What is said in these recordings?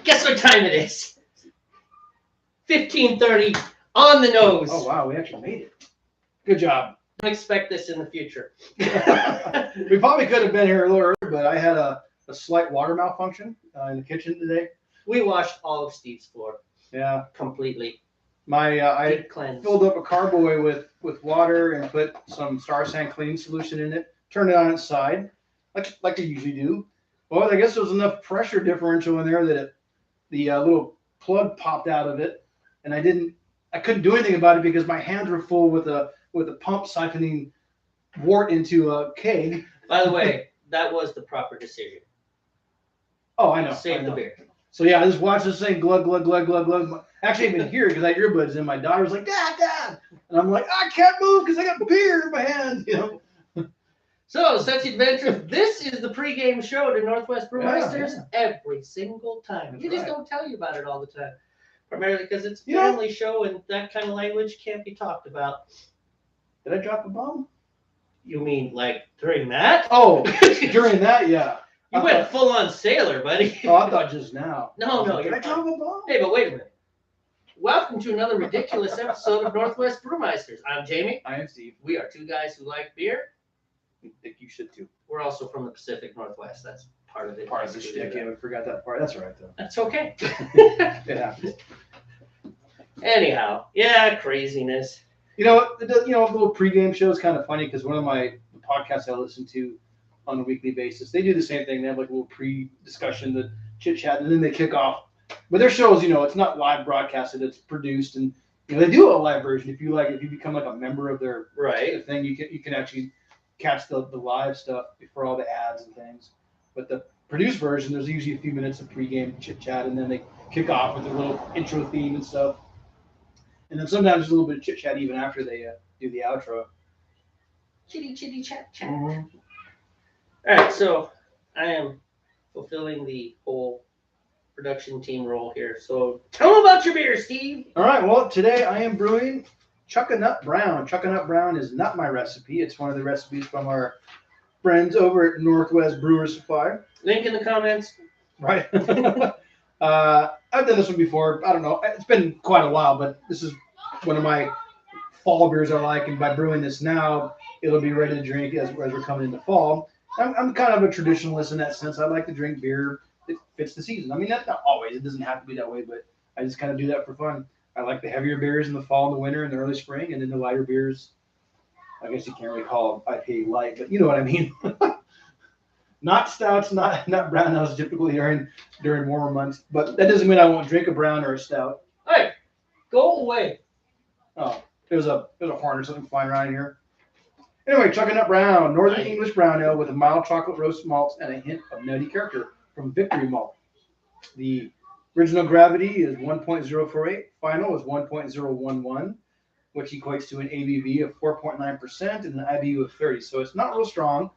Guess what time it is? 15:30 on the nose. Oh, wow. We actually made it. Good job. Don't expect this in the future. We probably could have been here a little earlier, but I had a slight water malfunction in the kitchen today. We washed all of Steve's floor. Yeah. Completely. I Deep cleanse. filled up a carboy with water and put some Star San cleaning solution in it. Turned it on its side, like I usually do. Well, I guess there was enough pressure differential in there that the little plug popped out of it, and I couldn't do anything about it because my hands were full with a pump siphoning wort into a keg. By the way, that was the proper decision. Oh, I know. Save the beer. So yeah, I just watched this thing glug glug glug glug glug. Actually, I even hear it because I had earbuds in. My daughter's like, Dad, and I'm like, I can't move because I got beer in my hand. You know. So, such adventure. This is the pregame show to Northwest Brewmeisters every single time. That's we just right. don't tell you about it all the time. Primarily because it's a family show and that kind of language can't be talked about. Did I drop a bomb? You mean like during that? Oh, during that, yeah. You went full on sailor, buddy. Oh, I thought just now. No, Did I drop a bomb? Hey, but wait a minute. Welcome to another ridiculous episode of Northwest Brewmeisters. I'm Jamie. I am Steve. We are two guys who like beer. I think you should too. We're also from the Pacific Northwest. That's part of it. Part of the shtick. Yeah, we forgot that part. That's all right though. That's okay. It happens. Anyhow, yeah, craziness. You know, a little pregame show is kind of funny because one of the podcasts I listen to on a weekly basis, they do the same thing. They have like a little pre-discussion, the chit-chat, and then they kick off. But their shows, it's not live broadcasted, it's produced, and they do a live version. If you become like a member of their thing, you can actually catch the live stuff before all the ads and things. But the produced version, there's usually a few minutes of pregame chit-chat, and then they kick off with a little intro theme and stuff. And then sometimes there's a little bit of chit-chat even after they do the outro. Chitty chat. Mm-hmm. All right, so I am fulfilling the whole production team role here. So tell them about your beer, Steve. All right, well, today I am brewing Chuck-a-Nut Brown. Chuck-a-Nut Brown is not my recipe. It's one of the recipes from our friends over at Northwest Brewer Supply. Link in the comments. Right. I've done this one before. I don't know. It's been quite a while, but this is one of my fall beers I like. And by brewing this now, it'll be ready to drink as we're coming into fall. I'm kind of a traditionalist in that sense. I like to drink beer that fits the season. I mean, that's not always. It doesn't have to be that way, but I just kind of do that for fun. I like the heavier beers in the fall and the winter and the early spring, and then the lighter beers. I guess you can't really call IPA light, but you know what I mean. Not stouts, not brown ales typically during warmer months, but that doesn't mean I won't drink a brown or a stout. Hey, go away. Oh, there's a horn or something flying around here. Anyway, Chuck-a-Nut Brown, Northern English brown ale with a mild chocolate roast malts and a hint of nutty character from Victory Malt. The original gravity is 1.048, final is 1.011, which equates to an ABV of 4.9% and an IBU of 30. So it's not real strong.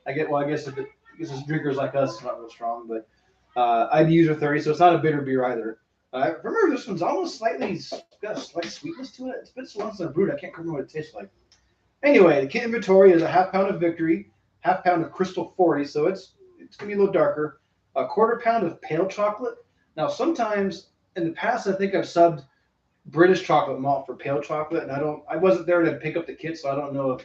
I guess if it's drinkers like us, it's not real strong, but IBUs are 30, so it's not a bitter beer either. Remember, this one's almost got a slight sweetness to it. It's been so long since I brewed, I can't remember what it tastes like. Anyway, the kit inventory is a half pound of Victory, half pound of Crystal 40, so it's gonna be a little darker. A quarter pound of pale chocolate. Now, sometimes in the past, I think I've subbed British chocolate malt for pale chocolate, and I wasn't there to pick up the kit, so I don't know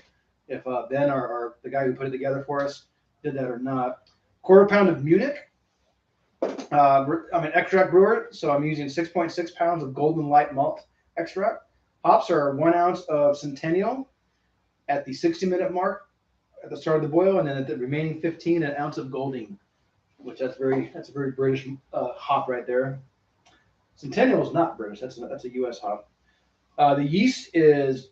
if Ben or the guy who put it together for us did that or not. Quarter pound of Munich. I'm an extract brewer, so I'm using 6.6 pounds of Golden Light malt extract. Hops are 1 ounce of Centennial at the 60-minute mark at the start of the boil, and then at the remaining 15, an ounce of Golding, which that's a very British hop right there. Centennial is not British. That's a U.S. hop. The yeast is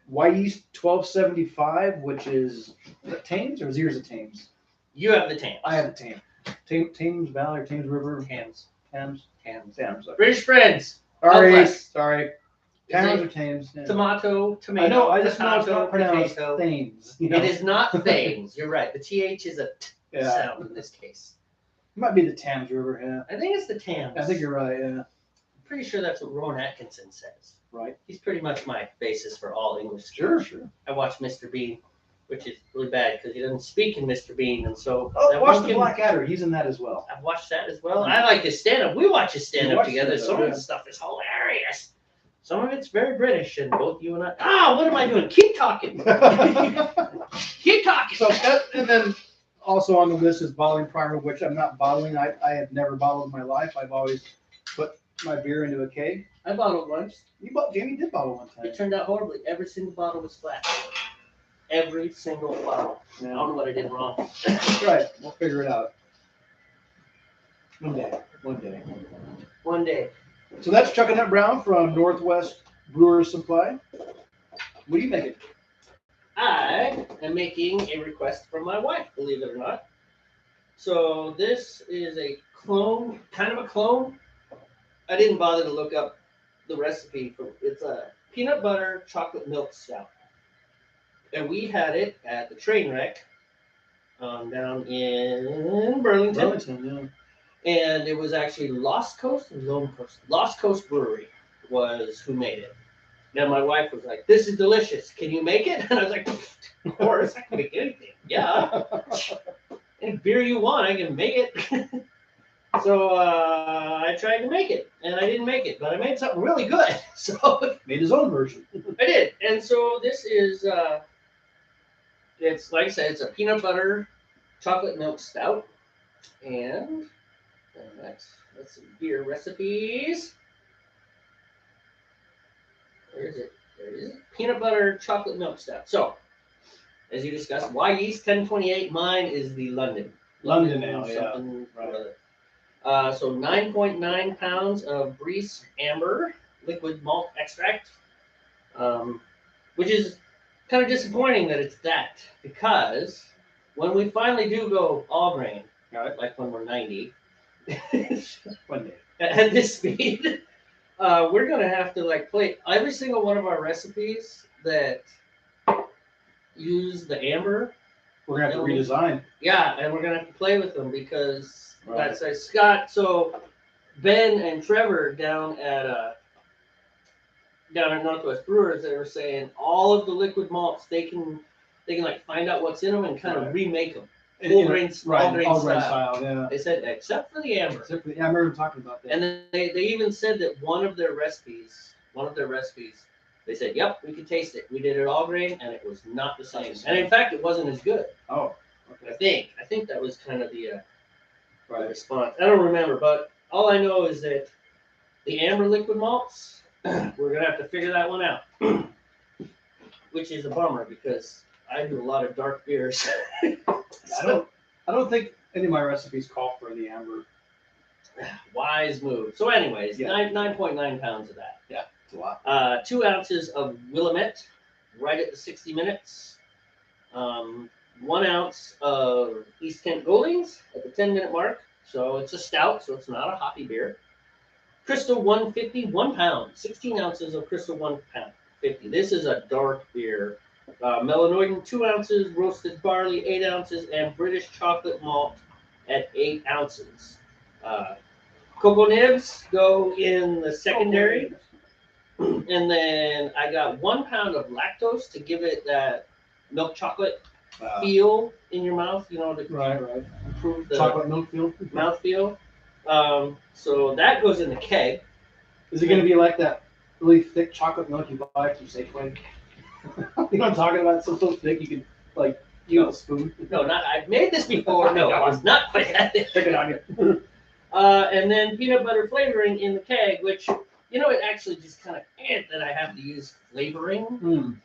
white yeast 1275, which is that Thames or Zers of Thames? You have the Thames. I have the Thames. Thames Valley or Thames River? Thames. Thames. British friends. Sorry. Thames or Thames? Yeah. Tomato. I know. I just know it's not pronounced Thames. It is not Thames. You're right. The TH is a T sound in this case. It might be the Thames River. Yeah. I think it's the Thames. I think you're right. Yeah. Pretty sure that's what Rowan Atkinson says. Right. He's pretty much my basis for all English. Sure. I watch Mr. Bean. which is really bad because he doesn't speak in Mr. Bean, and so Oh, watch the pumpkin- Blackadder. He's in that as well. I've watched that as well. I like his stand up. We watch his stand up watch together. stand-up, Some of yeah. the stuff is hilarious. Some of it's very British, and both you and I. Ah, what am I doing? Keep talking. Keep talking. So, and then also on the list is bottling primer, which I'm not bottling. I have never bottled in my life. I've always put my beer into a keg. I bottled once. Jamie did bottle one time. It turned out horribly. Every single bottle was flat. Every single bottle. I don't know what I did wrong. That's right. We'll figure it out. One day. One day. One day. So that's Chuck and Nut Brown from Northwest Brewers Supply. What are you making? I am making a request from my wife, believe it or not. So this is a clone, kind of a clone. I didn't bother to look up the recipe for it's a peanut butter chocolate milk stout. And we had it at the train wreck down in Burlington. And it was actually Lost Coast and Lone Coast. Lost Coast Brewery was who made it. And my wife was like, "This is delicious. Can you make it?" And I was like, "Of course, I can make anything. Yeah. Any beer you want, I can make it." So I tried to make it, and I didn't make it, but I made something really good. So Made his own version. I did. And so this is, it's like I said, it's a peanut butter chocolate milk stout. And let's see, beer recipes. Where is it? There it is. Peanut butter chocolate milk stout. So, as you discussed, Y yeast 1028. Mine is the London. London ale, yeah. Something Right. or other. So 9.9 pounds of Breeze Amber liquid malt extract, which is kind of disappointing that it's that, because when we finally do go all grain, like when we're 90, One day. at this speed, we're gonna have to like play every single one of our recipes that use the amber. We're gonna have to redesign. Yeah, and we're gonna have to play with them because Right. that's Scott. So Ben and Trevor down at Northwest Brewers, they were saying all of the liquid malts they can like find out what's in them and kind of Right. remake them. And- Full and- grain, right, all grain all grain style. style, yeah. They said except for the amber. Except for I remember talking about that. And then they even said that one of their recipes, they said, "Yep, we could taste it. We did it all grain, and it was not the same. And in fact, it wasn't as good. Oh, okay. I think that was kind of the Right. response. I don't remember, but all I know is that the amber liquid malts, we're gonna have to figure that one out, which is a bummer because I do a lot of dark beers. I don't think any of my recipes call for the amber. Wise move. So, anyways, Yeah. 9.9 pounds of that. It's a lot. 2 ounces of Willamette, right at the 60 minutes. 1 ounce of East Kent Goldings at the 10-minute mark. So it's a stout, so it's not a hoppy beer. Crystal 150, 1 pound. 16 ounces of Crystal 150. This is a dark beer. Melanoidin 2 ounces, roasted barley 8 ounces, and British chocolate malt at 8 ounces. Cocoa nibs go in the secondary. And then I got 1 pound of lactose to give it that milk chocolate feel in your mouth, to Right. improve the Chocolate milk feel. mouth feel. So that goes in the keg. Is it going to be like that really thick chocolate milk you buy from Safeway? You know what I'm talking about? It's so thick you can use a spoon. No, I've made this before. No, it was not quite that thick. Pick it on you. And then peanut butter flavoring in the keg, which, it actually just kind of that I have to use flavoring.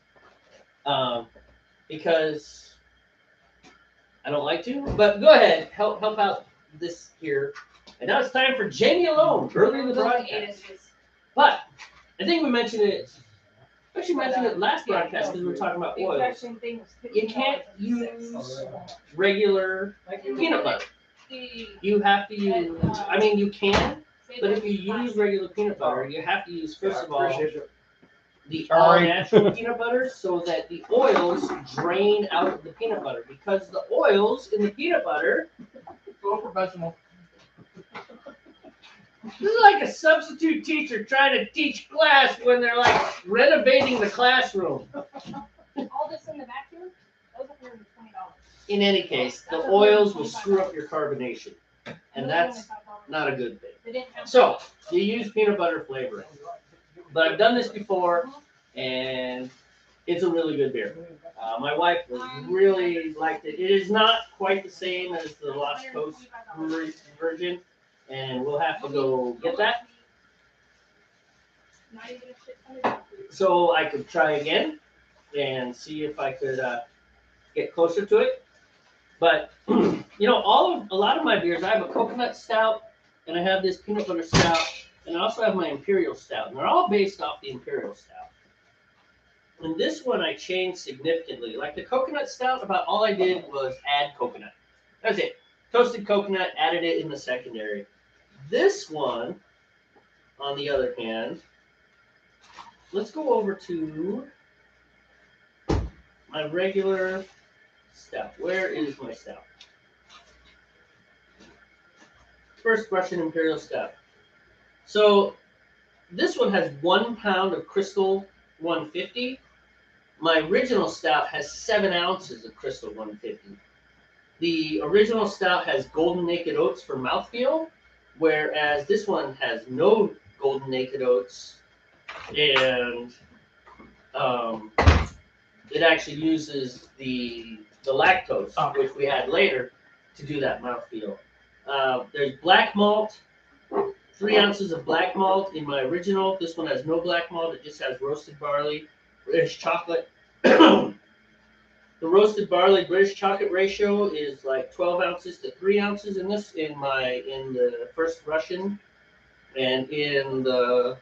Because I don't like to. But go ahead, help out this here. And now it's time for Jamie Alone, early in the broadcast. But I think we mentioned it. Actually, mentioned it last broadcast because we were talking about oils. You can't use regular peanut butter. You have to use. I mean, you can, but if you use regular peanut butter, you have to use first of all the all natural peanut butter so that the oils drain out of the peanut butter, because the oils in the peanut butter. Go professional. This is like a substitute teacher trying to teach class when they're like renovating the classroom. All this in the vacuum? Those are in any case, the oils will screw up your carbonation, and that's not a good thing. So you use peanut butter flavoring, but I've done this before, and it's a really good beer. My wife really liked it. It is not quite the same as the Lost Coast Brewery version, and we'll have to go get that. So I could try again and see if I could get closer to it. But you know, a lot of my beers, I have a coconut stout, and I have this peanut butter stout, and I also have my imperial stout, and they're all based off the imperial stout. And this one I changed significantly. Like the coconut stout, about all I did was add coconut. That's it. Toasted coconut, added it in the secondary. This one, on the other hand, let's go over to my regular stout. Where is my stout? First Russian Imperial Stout. So this one has 1 pound of Crystal 150. My original stout has 7 ounces of Crystal 150. The original stout has Golden Naked Oats for mouthfeel, whereas this one has no Golden Naked Oats, and it actually uses the lactose, which we add later, to do that mouthfeel. There's black malt, 3 ounces of black malt in my original. This one has no black malt, it just has roasted barley, British chocolate. The roasted barley British chocolate ratio is like 12 ounces to 3 ounces in this, in the first Russian, and in the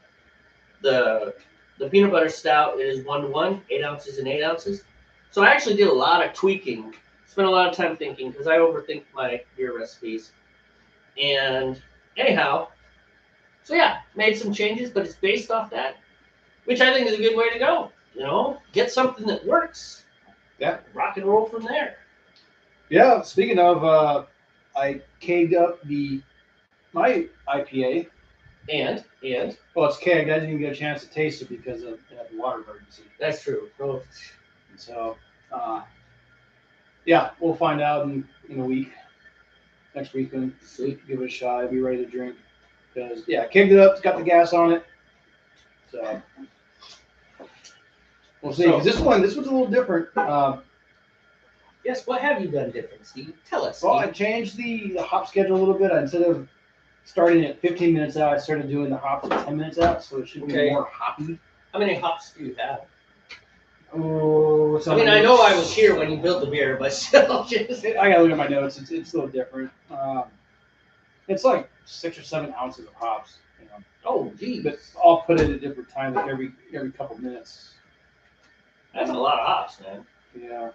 peanut butter stout it is 1-to-1, 8 ounces and 8 ounces. So I actually did a lot of tweaking, spent a lot of time thinking, because I overthink my beer recipes. And anyhow, so yeah, made some changes, but it's based off that, which I think is a good way to go. You know, get something that works. Yeah. Rock and roll from there. Yeah. Speaking of, I caved up my IPA. And Well, it's keg. I didn't even get a chance to taste it because of the water emergency. that's true. Oh. So, yeah, we'll find out in a week. Next week, and give it a shot. I'll be ready to drink. Because yeah, kegged it up. It's got the gas on it. So we'll see. 'Cause this one's a little different. Yes, what have you done different, Steve? Tell us. Well, Steve. I changed the hop schedule a little bit. Instead of starting at 15 minutes out, I started doing the hops at 10 minutes out, so it should be more hoppy. How many hops do you have? Oh, I mean, I know I was here when you built the beer, but still, just... I gotta look at my notes. It's a little different. It's like 6 or 7 ounces of hops. You know. Oh, geez. But I'll put it at different times, like every couple minutes. That's a lot of hops, man. Yeah.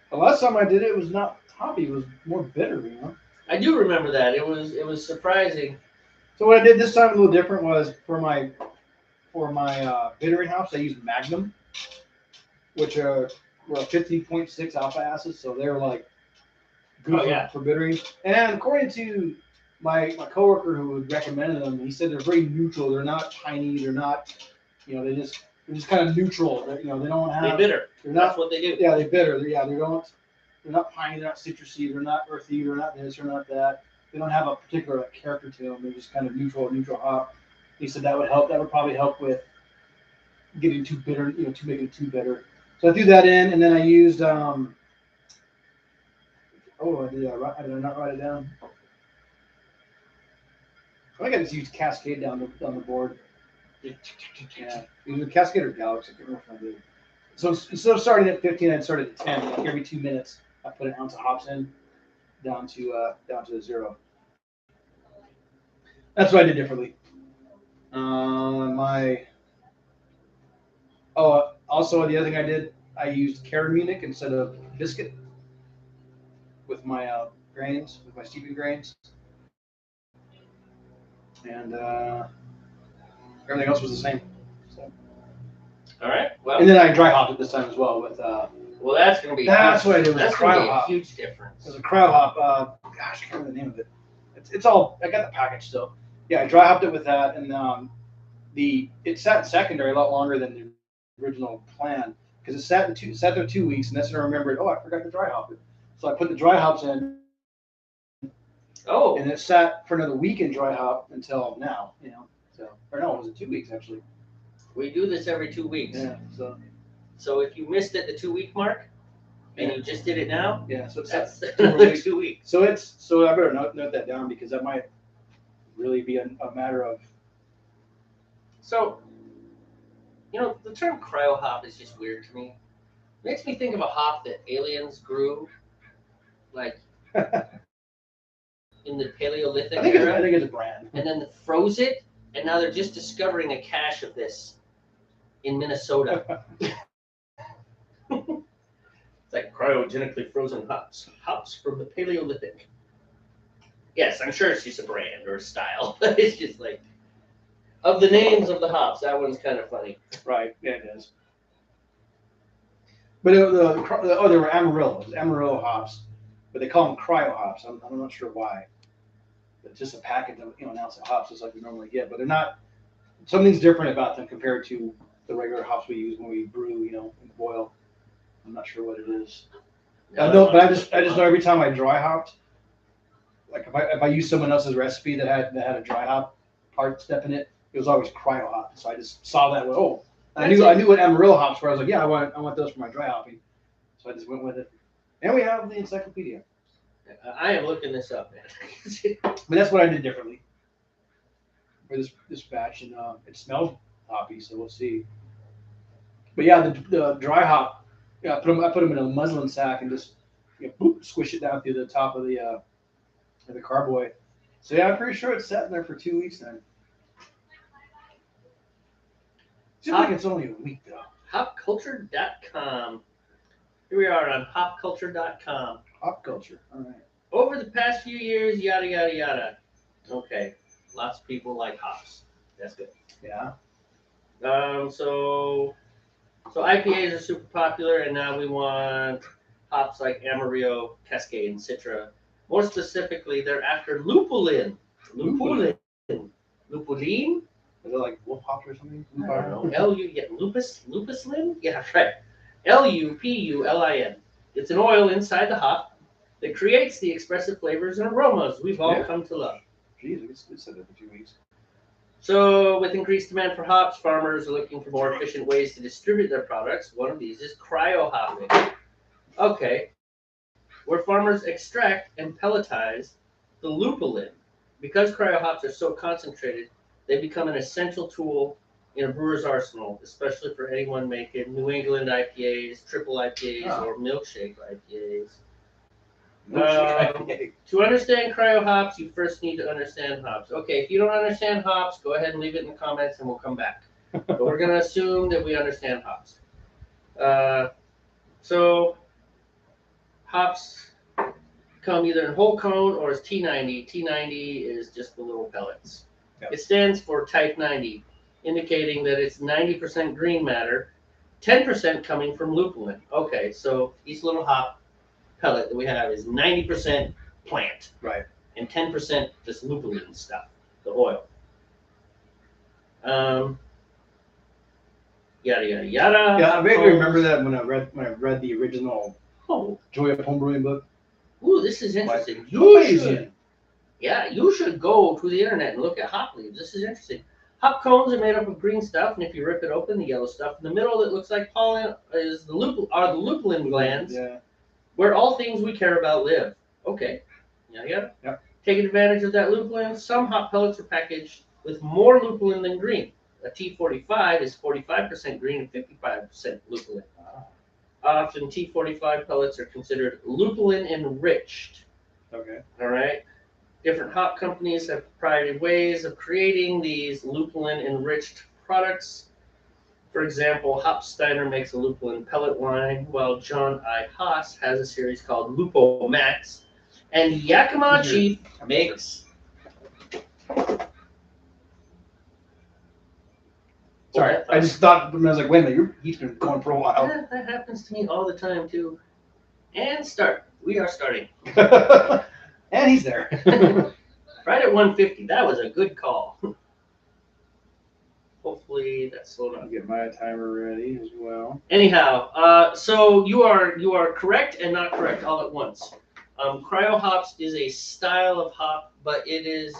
The last time I did it, it was not hoppy. It was more bitter, you know. I do remember that. It was surprising. So what I did this time a little different was for my bittering hops, I used Magnum, which were 15.6 alpha acids, so they're like good for bittering. And according to my coworker who recommended them, he said they're very neutral. They're not piney. They're not, they're just kind of neutral. They don't have. They bitter. That's what they do. Yeah, they bitter. They're not piney. They're not citrusy. They're not earthy. They're not this. They're not that. They don't have a particular character to them. They're just kind of neutral hop. He said that would help. That would probably help with getting too bitter. To make it too bitter. So I threw that in, and then I used. Did I not write it down? I think I just used Cascade down the board. Yeah, either Cascade or Galaxy. I can't remember if I did. So instead of starting at 15, I'd started at 10. Like every 2 minutes, I put an ounce of hops in, down to 0. That's what I did differently. Also the other thing I did, I used Karamunic instead of biscuit with my grains, with my steeping grains, and everything else was the same. So. All right. Well. And then I dry hopped it this time as well with. Well, that's gonna be. That's what I did. That's gonna be a huge difference. It was a cryo hop. Gosh, I can't remember the name of it. It's all. I got the package still. Yeah, I dry hopped it with that, and it sat in secondary a lot longer than the original plan. because it sat there 2 weeks, and that's when I remembered. Oh, I forgot to dry hop it. So I put the dry hops in, Oh, and it sat for another week in dry hop until now. So or no, it was 2 weeks actually. we do this every 2 weeks. Yeah. So if you missed it the 2 week mark, and you just did it now, Yeah. So it's that's sat another weeks. 2 weeks. So I better note that down because that might really be a matter of. So, the term cryo hop is just weird to me. It makes me think of a hop that aliens grew, like in the Paleolithic I era, think it's a brand. and then froze it, and now they're just discovering a cache of this in Minnesota. It's like cryogenically frozen hops from the Paleolithic. Yes, I'm sure it's just a brand or a style. It's just like, of the names of the hops, that one's kind of funny. Right. Yeah, it is. But they were Amarillo hops, but they call them cryo hops. I'm not sure why. It's just a packet of an ounce of hops, just like we normally get. But they're not. Something's different about them compared to the regular hops we use when we brew, and boil. I'm not sure what it is. I know, but I just know every time I dry hopped, like if I use someone else's recipe that had a dry hop part step in it, it was always cryo hop. So I just saw that. I knew what Amarillo hops were. I was like, yeah, I want those for my dry hopping. So I just went with it. And we have the encyclopedia. I am looking this up, man. But that's what I did differently for this batch, and it smells hoppy, so we'll see. But yeah, the dry hop, I put them in a muslin sack and just squish it down through the top of the carboy. So yeah, I'm pretty sure it's sat there for 2 weeks then. Seems like it's only a week though. Hopculture.com. Here we are on hopculture.com. Hop culture, all right. Over the past few years, yada yada yada. Okay, lots of people like hops. That's good. Yeah. So IPAs are super popular, and now we want hops like Amarillo, Cascade, and Citra. More specifically, they're after lupulin. Lupulin. Lupulin? Is it like wolf hops or something? I don't know. Lupuslin? Yeah, right. Lupulin. It's an oil inside the hop that creates the expressive flavors and aromas we've all come to love. Jeez, it's said that for 2 weeks. So, with increased demand for hops, farmers are looking for more efficient ways to distribute their products. One of these is cryo hopping. Okay, where farmers extract and pelletize the lupulin. Because cryo hops are so concentrated, they become an essential tool in a brewer's arsenal, especially for anyone making New England IPAs, triple IPAs, or milkshake IPAs. To understand cryo hops, you first need to understand hops. Okay, if you don't understand hops, go ahead and leave it in the comments and we'll come back. But we're going to assume that we understand hops. So hops come either in whole cone or as T90. T90 is just the little pellets. Yep. It stands for type 90, indicating that it's 90% green matter, 10% coming from lupulin. Okay, so each little hop pellet that we have is 90% plant, right, and 10% just lupulin stuff, the oil. Yada yada yada. Yeah, I vaguely remember that when I read the original Joy of Homebrewing book. Ooh, this is interesting. Like, you should go to the internet and look at hop leaves. This is interesting. Hop cones are made up of green stuff, and if you rip it open, the yellow stuff in the middle that looks like pollen is the lupulin glands. Yeah. Where all things we care about live. Okay. Yeah. Yep. Taking advantage of that lupulin, some hop pellets are packaged with more lupulin than green. A T45 is 45% green and 55% lupulin. Often T45 pellets are considered lupulin enriched. Okay. All right. Different hop companies have proprietary ways of creating these lupulin enriched products. For example, Hopsteiner makes a lupulin pellet line, while John I. Haas has a series called Lupo Max, and Yakima Chief makes. Sorry, I just thought, I was like, wait a minute, he's been going for a while. Yeah, that happens to me all the time, too. And start. We are starting. And he's there. Right at 150. That was a good call. Hopefully hopefully that's slow I'll enough. get my timer ready as well. Anyhow, so you are correct and not correct all at once. Cryo hops is a style of hop, but it is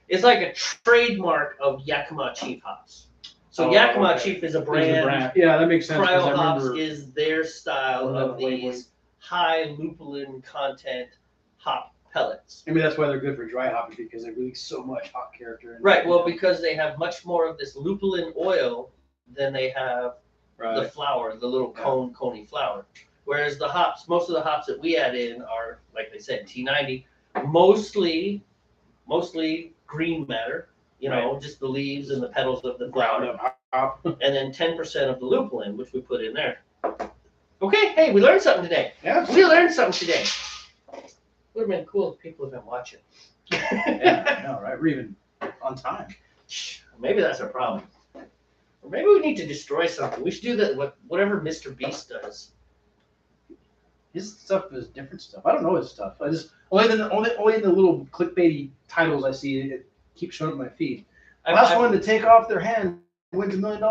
it's like a trademark of Yakima Chief hops. So Yakima Chief is a brand. Yeah, that makes sense. 'Cause Cryo I hops remember is their style on the of labeling. these high lupulin content hop pellets. maybe that's why they're good for dry hopping because they release so much hop character. Right. Well, because they have much more of this lupulin oil than they have the flour, the little coney flour. Whereas the hops, most of the hops that we add in are, like they said, T90, mostly green matter. You know, just the leaves and the petals of the ground flower, up hop. and then 10% of the lupulin, which we put in there. Okay, hey, we learned something today. Yeah. We learned something today. Would have been cool if people had been watching. Yeah, I know, right? We're even on time. Maybe that's our problem. Or maybe we need to destroy something. We should do that. Whatever Mr. Beast does. His stuff is different stuff. I don't know his stuff. I just only the little clickbaity titles I see it keeps showing up my feed. Last one to take off their hand wins $1 million.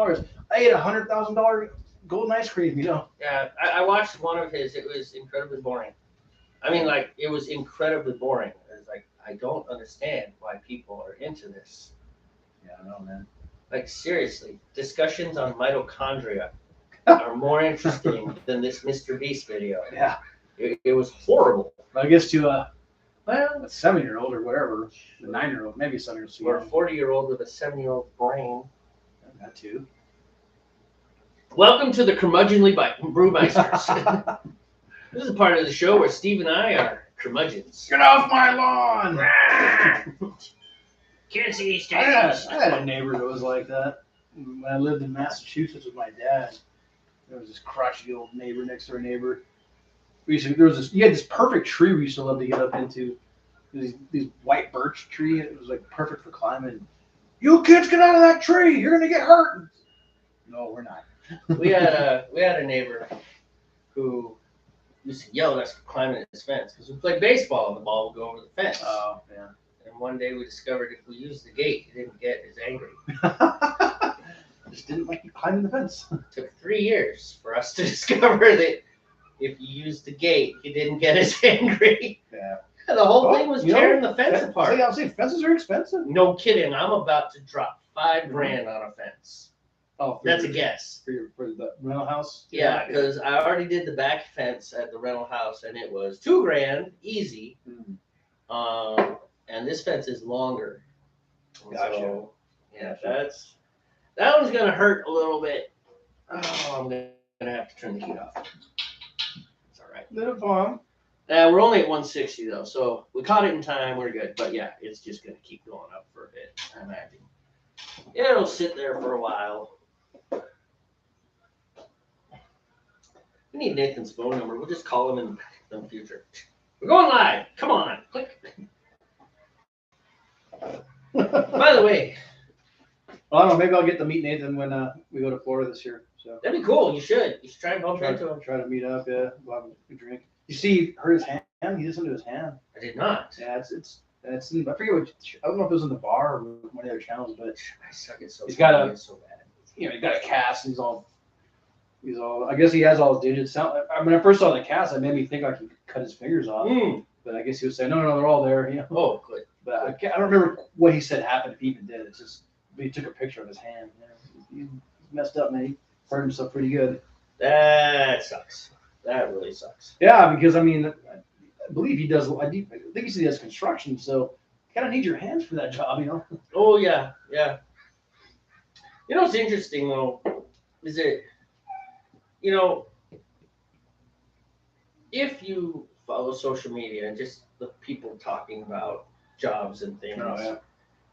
I ate $100,000 golden ice cream. You know. Yeah, I watched one of his. It was incredibly boring. I mean, like, it was incredibly boring. It's like, I don't understand why people are into this. Yeah, I know, man. Like, seriously, discussions on mitochondria are more interesting than this Mr. Beast video. Yeah. It was horrible. I guess to a 7-year-old or whatever, a 9-year-old, maybe a 7-year-old. Or a 40-year-old with a 7-year-old brain. That too. Welcome to the curmudgeonly Brewmeisters. This is a part of the show where Steve and I are curmudgeons. Get off my lawn! Can't see these I had a neighbor that was like that. When I lived in Massachusetts with my dad, there was this crotchety old neighbor, next door neighbor. You had this perfect tree we used to love to get up into. These white birch tree. It was like perfect for climbing. You kids get out of that tree! You're gonna get hurt. No, we're not. We had a neighbor who used to yell at us for climbing his fence because we played baseball and the ball would go over the fence. Oh, yeah. And one day we discovered if we used the gate, he didn't get as angry. Just didn't like you climbing the fence. It took 3 years for us to discover that if you used the gate, he didn't get as angry. Yeah. And the whole thing was tearing the fence apart. I'm saying fences are expensive. No kidding. I'm about to drop $5,000 on a fence. Oh, that's a guess. For the rental house? Yeah, because I already did the back fence at the rental house, and it was $2,000 easy. And this fence is longer. Gotcha. So, yeah, that one's gonna hurt a little bit. Oh, I'm gonna have to turn the heat off. It's all right. Little fun. We're only at 160 though, so we caught it in time. We're good. But yeah, it's just gonna keep going up for a bit, I imagine. It'll sit there for a while. We need Nathan's phone number. We'll just call him in the future. We're going live. Come on. Click. By the way. Well, I don't know. Maybe I'll get to meet Nathan when we go to Florida this year. So That'd be cool. You should. You should try and bump into him. Try to meet up. Yeah, we'll have a drink. You see, he hurt his hand. He listened to his hand. I did not. Yeah, it's. I forget what. I don't know if it was in the bar or one of the other channels, but I suck it so. He's got it's so bad. He's got a cast. And he's all. I guess he has all his digits. When I first saw the cast, it made me think like he cut his fingers off. But I guess he was saying, no, they're all there. You know. Oh, good. But I don't remember what he said happened if he even did. It's just he took a picture of his hand. He's messed up, man. He hurt himself pretty good. That sucks. That really sucks. Yeah, because I mean, I believe he does. I think he said he does construction, so you kind of need your hands for that job, you know. Oh yeah, yeah. You know what's interesting though is that if you follow social media and just the people talking about jobs and things,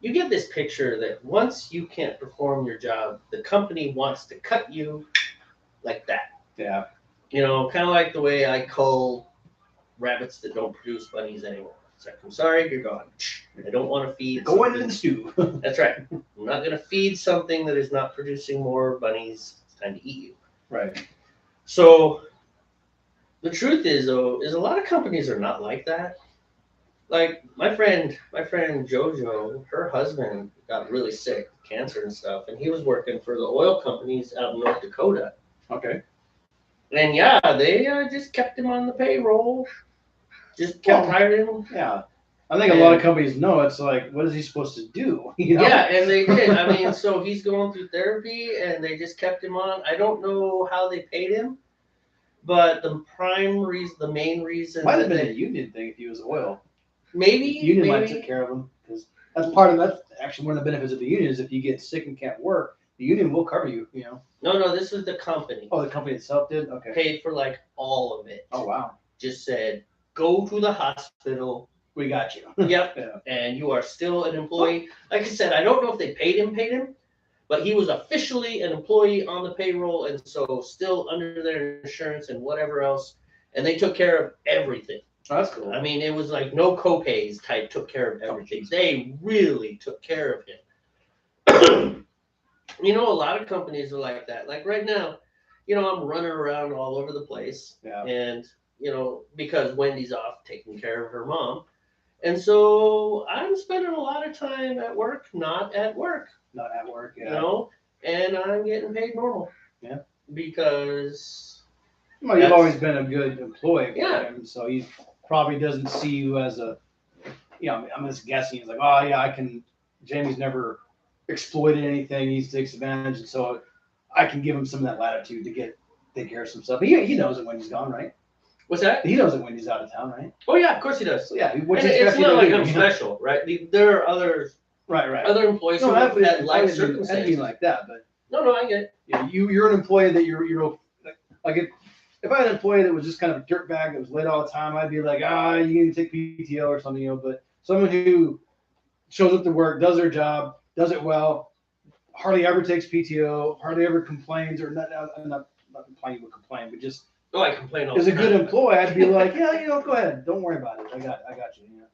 you get this picture that once you can't perform your job, the company wants to cut you like that. Yeah. Kind of like the way I cull rabbits that don't produce bunnies anymore. It's like, I'm sorry, you're gone. I don't want to feed. Go into the stew. That's right. I'm not going to feed something that is not producing more bunnies. It's time to eat you. Right. So the truth is, though, is a lot of companies are not like that. like my friend Jojo, her husband got really sick, cancer and stuff, and he was working for the oil companies out in North Dakota. Okay. And yeah, they just kept him on the payroll, just kept Well, hiring him. Yeah. I think a lot of companies know it's like, what is he supposed to do? You know? Yeah, and they did. I mean, so he's going through therapy, and they just kept him on. I don't know how they paid him, but the main reason Might have that been a they union thing if he was oil. maybe Union might have maybe took care of him because that's actually one of the benefits of the union is if you get sick and can't work, the union will cover you. You know. no, this was the company Oh, the company itself did. Okay. paid for like all of it. Oh wow. Just said go to the hospital. We got you. Yep, Yeah. and you are still an employee. Like I said, I don't know if they paid him, but he was officially an employee on the payroll, and so still under their insurance and whatever else. And they took care of everything. Oh, that's cool. I mean, it was like no copays type took care of everything. They really took care of him. You know, a lot of companies are like that. Like right now, you know, I'm running around all over the place. Yeah. And, you know, because Wendy's off taking care of her mom. And so I'm spending a lot of time at work, not at work. Not at work. Yeah. You know, and I'm getting paid normal. Yeah. Because well, you've always been a good employee for Yeah. him, so he probably doesn't see you as a, you know, I'm just guessing. He's like, oh yeah, I can. Jamie's never exploited anything. He takes advantage, and so I can give him some of that latitude to take care of some stuff. But he knows it when he's gone, right? What's that? He knows it when he's out of town, right? Oh yeah, of course he does. So yeah, And it's not like I'm special, right? There are others, right. other employees who have had life circumstances. like that, but No, I get it. yeah, you're an employee that you're like if I had an employee that was just kind of a dirtbag that was late all the time, I'd be like, you need to take PTO or something, you know. But someone who shows up to work, does their job, does it well, hardly ever takes PTO, hardly ever complains, or not complaining, but complain, but just I complain all the as time. a good employee, I'd be like, yeah, you know, go ahead, don't worry about it, I got you. You know?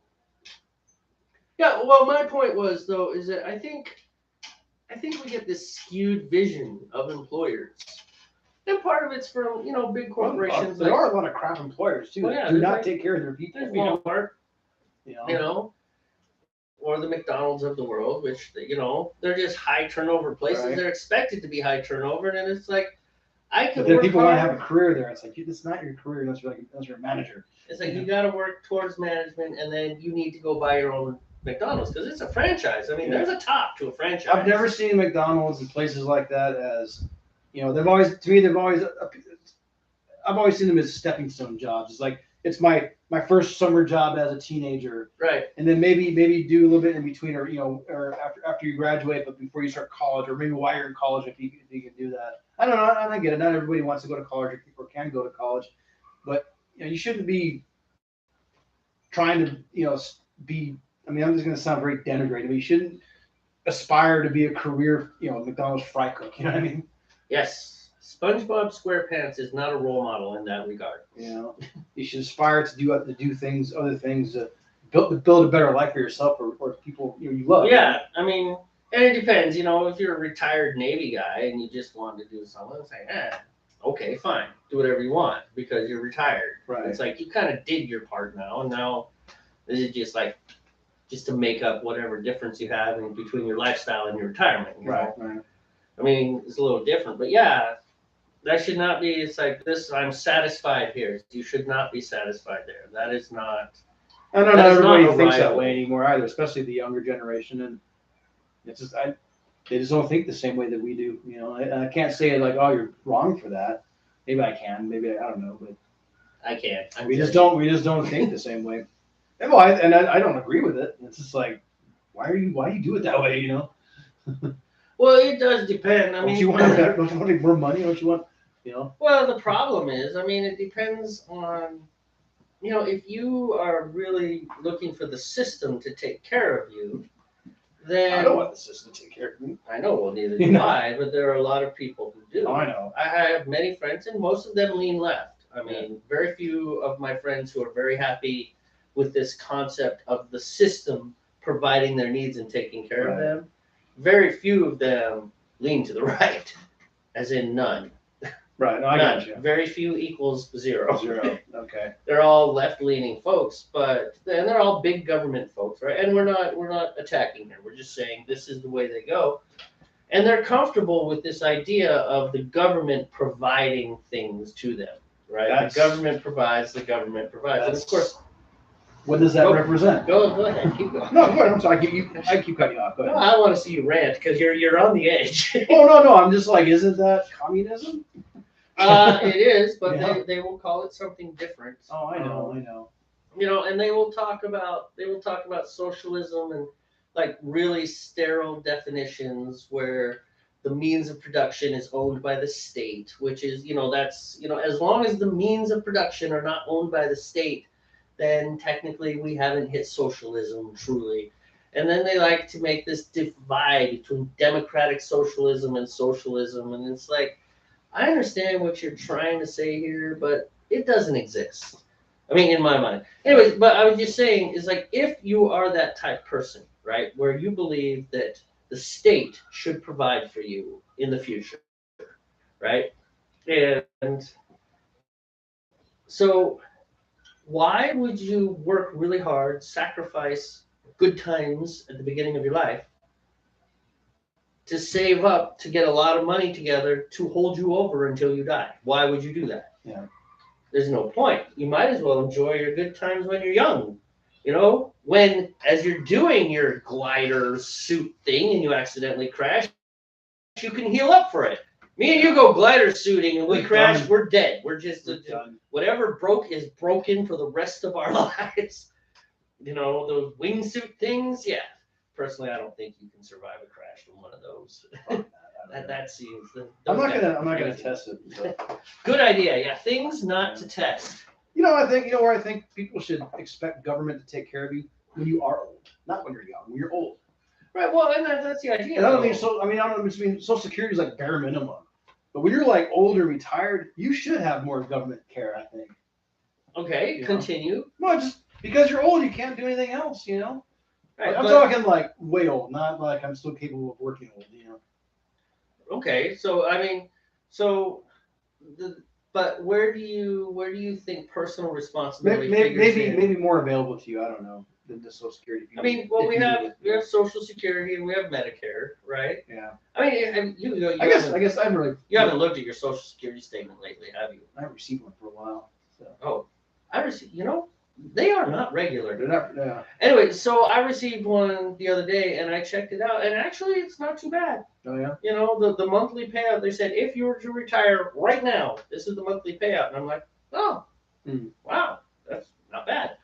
Yeah, well, my point was though is that I think we get this skewed vision of employers, and part of it's from big corporations. There are a lot of crap employers too. Yeah, do not take care of their people. There's Walmart, you know. Or the McDonald's of the world, which they're just high turnover places. Right. They're expected to be high turnover, and it's like I can. But then work people hard. want to have a career there. It's like it's not your career unless you're a manager. It's like you got to work towards management, and then you need to go buy your own McDonald's because it's a franchise. I mean, there's a top to a franchise. I've never seen McDonald's and places like that as, I've always seen them as stepping stone jobs. It's like it's my first summer job as a teenager, right? And then maybe do a little bit in between, or after you graduate, but before you start college, or maybe while you're in college if you can do that. I don't know. I get it. Not everybody wants to go to college or can go to college, but you shouldn't be trying to be. I mean, I'm just going to sound very denigrating, but you shouldn't aspire to be a career, McDonald's fry cook. You know what I mean? Yes. SpongeBob SquarePants is not a role model in that regard. You should aspire to do other things to build a better life for yourself or people you love. Yeah, I mean, and it depends. If you're a retired Navy guy and you just want to do something, it's like, okay, fine, do whatever you want because you're retired. Right. It's like you kind of did your part now, and now this is just to make up whatever difference you have in between your lifestyle and your retirement. Right. I mean, it's a little different, but yeah, that should not be. It's like this. I'm satisfied here. You should not be satisfied there. That is not. I don't know. Everybody thinks that way anymore either, especially the younger generation, and it's just they just don't think the same way that we do. I can't say like, oh, you're wrong for that. Maybe I can. Maybe I don't know, but I can't. We just don't think the same way. And I don't agree with it. It's just like, why do you do it that way? Well, it does depend. I mean, don't you want more money? Don't you want, Well, the problem is, I mean, it depends on, if you are really looking for the system to take care of you, then I don't want the system to take care of me. I know, well, neither do I, but there are a lot of people who do. Oh, I know. I have many friends, and most of them lean left. I mean, very few of my friends who are very happy with this concept of the system providing their needs and taking care of them. Very few of them lean to the right, as in none. Right. No, I None. got you. Very few equals zero. Zero. Okay. They're all left-leaning folks, and they're all big government folks, right? And we're not attacking them. We're just saying this is the way they go, and they're comfortable with this idea of the government providing things to them, right? The government provides. The government provides, and of course. What does that represent? Go ahead, keep going. No, go ahead. I'm sorry. I keep cutting you off. Go ahead. No, I want to see you rant because you're on the edge. Oh no, I'm just like, isn't that communism? It is, but Yeah. they will call it something different. Oh, I know. And they will talk about socialism and like really sterile definitions where the means of production is owned by the state, which is that's as long as the means of production are not owned by the state, then technically we haven't hit socialism truly. And then they like to make this divide between democratic socialism, and it's like, I understand what you're trying to say here, but it doesn't exist. I mean, in my mind. Anyways, but I was just saying, is like, if you are that type person, right, where you believe that the state should provide for you in the future, right? And so why would you work really hard, sacrifice good times at the beginning of your life to save up to get a lot of money together to hold you over until you die? Why would you do that? Yeah. There's no point. You might as well enjoy your good times when you're young. When as you're doing your glider suit thing and you accidentally crash, you can heal up for it. Me and you go glider suiting and we crash, we're dead. We're just whatever broke is broken for the rest of our lives. Those wingsuit things, yeah. Personally, I don't think you can survive a crash from one of those. that seems. I'm not gonna test it. So. Good idea, yeah. Things not to test. I think where I think people should expect government to take care of you when you are old, not when you're young. When you're old. Right. Well, and that's the idea. And I don't think so. I don't mean Social Security is like bare minimum, but when you're like older, retired, you should have more government care. I think. Okay. Continue. No, just because you're old, you can't do anything else. Right, I'm talking like way old, not like I'm still capable of working old. Okay. So but where do you think personal responsibility? Maybe more available to you. I don't know than the Social Security. We have Social Security and we have Medicare, right? Yeah. I mean, I guess I've really. You haven't looked at your Social Security statement lately, have you? I haven't received one for a while. So. Oh, I received. They are not regular. They're not. Yeah. Anyway, so I received one the other day and I checked it out, and actually it's not too bad. Oh yeah. The monthly payout. They said if you were to retire right now, this is the monthly payout, and I'm like, oh, wow, that's not bad.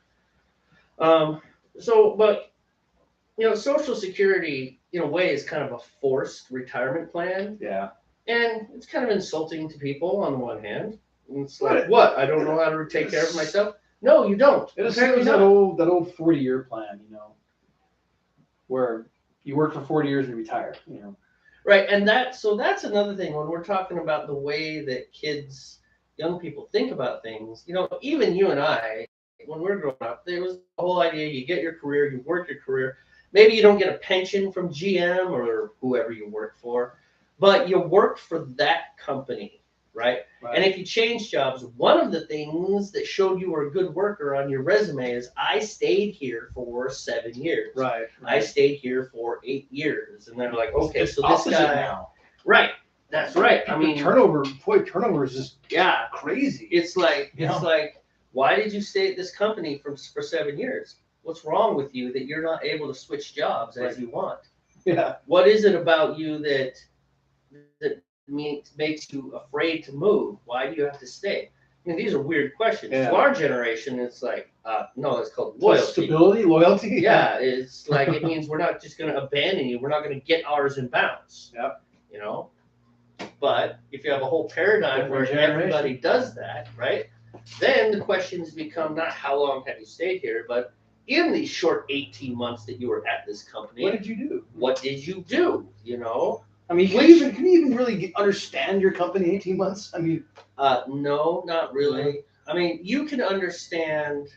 But Social Security in a way is kind of a forced retirement plan. Yeah. And it's kind of insulting to people on the one hand. It's like, what? I don't know how to take care of myself. No, you don't. It was that old 40-year plan, where you work for 40 years and retire, Right, and that's another thing when we're talking about the way that young people think about things. Even you and I, when we were growing up, there was the whole idea: you get your career, you work your career. Maybe you don't get a pension from GM or whoever you work for, but you work for that company. Right? And if you change jobs, one of the things that showed you were a good worker on your resume is I stayed here for 7 years. Right. I stayed here for 8 years. And they're like, okay, so this guy. Now. Right. That's right. I mean, turnover is just crazy. It's like why did you stay at this company for 7 years? What's wrong with you that you're not able to switch jobs as you want? Yeah. What is it about you that makes you afraid to move? Why do you have to stay? These are weird questions. Yeah. To our generation, it's like, no, it's called loyalty. Stability, loyalty. Yeah, it's like it means we're not just going to abandon you. We're not going to get ours in bounds. Yep. But if you have a whole paradigm where everybody does that, right? Then the questions become not how long have you stayed here, but in these short 18 months that you were at this company, what did you do? What did you do? Can you even really understand your company in 18 months? No, not really. You can understand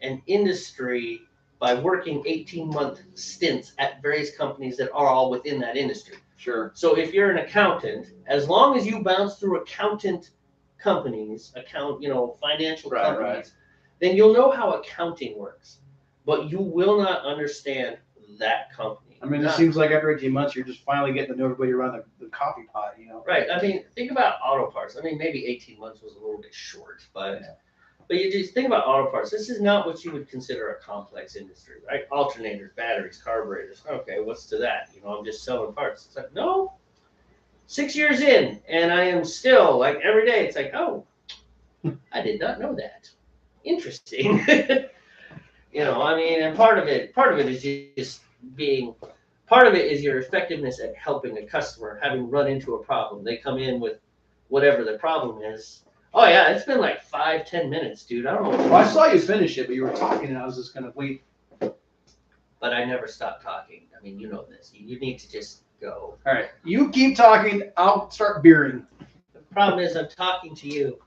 an industry by working 18-month stints at various companies that are all within that industry. Sure. So if you're an accountant, as long as you bounce through accountant companies, financial Right, companies, right. then you'll know how accounting works. But you will not understand that company. I mean, it seems like after 18 months, you're just finally getting to know everybody around the coffee pot, Right. I mean, think about auto parts. I mean, maybe 18 months was a little bit short, but you just think about auto parts. This is not what you would consider a complex industry, right? Alternators, batteries, carburetors. Okay, what's to that? I'm just selling parts. It's like, no. 6 years in, and I am still like every day. It's like, oh, I did not know that. Interesting. I mean, and part of it is just being. Part of it is your effectiveness at helping a customer, having run into a problem. They come in with whatever the problem is. Oh yeah, it's been like 5-10 minutes, dude. I don't know. Well, I saw you finish it, but you were talking, and I was just gonna wait. But I never stopped talking. I mean, you know this. You need to just go. All right, you keep talking. I'll start beering. The problem is I'm talking to you.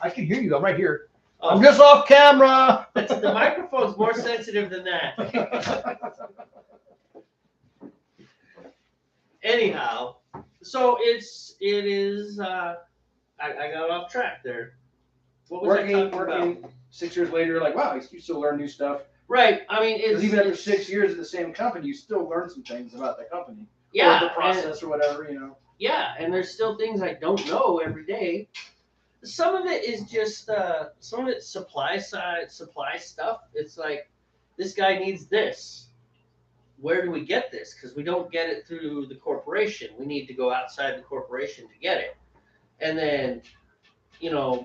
I can hear you. I'm right here. Oh, I'm just off camera. the microphone's more sensitive than that. Anyhow, so it is. I got off track there. What was I talking about? 6 years later, like, wow, you still learn new stuff. Right. I mean, because even after 6 years at the same company, you still learn some things about the company. Yeah. Or the process or whatever, Yeah, and there's still things I don't know every day. Some of it is just some of it's supply stuff. It's like this guy needs this. Where do we get this? Because we don't get it through the corporation. We need to go outside the corporation to get it. And then,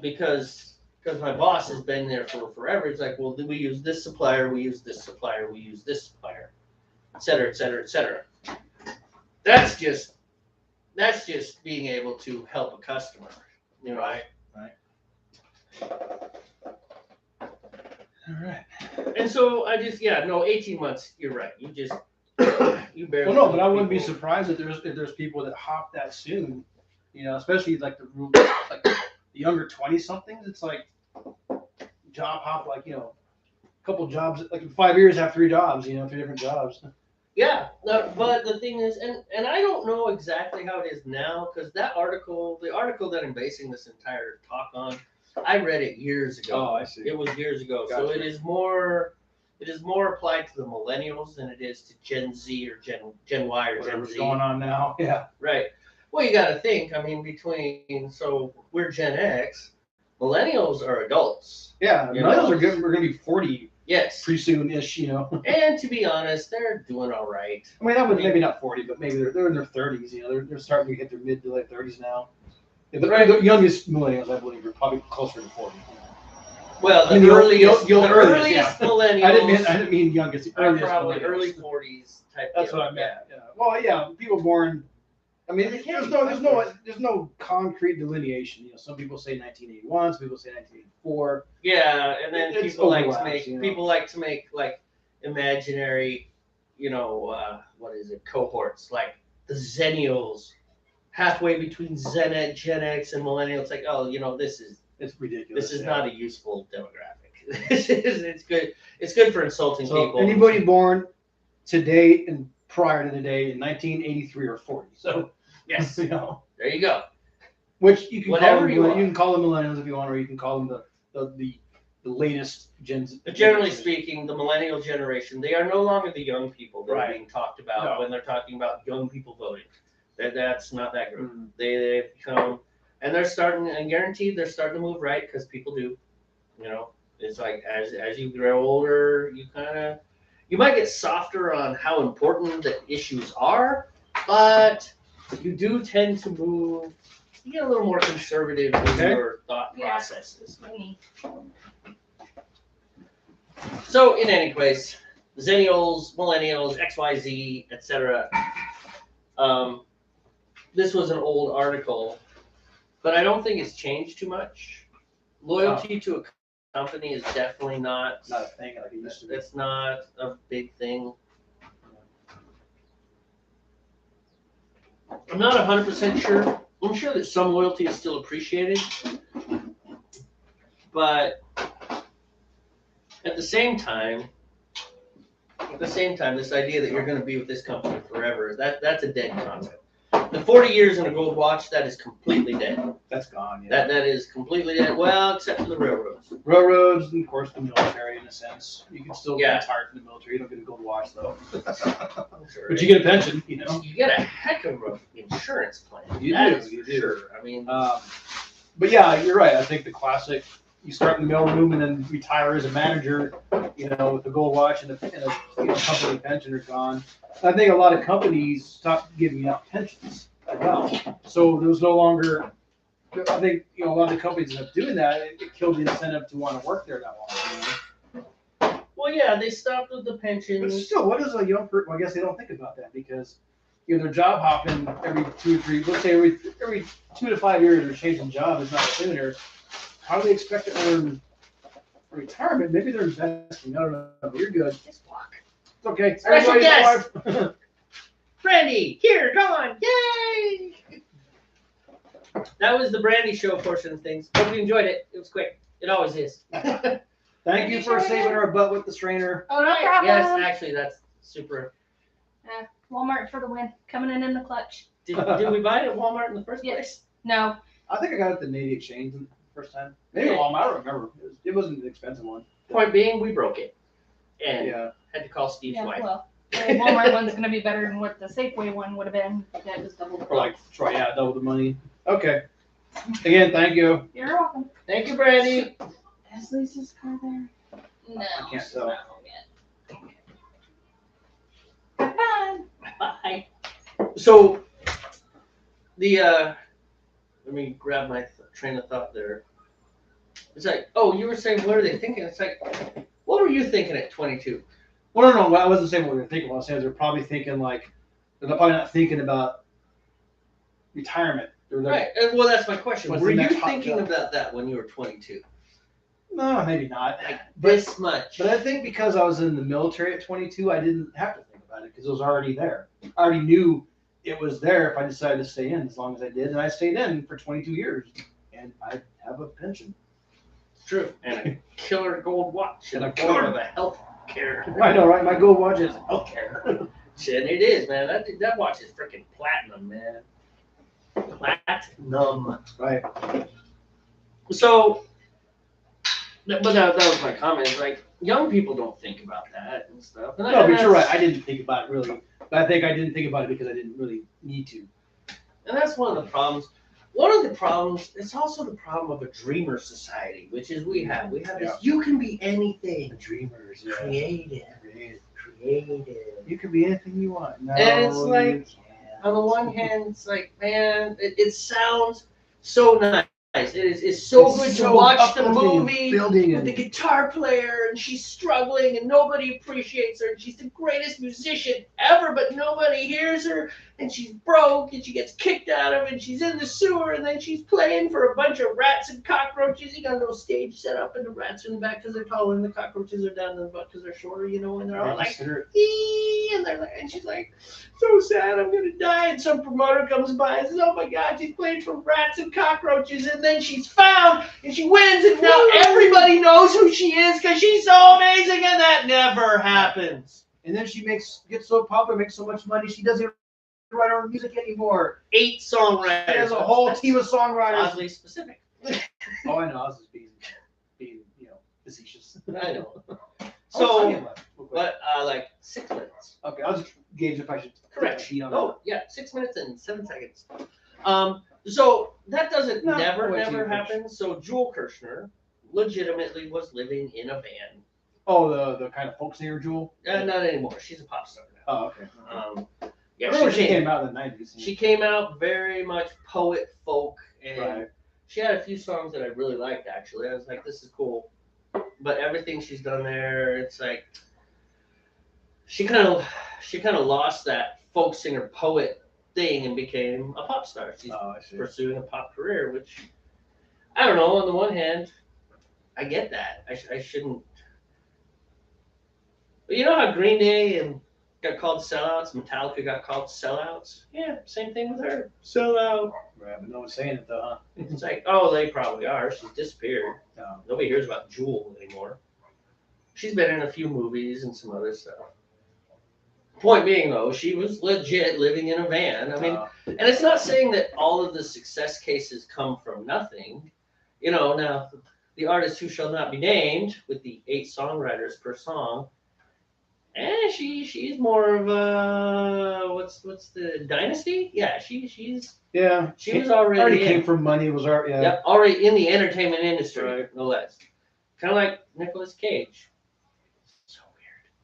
because my boss has been there for forever, it's like, well, we use this supplier, we use this supplier, we use this supplier, et cetera, et cetera, et cetera. That's just being able to help a customer, Right. All right. And so 18 months. You're right. You barely. Well, no, but I wouldn't be surprised if there's people that hop that soon, especially like the younger 20-somethings. It's like job hop, like a couple jobs. Like in 5 years, have 3 jobs. 3 different jobs. Yeah, but the thing is, and I don't know exactly how it is now because the article that I'm basing this entire talk on, I read it years ago. Oh, I see. It was years ago, Gotcha. So it is more applied to the millennials than it is to Gen Z or Gen Y or Whatever's Gen Z. going on now. Yeah. Right. Well, you got to think. I mean, so we're Gen X. Millennials are adults. Yeah, millennials are good. We're gonna be 40. Yes. Pretty soon-ish, And to be honest, they're doing all right. I mean, maybe not 40, but maybe they're in their 30s. They're starting to hit their mid to late 30s now. Yeah, the youngest millennials, I believe, are probably closer to 40. Well, the earliest millennials. I didn't mean youngest. The earliest probably millennials. Early 40s type. That's what I meant. Yeah. Well, yeah, people born. I mean, there's no concrete delineation. Some people say 1981, some people say 1984. Yeah, and then people like to make like imaginary, what is it, cohorts like the Zennials, halfway between Gen X and Millennial. It's like, oh, it's ridiculous. This is not a useful demographic. It's good. It's good for insulting people. Anybody born today and prior to the day in 1983 or 40. So. Yes. There you go. Which you can Whatever you can call them millennials if you want, or you can call them the latest gens. But generally speaking, the millennial generation, they are no longer the young people that are being talked about when they're talking about young people voting. That's not that group. Mm-hmm. They've come, and they're starting, and guaranteed they're starting to move right because people do. It's like as you grow older, you might get softer on how important the issues are, but you do tend to move. You get a little more conservative in your thought processes. So, in any case, Zennials, Millennials, XYZ, etc. This was an old article, but I don't think it's changed too much. Loyalty to a company is definitely not a thing like it used to be. It's not a big thing. I'm not 100% sure. I'm sure that some loyalty is still appreciated, but at the same time, this idea that you're going to be with this company forever, that's a dead concept. The 40 years in a gold watch, that is completely dead. That's gone. Yeah. That is completely dead. Well, except for the railroads. Railroads and of course the military in a sense. You can still Yeah. get retired from the military. You don't get a gold watch though. Sure. But you get a pension, you know. You get a heck of an insurance plan. You That do, is you for do. Sure. I mean, But yeah, you're right. I think the classic, you start in the mailroom and then retire as a manager, you know, with the gold watch and a you know, company pension are gone. I think a lot of companies stopped giving out pensions as well. So there was no longer, I think, you know, a lot of the companies end up doing that. It killed the incentive to want to work there that long. You know? well, yeah, they stopped with the But pensions. still, what is a young person? Well, I guess they don't think about that because, you know, they're job hopping every 2 or 3, let's say every 2 to 5 years they're changing job, it's not sooner. How do they expect to earn retirement? Maybe they're investing. I don't know. But you're good. Just walk. It's okay. Special Everybody's guest. alive. Brandy, here, come on, yay! That was the Brandy show portion of things. Hope you enjoyed it. It was quick. It always is. Thank you for saving our butt with the strainer. Oh, no problem. Yes, actually, that's super. Walmart for the win. Coming in the clutch. Did we buy it at Walmart in the first Yes. place? No. I think I got it at the Navy Exchange the first time. Maybe Walmart. I don't remember. It wasn't an expensive one. Point being, we broke it and Yeah. had to call Steve's Yeah, wife. well, the Walmart one's going to be better than what the Safeway one would have been. That was double. Or like try out double the money. Okay. Again, thank you. You're welcome. Thank you, Brandy. Is Lisa's car there? No. I can't she's tell. not home yet. Have fun. Bye. So, let me grab my train of thought there. It's like, oh, you were saying, what are they thinking? It's like, what were you thinking at 22? Well, no, I wasn't saying what we were thinking. What I was saying is they're probably thinking like, they're probably not thinking about retirement. They're like, Right. And, well, that's my question. What's Were the you next hot thinking job? about that when you were 22? no, maybe not. Like this much. But I think because I was in the military at 22, I didn't have to think about it because it was already there. I already knew it was there if I decided to stay in as long as I did. And I stayed in for 22 years. And I have a pension. It's true. And a killer gold watch and a form of a health care. I know, right? My gold watch is healthcare. And it is, man. That watch is freaking platinum, man. Platinum. Right. So, but that was my comment. It's like, young people don't think about that and stuff. And No, but you're right. that's- I didn't think about it really. But I think I didn't think about it because I didn't really need to. And that's one of the problems. One of the problems, it's also the problem of a dreamer society, which is we have this, Yeah. you can be anything. Dreamers, Creative. You can be anything you want. No, And it's you like, can't. On the one hand, it's like, man, it sounds so nice. It's so It's good so to watch the uplifting and movie building with the guitar player and she's struggling and nobody appreciates her and she's the greatest musician ever, but nobody hears her and she's broke and she gets kicked out of and she's in the sewer and then she's playing for a bunch of rats and cockroaches. You got a little stage set up and the rats are in the back because they're taller and the cockroaches are down in the butt because they're shorter, you know, and they're all like, Consider it. "Ee," and they're like, and she's like, so sad, I'm gonna die. And some promoter comes by and says, oh my God, she's playing for rats and cockroaches. And then she's found and she wins. And now everybody knows who she is because she's so amazing. And that never happens. And then she gets so popular, makes so much money, she doesn't write her own music anymore. 8 songwriters. She has a whole team of songwriters. Oddly specific. Oh, I know. I was just being facetious. I know. So, So, but like 6 minutes. okay, I'll just gauge if I should Correct. cheat on Oh, yeah, 6 minutes and 7 seconds. So that doesn't No, never way too much. happen. So Jewel Kirshner legitimately was living in a van. Oh, the kind of folk singer Jewel. Not anymore. She's a pop star now. Oh, okay. I I remember she came out in the 90s. She came out very much poet folk, and Right. she had a few songs that I really liked. Actually, I was like, "This is cool," but everything she's done there, it's like she kind of lost that folk singer poet thing and became a pop star. She's Oh, I see. pursuing a pop career, which I don't know. On the one hand, I get that. I shouldn't. But you know how Green Day got called sellouts, Metallica got called sellouts? Yeah, same thing with her. Sellout. Right, but no one's saying it though, huh? It's like, oh, they probably are. She's disappeared. No. Nobody hears about Jewel anymore. She's been in a few movies and some other stuff. Point being, though, she was legit living in a van. I mean, and it's not saying that all of the success cases come from nothing. You know, now the artist who shall not be named, with the 8 songwriters per song, and she's more of a what's the dynasty? Yeah, she's yeah, she was already came from money. Was art? Yeah, yep, already in the entertainment industry, Right. no less. Kind of like Nicolas Cage. So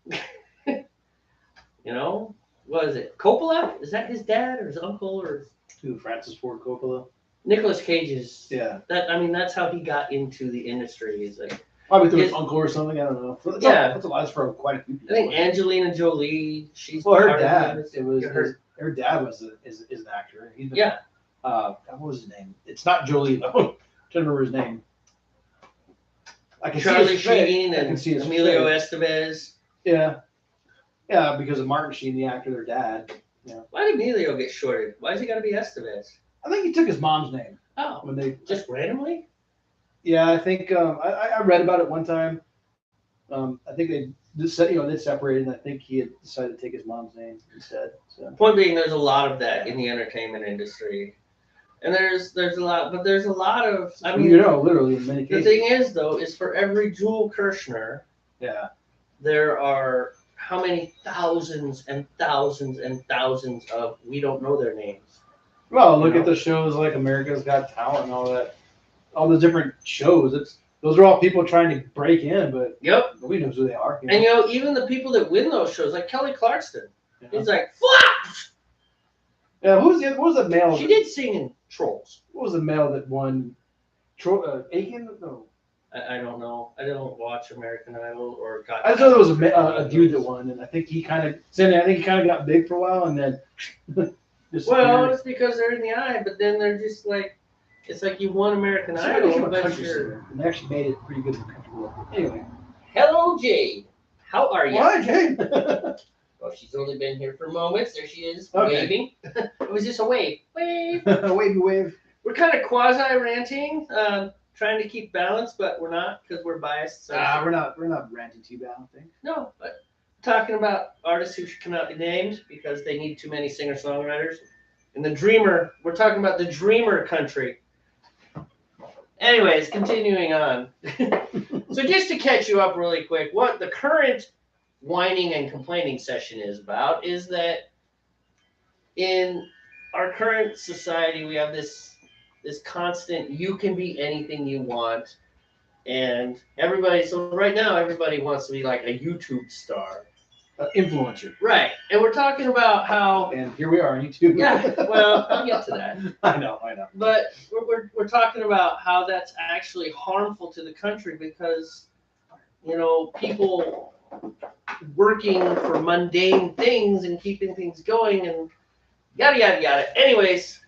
weird. You know, what is it? Coppola? Is that his dad or his uncle or to Francis Ford Coppola. Nicolas Cage is Yeah, that? I mean, that's how he got into the industry. Is like probably through His- his uncle or something. I don't know. Yeah. That's a lot for quite a few people. I think Angelina Jolie. She's Well, her part of dad. it. It was Her- her dad was is an actor. He's been, Yeah. What was his name? It's not Jolie though. I'm trying to remember his name. I can Charlie see his face. Sheen I can and see his Emilio face. Estevez. Yeah, yeah, because of Martin Sheen, the actor, their dad. Why did Emilio get shorted? Why is he got to be Estevez? I think he took his mom's name Oh, when they. just randomly? Yeah, I think I read about it one time. I think they separated, and I think he had decided to take his mom's name instead. So. Point being, there's a lot of that in the entertainment industry, and there's a lot, but there's a lot of. I mean, literally in many the cases. thing is, though, is for every Jewel Kirshner, Yeah. there are how many thousands and thousands and thousands of we don't know their names. Well, look You at know? the shows like America's Got Talent and all that, all the different shows. Those are all people trying to break in, but Yep. nobody knows who they are. And you know, even the people that win those shows, like Kelly Clarkson, Yeah. he's like, "Fuck!" Yeah, what was the male? She did sing in Trolls. What was the male that won? Aiken? No. I don't know. I don't watch American Idol or got. I just know there was a dude that won, and I think he kind of got big for a while, and then disappeared. Well, it's because they're in the eye, but then they're just like, it's like you won American Somebody Idol, from a but country you're. singer, and they actually made it pretty good in country world. Anyway, Hello, Jade. How are you? hi, Jay. Well, she's only been here for moments. There she is, Okay. waving. It was just a wave. Wave. Wavy wave. We're kind of quasi ranting, trying to keep balance, but we're not because we're biased. So We're not ranting too bad, I don't think. no, but talking about artists who cannot be named because they need too many singer-songwriters. And the Dreamer, we're talking about the Dreamer country. Anyways, continuing on. So just to catch you up really quick, what the current whining and complaining session is about is that in our current society, we have this constant, you can be anything you want. And so right now, everybody wants to be like a YouTube star. Influencer. Right. And we're talking about how, And here we are on YouTube. yeah, well, I'll get to that. I know. But we're talking about how that's actually harmful to the country because, you know, people working for mundane things and keeping things going and yada, yada, yada. Anyways,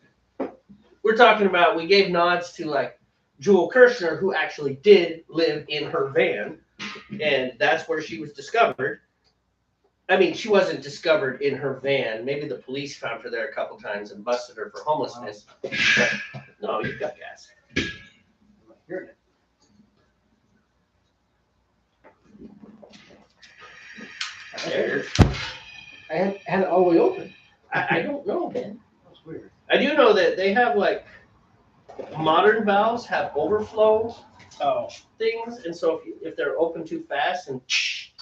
we're talking about, we gave nods to like Jewel Kirshner, who actually did live in her van, and that's where she was discovered. I mean, she wasn't discovered in her van. Maybe the police found her there a couple times and busted her for homelessness. But, no, you've got gas. I'm hearing it. There. I had it all the way open. I don't know, man. That's weird. I do know that they have like modern valves have overflow Oh. things, and so if they're open too fast and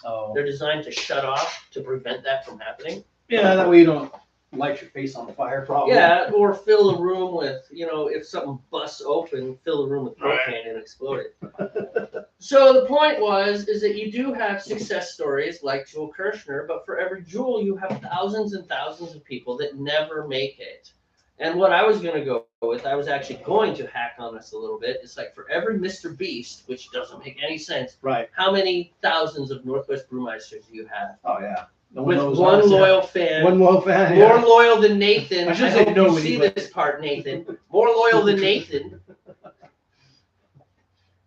Oh. they're designed to shut off to prevent that from happening. Yeah, that way you don't light your face on fire. Probably. Yeah, or fill a room with, you know, if something busts open, fill the room with propane and explode it. So the point is that you do have success stories like Jewel Kirshner, but for every Jewel, you have thousands and thousands of people that never make it. And what I was going to go with, I was actually going to hack on this a little bit. It's like for every Mr. Beast, which doesn't make any sense, Right. how many thousands of Northwest Brewmeisters do you have? Oh yeah. No With knows one us, yeah. loyal fan. One loyal fan. More Yeah. loyal than Nathan. I should I say hope no you when see he- this part, Nathan. More loyal than Nathan.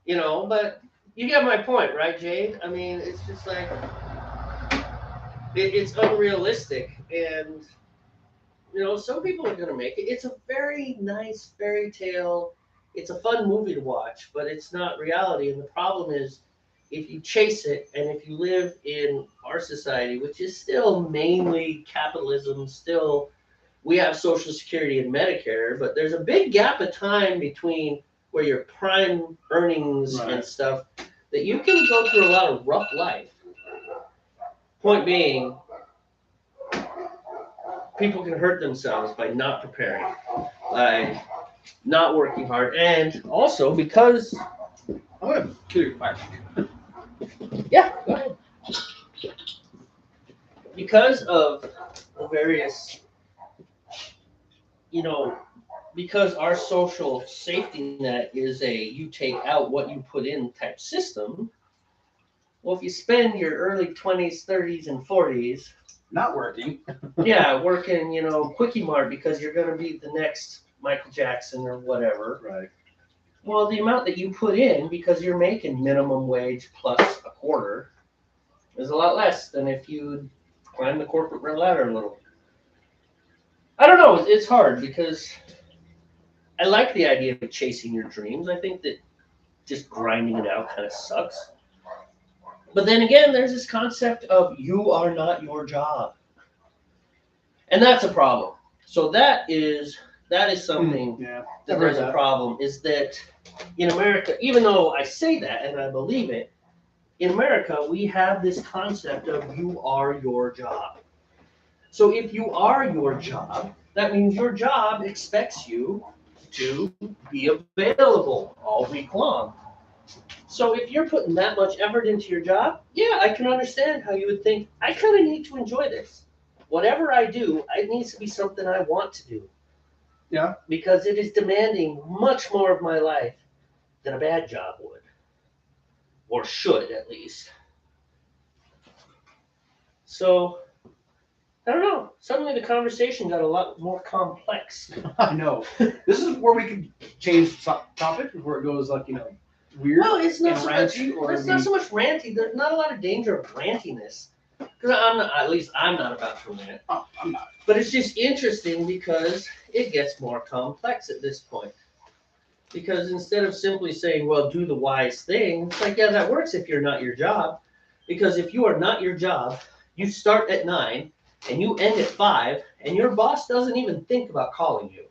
You know, but you get my point, right, Jade? I mean, it's just like it's unrealistic, and you know, some people are gonna make it. It's a very nice fairy tale. It's a fun movie to watch, but it's not reality. And the problem is, if you chase it, and if you live in our society, which is still mainly capitalism, still we have Social Security and Medicare, but there's a big gap of time between where your prime earnings Right. and stuff that you can go through a lot of rough life. Point being, people can hurt themselves by not preparing, by not working hard, and also because I'm gonna kill your fire. yeah, go ahead. Because of the various, you know, because our social safety net is a you take out what you put in type system. Well, if you spend your early 20s, 30s, and 40s, Not working. yeah, working, Quickie Mart because you're going to be the next Michael Jackson or whatever. Right. Well, the amount that you put in because you're making minimum wage plus a quarter is a lot less than if you climb the corporate ladder a little. I don't know. It's hard because I like the idea of chasing your dreams. I think that just grinding it out kind of sucks. But then again, there's this concept of you are not your job. And that's a problem. So that is something Yeah. that I've heard there's a that. problem, is that in America, even though I say that and I believe it, in America, we have this concept of you are your job. So if you are your job, that means your job expects you to be available all week long. So if you're putting that much effort into your job, yeah, I can understand how you would think, I kind of need to enjoy this. Whatever I do, it needs to be something I want to do. Yeah. Because it is demanding much more of my life than a bad job would. Or should, at least. So, I don't know. Suddenly the conversation got a lot more complex. I know. This is where we can change topic before it goes weird. Well, it's not and so much. ranty, or It's not so much ranty. There's not a lot of danger of rantiness, because I'm not. At least I'm not about to rant. Oh, I'm not. But it's just interesting because it gets more complex at this point. Because instead of simply saying, "Well, do the wise thing," it's like, yeah, that works if you're not your job. Because if you are not your job, you start at 9 and you end at 5, and your boss doesn't even think about calling you,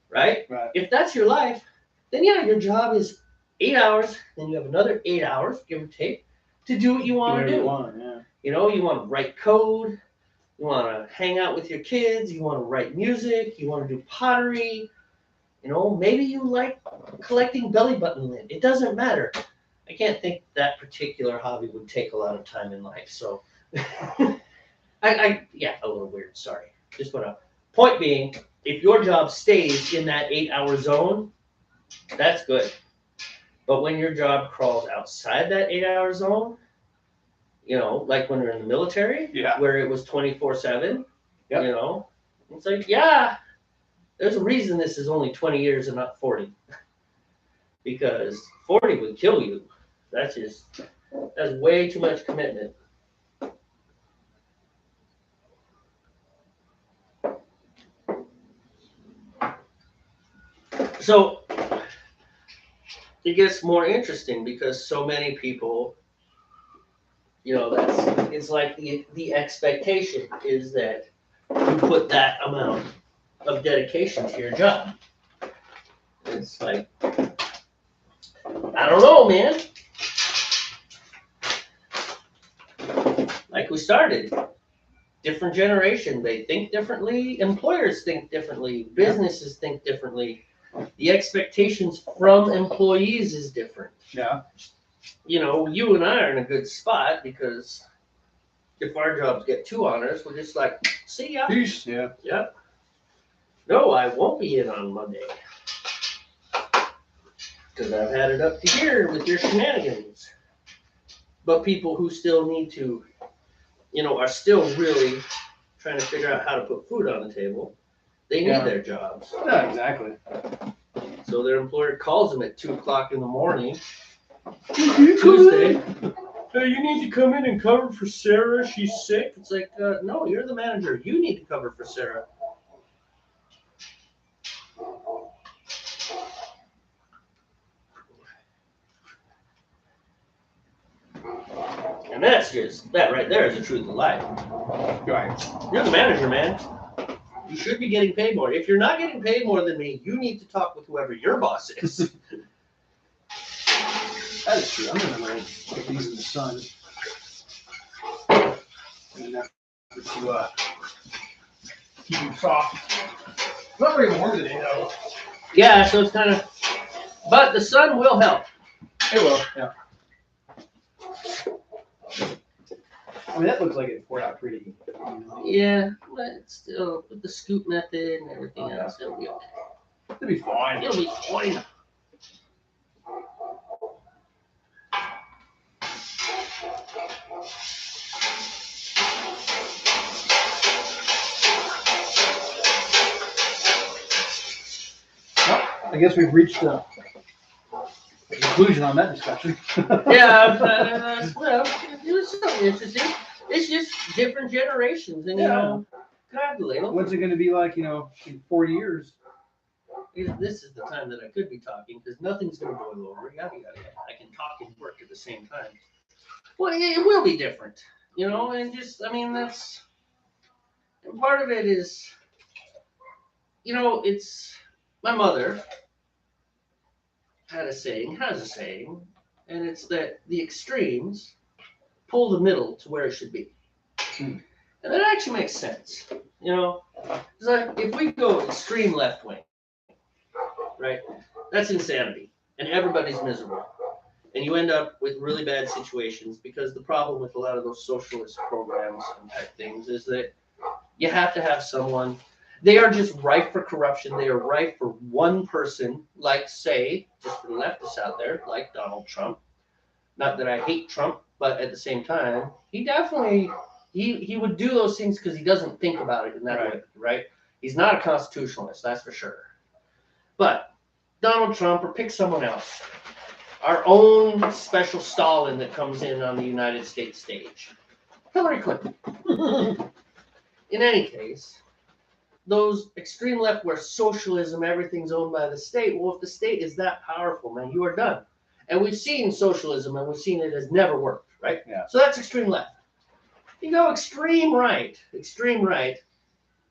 right? Right. If that's your life, then yeah, your job is 8 hours, then you have another 8 hours, give or take, to do what you want to Whatever do. you want, yeah. You want to write code, you want to hang out with your kids, you want to write music, you want to do pottery, maybe you like collecting belly button lint. It doesn't matter. I can't think that particular hobby would take a lot of time in life, so yeah, a little weird, sorry. Just went up. Point being, if your job stays in that 8-hour zone, that's good. But when your job crawls outside that 8-hour zone, like when we're in the military, Yeah. where it was 24/7, Yep. it's like, yeah, there's a reason this is only 20 years and not 40. Because 40 would kill you. That's way too much commitment. So it gets more interesting because so many people, it's like the expectation is that you put that amount of dedication to your job. It's like, I don't know, man. Like we started, different generation, they think differently, employers think differently, businesses think differently. The expectations from employees is different. Yeah. You and I are in a good spot because if our jobs get too on us, we're just like, see ya. Peace. Yeah. Yep. No, I won't be in on Monday. Because I've had it up to here with your shenanigans. But people who still need to, are still really trying to figure out how to put food on the table, they need their jobs. Yeah, exactly. So their employer calls them at 2 o'clock in the morning, Tuesday. Hey, you need to come in and cover for Sarah. She's sick. It's like, no, you're the manager. You need to cover for Sarah. And that's just, that right there is the truth of life. Right. You're the manager, man. You should be getting paid more. If you're not getting paid more than me, you need to talk with whoever your boss is. That is true. I'm gonna learn to put these in the sun. In an effort to keep them soft. It's not very warm today though. Yeah, so it's kind of, but the sun will help. It will, yeah. I mean, that looks like it poured out pretty. Yeah, but still, with the scoop method and everything else, it'll be okay. It'll be fine. It'll be fine. Well, I guess we've reached a conclusion on that discussion. Yeah, well, it was something interesting. It's just different generations, and you know, can I have the ladle? What's it going to be like, you know, in 40 years? This is the time that I could be talking because nothing's going to boil over. Yada, yada, yada. I can talk and work at the same time. Well, it will be different, you know, and just, I mean, that's, and part of it is, you know, it's, my mother has a saying, and it's that the extremes pull the middle to where it should be. And that actually makes sense, you know, it's like if we go extreme left wing, right, that's insanity, and everybody's miserable. And you end up with really bad situations because the problem with a lot of those socialist programs and type things is that you have to have someone, they are just rife for corruption. They are rife for one person, like, say, just for the leftists out there, like Donald Trump. Not that I hate Trump, but at the same time, he definitely, he would do those things because he doesn't think about it in that way, right? He's not a constitutionalist, that's for sure. But Donald Trump, or pick someone else. Our own special Stalin that comes in on the United States stage. Hillary Clinton. In any case, those extreme left where socialism, everything's owned by the state. Well, if the state is that powerful, man, you are done. And we've seen socialism and we've seen it has never worked, right? Yeah. So that's extreme left. You go extreme right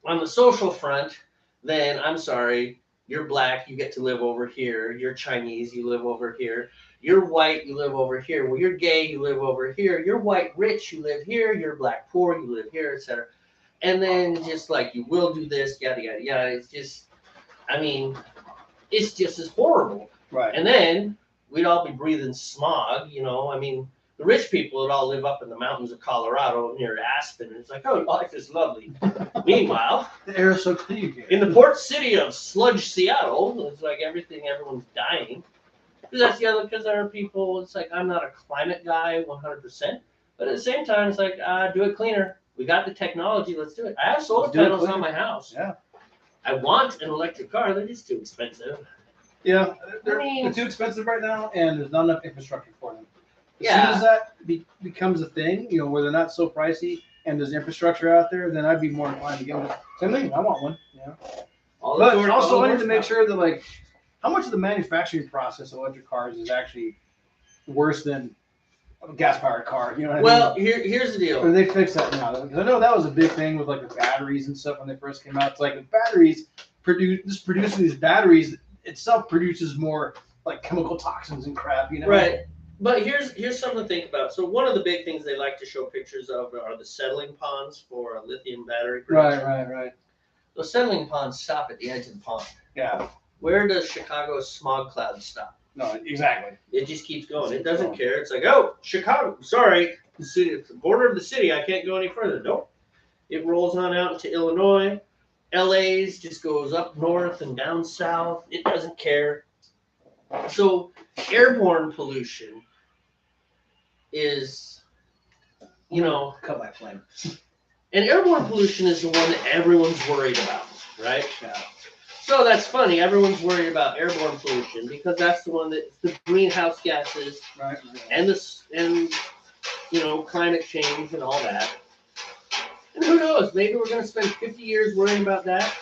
on the social front, then I'm sorry, you're black, you get to live over here. You're Chinese, you live over here. You're white, you live over here. Well, you're gay, you live over here. You're white rich, you live here. You're black poor, you live here, etc. And then just like you will do this, yada, yada, yada. It's just, I mean, it's just as horrible. Right. And then we'd all be breathing smog, you know. I mean, the rich people would all live up in the mountains of Colorado near Aspen. It's like, oh, life is lovely. Meanwhile, the air is so clean here. in the port city of sludge Seattle, it's like everyone's dying. Because that's the other, because there are people, it's like, I'm not a climate guy 100%. But at the same time, it's like, do it cleaner. We got the technology, let's do it. I have solar panels on my house. Yeah. I want an electric car, they're just too expensive. Yeah, they're too expensive right now, and there's not enough infrastructure for them. As Yeah. soon as that becomes a thing, you know, where they're not so pricey and there's infrastructure out there, then I'd be more inclined to get one. Same thing, I want one. Yeah. But also, I need to make sure that, like, how much of the manufacturing process of electric cars is actually worse than a gas-powered car? You know what I mean? Well, here's the deal. Or they fix that now? Because I know that was a big thing with like the batteries and stuff when they first came out. It's like the batteries producing these batteries itself produces more like chemical toxins and crap, you know? Right. But here's something to think about. So one of the big things they like to show pictures of are the settling ponds for a lithium battery production. Right. Those settling ponds stop at the edge of the pond. Yeah. Where does Chicago's smog cloud stop? No, exactly. It just keeps going. It doesn't care. It's like, oh, Chicago, sorry, the city, it's the border of the city. I can't go any further. Nope. It rolls on out into Illinois. LA's just goes up north and down south. It doesn't care. So airborne pollution is, you know, Cut by flame. and airborne pollution is the one that everyone's worried about, right? Yeah. So that's funny. Everyone's worried about airborne pollution because that's the one that the greenhouse gases Right. and you know, climate change and all that. And who knows? Maybe we're going to spend 50 years worrying about that,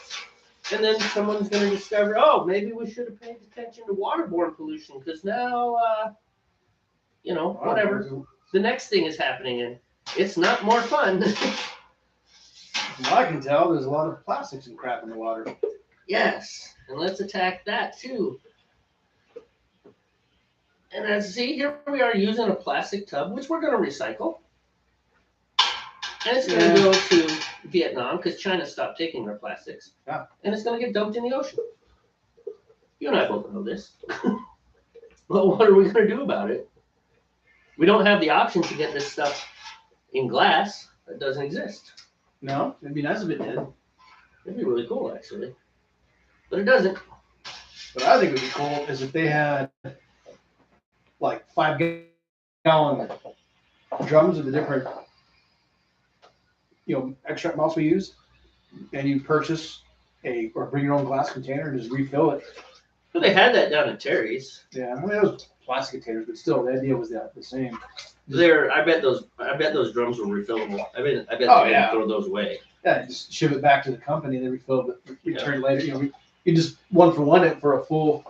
and then someone's going to discover, oh, maybe we should have paid attention to waterborne pollution because now, you know, whatever. the next thing is happening, and it's not more fun. From what I can tell, there's a lot of plastics and crap in the water. Yes, and let's attack that too. And as see, here we are using a plastic tub, which we're going to recycle. And it's going to go to Vietnam because China stopped taking their plastics. Yeah. And it's going to get dumped in the ocean. You and I both know this. But what are we going to do about it? We don't have the option to get this stuff in glass. That doesn't exist. No, it'd be nice if it did. It'd be really cool, actually. But it doesn't. What I think would be cool is if they had like 5-gallon drums of the different, extract malts we use, and you purchase or bring your own glass container and just refill it. But they had that down at Terry's. Yeah, I mean it was plastic containers, but still the idea was the same. I bet those drums were refillable. I bet they didn't throw those away. Yeah, just ship it back to the company, they refill it, return later. You just 1-for-1 it for a full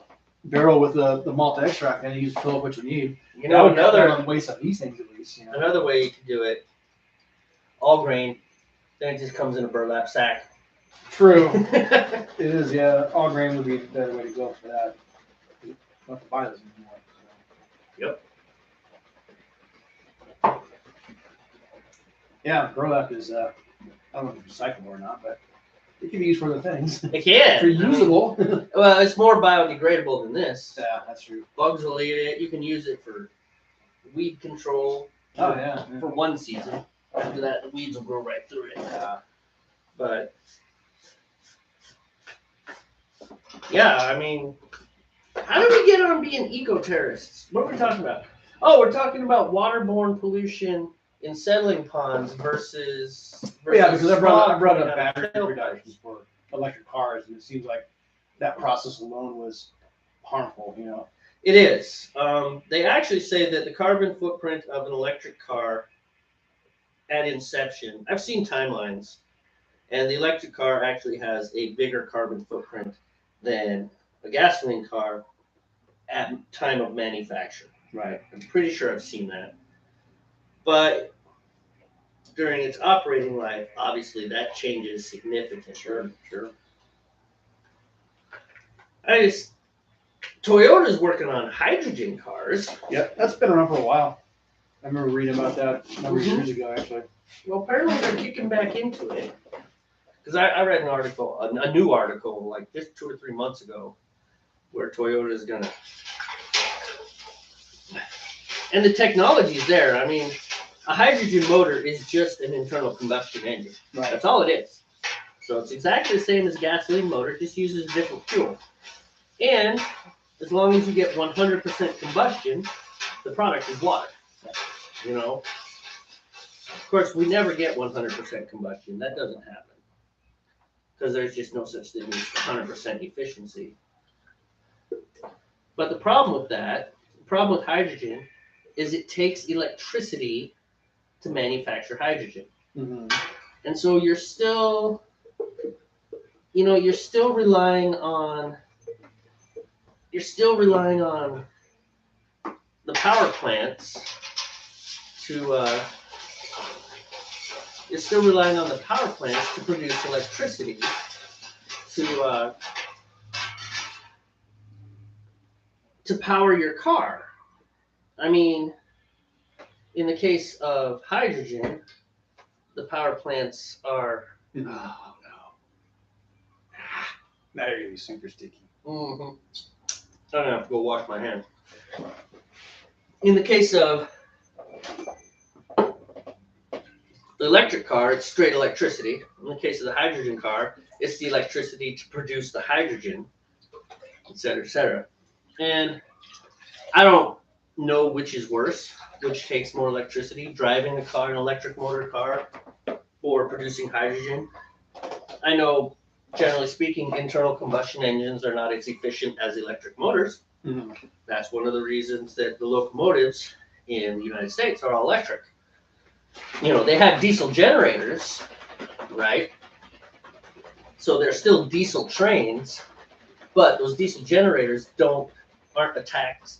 barrel with the malt extract, and you just fill up what you need. Another waste of these things at least. Another way you could do it, all grain, then it just comes in a burlap sack. True. It is, yeah. All grain would be the better way to go for that. You don't have to buy those anymore. Yep. Yeah, burlap is, I don't know if it's recyclable or not, but it can be used for other things. It can. Reusable. Well, it's more biodegradable than this. Yeah, that's true. Bugs will eat it. You can use it for weed control. Oh, yeah. For one season. After that, the weeds will grow right through it. But yeah, I mean, how did we get on being eco-terrorists? What are we talking about? Oh, we're talking about waterborne pollution in settling ponds versus Yeah, because I brought smog up coming out of battery tailpipes. reductions for electric cars, and it seems like that process alone was harmful, It is. They actually say that the carbon footprint of an electric car at inception, I've seen timelines, and the electric car actually has a bigger carbon footprint than a gasoline car at time of manufacture. Right. I'm pretty sure I've seen that. But during its operating life, obviously that changes significantly. Sure. Toyota's working on hydrogen cars. Yep, that's been around for a while. I remember reading about that a number of years ago, actually. Well, apparently they're kicking back into it. Because I read an article, a new article, like just 2 or 3 months ago, where Toyota is going to. And the technology is there. I mean, a hydrogen motor is just an internal combustion engine. Right. That's all it is. So it's exactly the same as a gasoline motor, just uses a different fuel. And as long as you get 100% combustion, the product is water. Of course, we never get 100% combustion. That doesn't happen. Because there's just no such thing as 100% efficiency. But the problem with hydrogen, is it takes electricity to manufacture hydrogen. Mm-hmm. And so you're still relying on the power plants to produce electricity to power your car. I mean, in the case of hydrogen, the power plants are. Oh no! Now you're gonna be super sticky. Mm-hmm. I'm gonna have to go wash my hands. In the case of the electric car, it's straight electricity. In the case of the hydrogen car, it's the electricity to produce the hydrogen, et cetera, et cetera. And I don't know which is worse, which takes more electricity, driving a car, an electric motor car, or producing hydrogen. I know, generally speaking, internal combustion engines are not as efficient as electric motors. Mm-hmm. That's one of the reasons that the locomotives in the United States are all electric. They have diesel generators, right? So they're still diesel trains, but those diesel generators aren't attached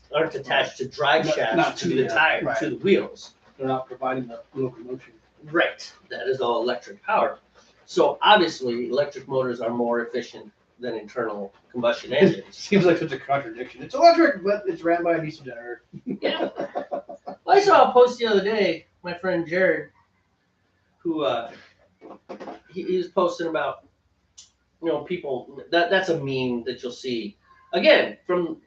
to drive shafts to the tire, to the wheels. They're not providing the locomotion. Right. That is all electric power. So obviously, electric motors are more efficient than internal combustion engines. Seems like such a contradiction. It's electric, but it's ran by a diesel generator. Yeah. Well, I saw a post the other day. My friend Jared, who he was posting about, people. That's a meme that you'll see again from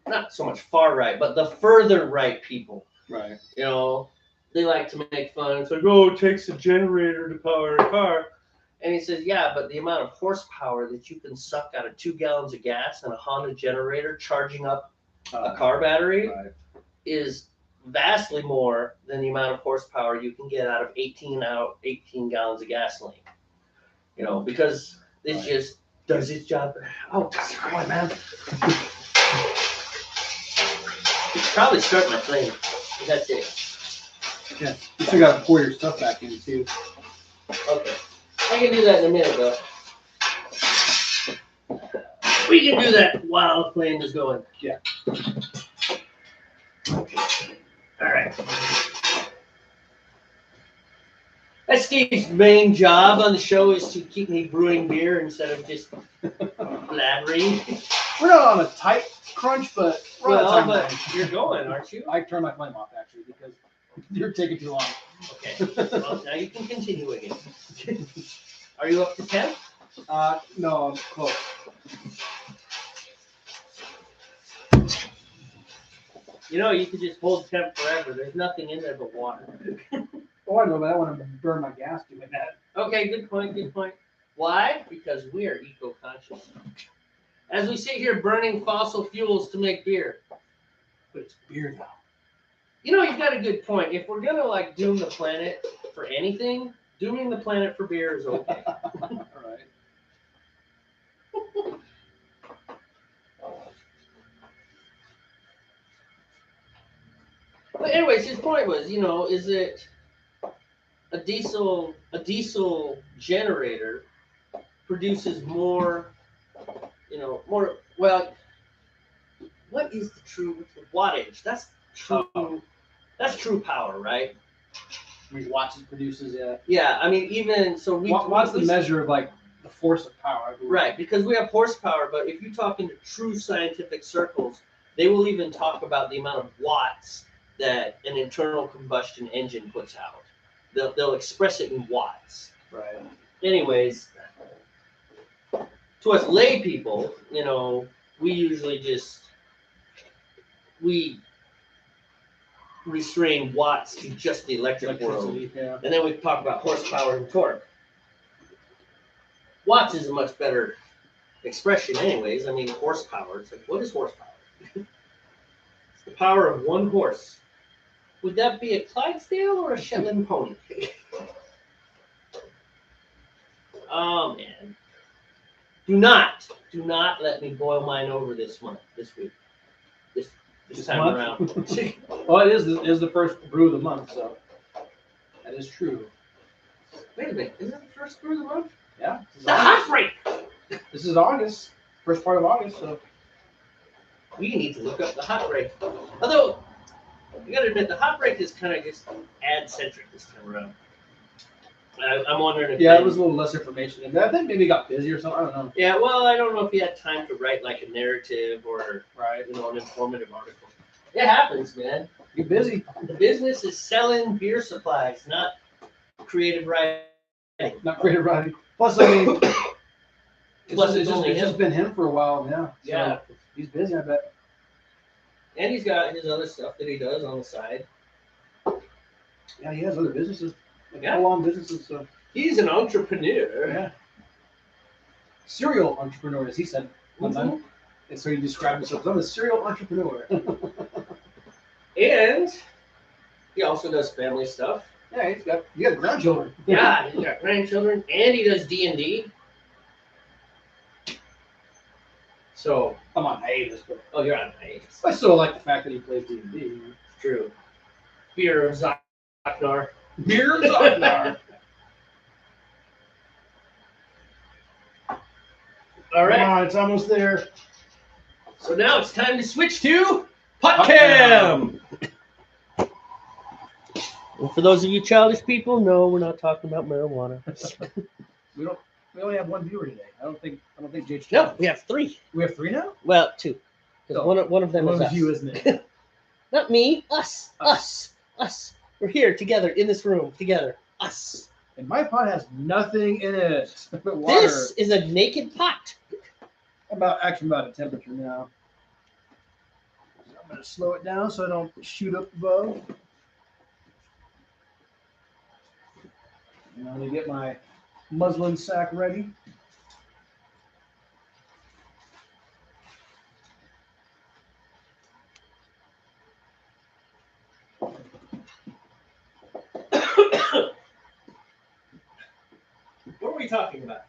not so much far right, but the further right people. Right. They like to make fun. It's like, oh, it takes a generator to power a car. And he says, yeah, but the amount of horsepower that you can suck out of 2 gallons of gas in a Honda generator charging up a car battery is vastly more than the amount of horsepower you can get out of 18 gallons of gasoline. Because it just does its job. Oh, come on, man. You should probably start my flame. That's it. Yeah. You still got to pour your stuff back in, too. Okay. I can do that in a minute, though. We can do that while the flame is going. Yeah. All right. That's Steve's main job on the show is to keep me brewing beer instead of just blabbering. We're not on a tight crunch, but we're on a time but crunch. you're going, aren't you? I turned my flame off, actually, because you're taking too long. Okay. Well, now you can continue again. Are you up to 10? No, I'm close. You could just hold temp forever. There's nothing in there but water. Oh, I know, but I want to burn my gas doing that. Okay, good point. Why? Because we are eco-conscious. As we sit here burning fossil fuels to make beer. But it's beer now. You've got a good point. If we're going to doom the planet for anything, dooming the planet for beer is okay. All right. But anyways, his point was, is it a diesel generator produces more, well, what is the true wattage? That's true. That's true power, right? I mean, watts it produces, yeah. Yeah, I mean, even so, What's the measure of the force of power? I believe. Right, because we have horsepower, but if you talk into true scientific circles, they will even talk about the amount of watts that an internal combustion engine puts out. They'll express it in watts. Right. Anyways, to us lay people, we usually we restrain watts to just the electric world. Yeah. And then we talk about horsepower and torque. Watts is a much better expression anyways. I mean, horsepower. It's like, what is horsepower? It's the power of one horse. Would that be a Clydesdale or a Shetland pony? Oh, man. Do not let me boil mine over this week. This time month? around. Well, it is the first brew of the month, so that is true. Wait a minute. Is it the first brew of the month? Yeah. The hot break! This is August, first part of August, so. We need to look up the hot break. Although, you gotta admit, the hot break is kind of just ad-centric this time around. I'm wondering if Yeah, it was a little less information. And I think maybe it got busy or something. I don't know. Yeah, well, I don't know if he had time to write like a narrative or Right. an informative article. It happens, man. You're busy. The business is selling beer supplies, not creative writing. Not creative writing. Plus, I mean, Plus, it's only it's him. just been him for a while, yeah. So Yeah. he's busy, I bet. And he's got his other stuff that he does on the side. Yeah, he has other businesses. Yeah. Full-on businesses, so. He's an entrepreneur. Yeah. Serial entrepreneur, as he said one time. And so he described himself as I'm a serial entrepreneur. And he also does family stuff. Yeah, you got grandchildren. Yeah, he's got grandchildren, and he does D&D. So, I'm on hiatus, but oh, you're on hiatus. I still like the fact that he plays D&D. It's true. Beer of Zaknar. Beer Zognar. All right. Come on, it's almost there. So now it's time to switch to PotCam. And for those of you childish people, no, we're not talking about marijuana. We don't. We only have one viewer today. I don't think Jake's. No, challenged. we have 3. We have 3 now. Well, 2. Because Oh, one of them One is was us. you, isn't it? Not me. Us. We're here together in this room together. Us. And my pot has nothing in it but water. This is a naked pot. About a temperature now. I'm gonna slow it down so I don't shoot up above. And I'm gonna get my muslin sack ready. What were we talking about?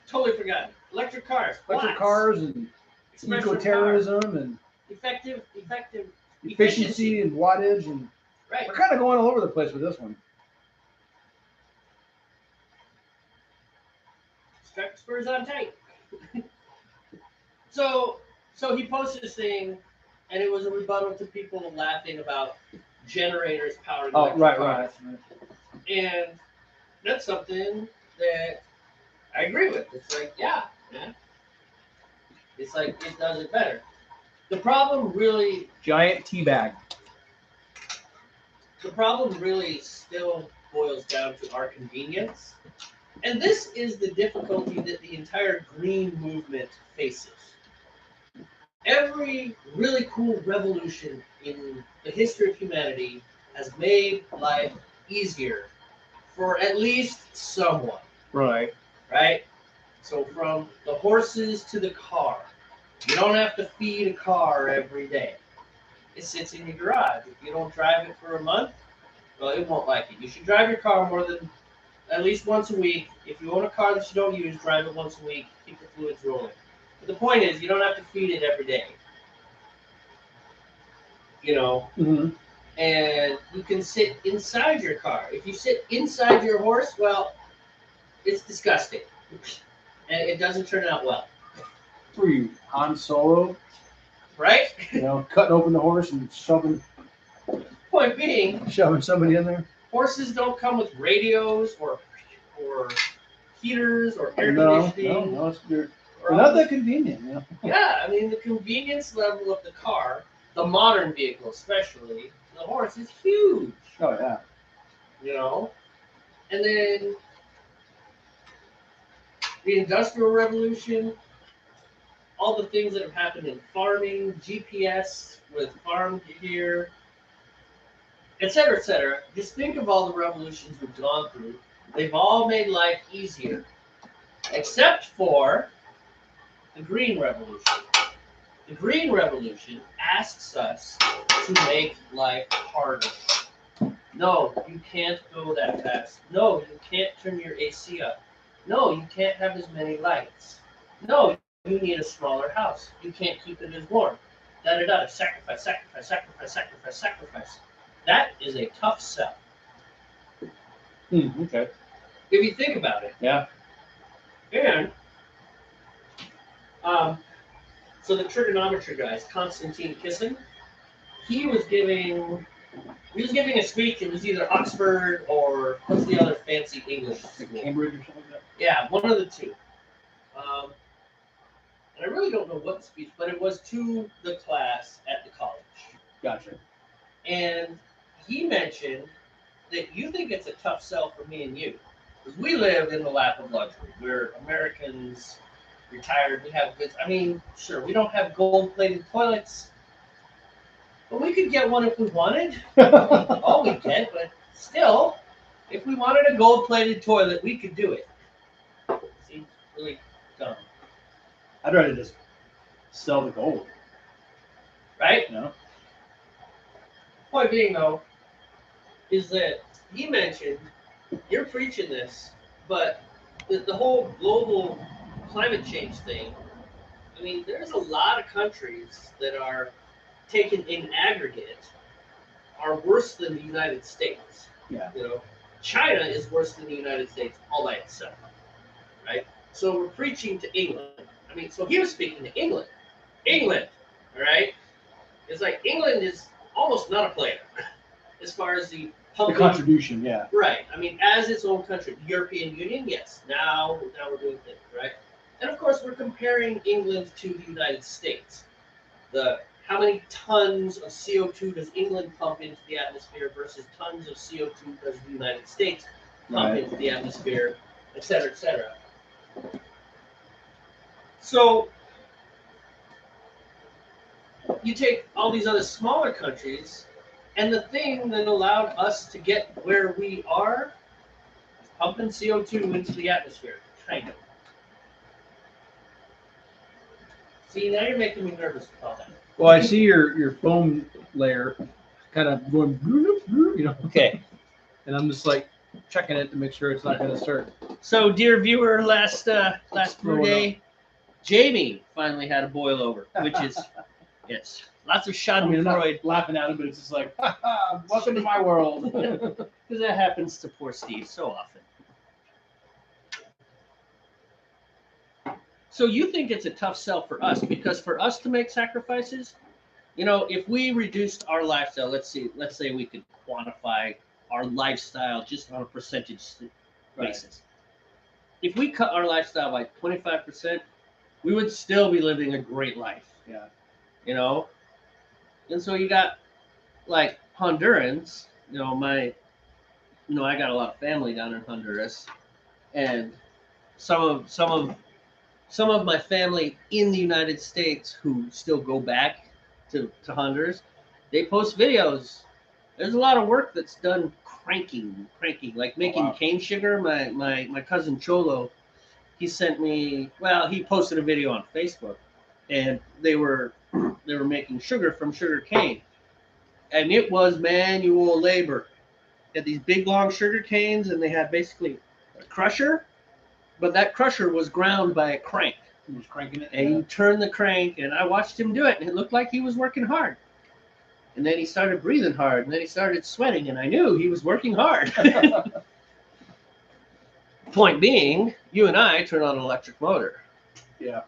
Totally forgotten. Electric cars. Electric watts, cars and expression of eco-terrorism and power, effective efficiency and wattage, and Right. we're kind of going all over the place with this one. Spurs on tight. so he posted this thing, and it was a rebuttal to people laughing about generators powering Oh, electric right. cars. And that's something that I agree with. It's like, yeah. It's like it does it better. The problem really still boils down to our convenience. And this is the difficulty that the entire green movement faces. Every really cool revolution in the history of humanity has made life easier for at least someone. Right. Right? So from the horses to the car, you don't have to feed a car every day. It sits in your garage. If you don't drive it for a month, well, it won't like it. You should drive your car more than at least once a week. If you own a car that you don't use, drive it once a week. Keep the fluids rolling. But the point is, you don't have to feed it every day. Mm-hmm. And you can sit inside your car. If you sit inside your horse, well, it's disgusting. And it doesn't turn out well. For you, Han Solo, Right? Cutting open the horse and shoving Point being, somebody in there. horses don't come with radios or heaters or air No, conditioning. they're not that convenient. Yeah, I mean, the convenience level of the car, the modern vehicle especially, the horse is huge. Oh yeah. And then the Industrial Revolution, all the things that have happened in farming, GPS with farm gear, et cetera, just think of all the revolutions we've gone through. They've all made life easier, except for the Green Revolution. The Green Revolution asks us to make life harder. No, you can't go that fast. No, you can't turn your AC up. No, you can't have as many lights. No, you need a smaller house. You can't keep it as warm. Da-da-da. Sacrifice. That is a tough sell. Okay. If you think about it. Yeah. And so the trigonometry guys, Konstantin Kisin, he was giving a speech. It was either Oxford or what's the other fancy English school? Cambridge or something like that. Yeah, one of the two. And I really don't know what speech, but it was to the class at the college. Gotcha. And he mentioned that you think it's a tough sell for me and you. Because we live in the lap of luxury. We're Americans, retired, we have goods. I mean, sure, we don't have gold-plated toilets, but we could get one if we wanted. All we get, but still, if we wanted a gold-plated toilet, we could do it. Seems really dumb. I'd rather just sell the gold. Right? Point being, though, is that he mentioned, you're preaching this, but the whole global climate change thing, I mean, there's a lot of countries that are taken in aggregate are worse than the United States. Yeah. China is worse than the United States all by itself, right? So we're preaching to England. I mean, so he was speaking to England. England, all right? It's like England is almost not a player as far as the The pumping. contribution, yeah. Right. I mean, as its own country, the European Union, yes. Now we're doing things, right? And of course, we're comparing England to the United States. How many tons of CO2 does England pump into the atmosphere versus tons of CO2 does the United States pump Right. into the atmosphere, et cetera, et cetera. So you take all these other smaller countries, and the thing that allowed us to get where we are is pumping CO2 into the atmosphere, kind of. See, now you're making me nervous about that. Well, I see your foam layer kind of going, you know, Okay. and I'm just like checking it to make sure it's not going to start. So, dear viewer, last brew Blowing day, Jamie finally had a boil over, which is yes, lots of I mean, I'm not Schadenfreude laughing at him, but it's just like, ha, ha, welcome to my world. because that happens to poor Steve so often. So you think it's a tough sell for us because for us to make sacrifices, you know, if we reduced our lifestyle, let's say we could quantify our lifestyle just on a percentage basis. If we cut our lifestyle by 25%, we would still be living a great life. Yeah. You know? And so you got like Hondurans, I got a lot of family down in Honduras, and some of my family in the United States who still go back to Honduras, they post videos. There's a lot of work that's done cranking, like making cane sugar. My cousin Cholo, he sent me. Well, he posted a video on Facebook, and they were making sugar from sugar cane, and it was manual labor. They had these big long sugar canes, and they had basically a crusher, but that crusher was ground by a crank. He was cranking it. And he turned the crank, and I watched him do it, and it looked like he was working hard. And then he started breathing hard, and then he started sweating, and I knew he was working hard. Point being, you and I turn on an electric motor. Yeah.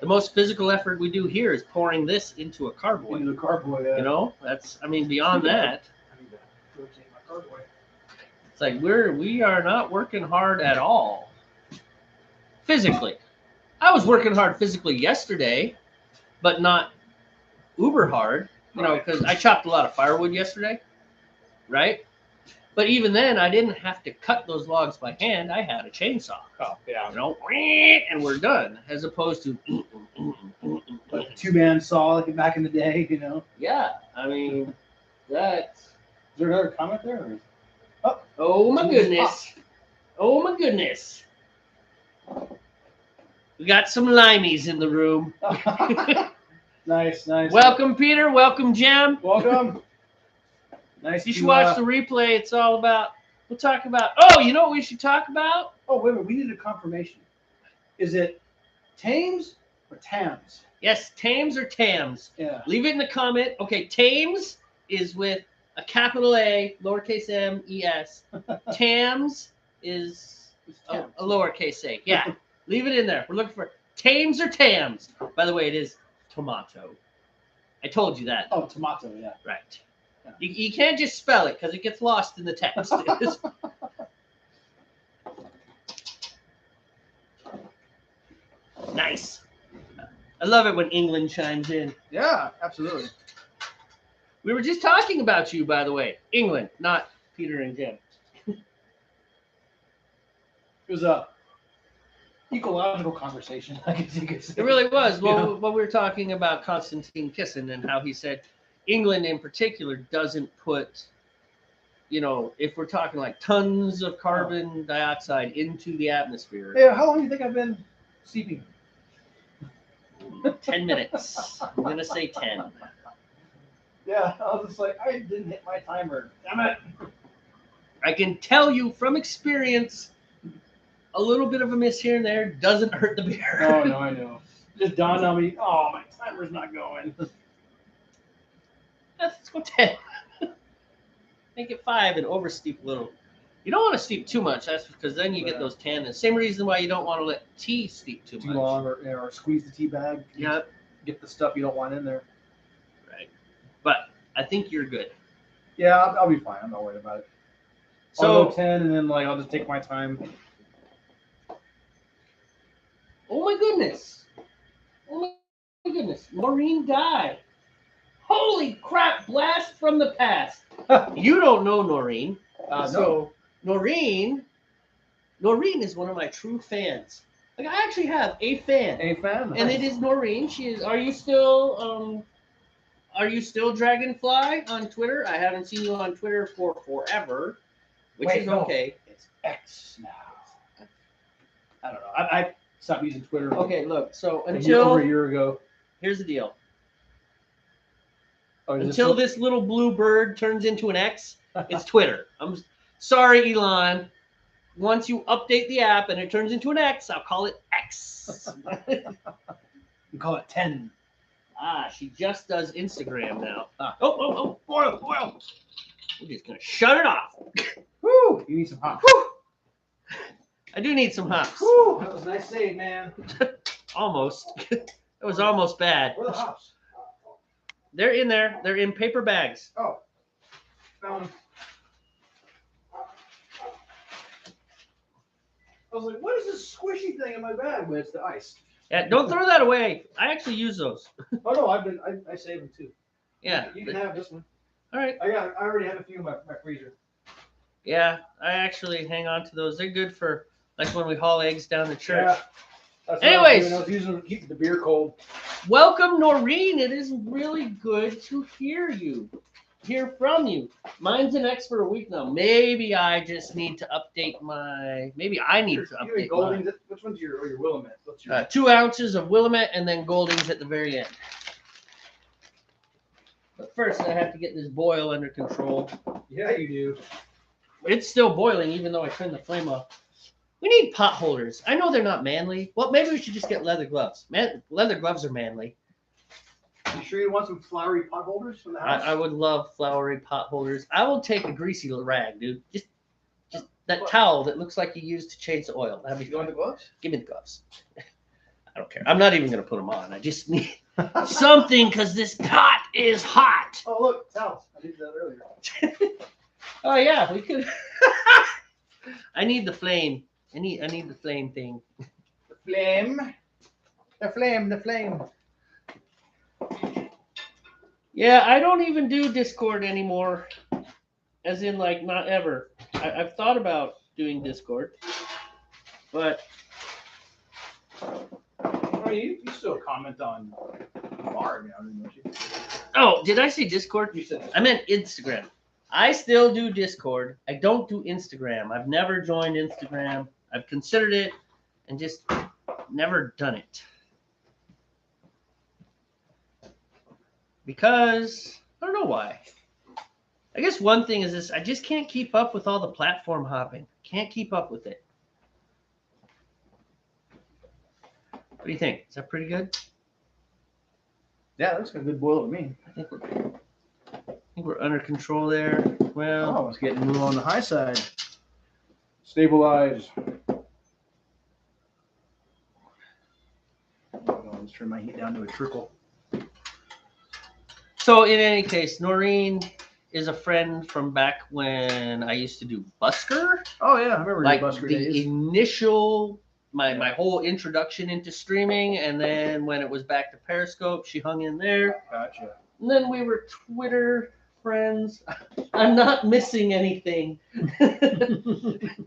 The most physical effort we do here is pouring this into a carboy. Into the carboy, yeah. You know, beyond that, I need to rotate my carboy. it's like we are not working hard at all. Physically. I was working hard physically yesterday, but not uber hard, because I chopped a lot of firewood yesterday, right? But even then, I didn't have to cut those logs by hand. I had a chainsaw. Oh, yeah. And we're done. As opposed to, Like 2-man saw like back in the day, yeah. I mean, that's. Is there another comment there? Or... Oh my goodness! Oh my goodness! We got some limeys in the room. Nice. Welcome, Peter. Welcome, Jim. Welcome. Nice. You should watch the replay. It's all about. We'll talk about. Oh, you know what we should talk about? Oh, wait a minute. We need a confirmation. Is it Thames or Tams? Yes, Thames or Tams. Yeah. Leave it in the comment. Okay, Thames is with a capital A, lowercase m, E-S. Tams is a lowercase a. Yeah. Leave it in there. We're looking for Thames or Tams. By the way, it is tomato. I told you that. Oh, tomato, yeah. Right. You can't just spell it because it gets lost in the text. Nice. I love it when England chimes in. Yeah, absolutely. We were just talking about you, by the way. England, not Peter and Jim. It was a ecological conversation, I guess you could say. It really was. Well, when we were talking about Konstantin Kisin and how he said England in particular doesn't put, if we're talking like tons of carbon dioxide into the atmosphere. Yeah, how long do you think I've been sleeping? 10 minutes. I'm going to say 10. Yeah, I was just like, I didn't hit my timer. Damn it. I can tell you from experience, a little bit of a miss here and there doesn't hurt the beer. Oh, no, I know. Just dawned on me, my timer's not going. Let's go 10. Make it 5 and oversteep a little. You don't want to steep too much. That's because then you get those tannins. Same reason why you don't want to let tea steep too much. long or squeeze the tea bag. Yeah. Get the stuff you don't want in there. Right. But I think you're good. Yeah, I'll be fine. I'm not worried about it. I'll go 10, and then like I'll just take my time. Oh my goodness. Oh my goodness. Maureen died. Holy crap, blast from the past. You don't know Noreen. No. Noreen is one of my true fans. Like I actually have a fan. A fan? And it is Noreen. She is are you still Dragonfly on Twitter? I haven't seen you on Twitter for forever. Which is okay. It's X now. I don't know. I stopped using Twitter. Okay, look. So over until a year ago. here's the deal. Oh, Until this little blue bird turns into an X, it's Twitter. I'm sorry, Elon. Once you update the app and it turns into an X, I'll call it X. You call it 10. She just does Instagram now. Ah. Oh, boil. We're just gonna shut it off. Woo! You need some hops. I do need some hops. Woo! That was a nice save, man. Almost. It was almost bad. Where are the hops? They're in there. They're in paper bags. Oh. Found them. I was like, what is this squishy thing in my bag? But it's the ice. Yeah, don't throw that away. I actually use those. Oh no, I saved them too. Yeah. You can have this one. All right. I already have a few in my freezer. Yeah, I actually hang on to those. They're good for like when we haul eggs down to church. Yeah. That's Anyways. I was using them to keep the beer cold. Welcome, Noreen. It is really good to hear from you. Mine's an X for a week now. Maybe I just need to update my. Maybe I need to update Goldings. mine. Which one's your Willamette? What's your? 2 ounces of Willamette and then Goldings at the very end. But first, I have to get this boil under control. Yeah, you do. It's still boiling, even though I turned the flame off. We need pot holders. I know they're not manly. Well, maybe we should just get leather gloves. Man, leather gloves are manly. You sure you want some flowery pot holders from the house? I would love flowery pot holders. I will take a greasy rag, dude. Just that towel that looks like you used to change the oil. That'd be You want the gloves? Give me the gloves. I don't care. I'm not even going to put them on. I just need something because this pot is hot. Oh, look, towels. I did that earlier. Oh, yeah, we could. I need the flame. I need the flame thing. The flame. The flame. Yeah, I don't even do Discord anymore. As in, like, not ever. I've thought about doing Discord. But. Oh, you still comment on bar now, don't you? Oh, did I say Discord? You said I meant Instagram. I still do Discord. I don't do Instagram. I've never joined Instagram. I've considered it and just never done it. Because I don't know why. I guess one thing is this, I just can't keep up with all the platform hopping. Can't keep up with it. What do you think? Is that pretty good? Yeah, that's a good boil to me. I think we're under control there. Well, Oh, it's getting a little on the high side. Stabilize. Let's turn my heat down to a trickle. so in any case, Noreen is a friend from back when I used to do Busker. Oh yeah, I remember Like the Busker the days. initial, my whole introduction into streaming, and then when it was back to Periscope, she hung in there. Gotcha. And then we were Twitter friends. I'm not missing anything.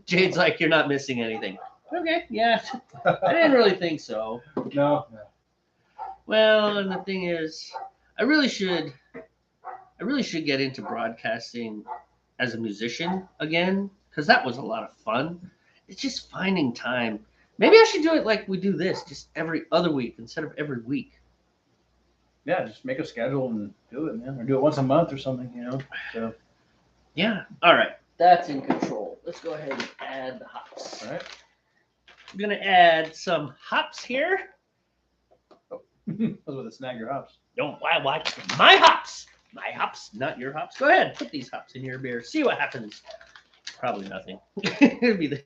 Jade's like, you're not missing anything. Okay, yeah. I didn't really think so. No. Well, and the thing is, I really should get into broadcasting as a musician again, because that was a lot of fun. It's just finding time. Maybe I should do it like we do this, just every other week instead of every week. Yeah, just make a schedule and do it, man. Or do it once a month or something, you know. So Yeah. All right. That's in control. Let's go ahead and add the hops. all right. I'm gonna add some hops here. Those were the snag your hops. Don't why my hops, not your hops. Go ahead, put these hops in your beer. See what happens. Probably nothing. It'd be the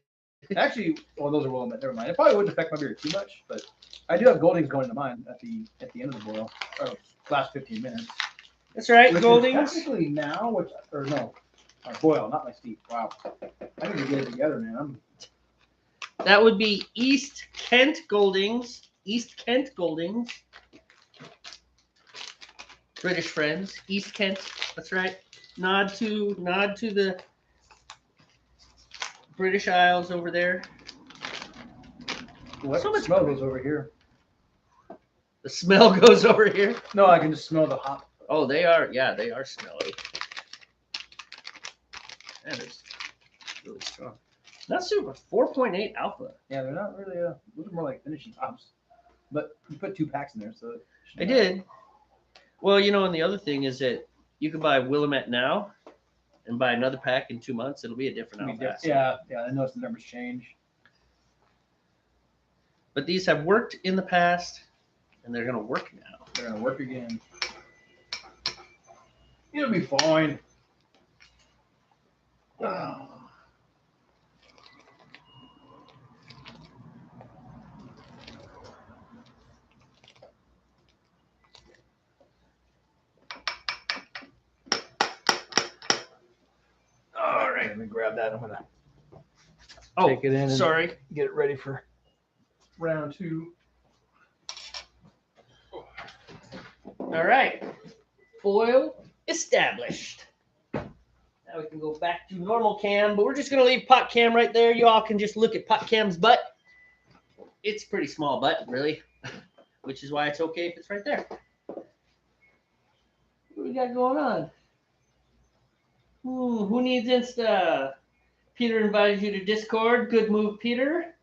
Actually, well, those are Willamette. Never mind. It probably wouldn't affect my beer too much, but I do have Goldings going to mine at the end of the boil, or last 15 minutes. That's right, Which is Goldings. technically now, Boyle, not my Steve. Wow. I need to get it together, man. That would be East Kent Goldings. East Kent Goldings. British friends. East Kent. That's right. Nod to the British Isles over there. What So much smell goes over here? The smell goes over here. No, I can just smell the hop. Oh, they are smelly. That is really strong. Not super. 4.8 alpha. Yeah, they're not really. Those are more like finishing hops. But you put 2 packs in there, so. I did. Well, and the other thing is that you can buy Willamette now and buy another pack in 2 months. It'll be a different alpha. Yeah. I noticed the numbers change. But these have worked in the past, and they're going to work now. They're going to work again. It'll be fine. Oh. All right, let me grab that. I'm gonna take it in. And Sorry. get it ready for round 2. All right. Foil established. Now we can go back to normal cam, but we're just going to leave pot cam right there. You all can just look at pot cam's butt. It's a pretty small butt, really, which is why it's okay if it's right there. What do we got going on? Ooh, who needs Insta? Peter invited you to Discord. Good move, Peter.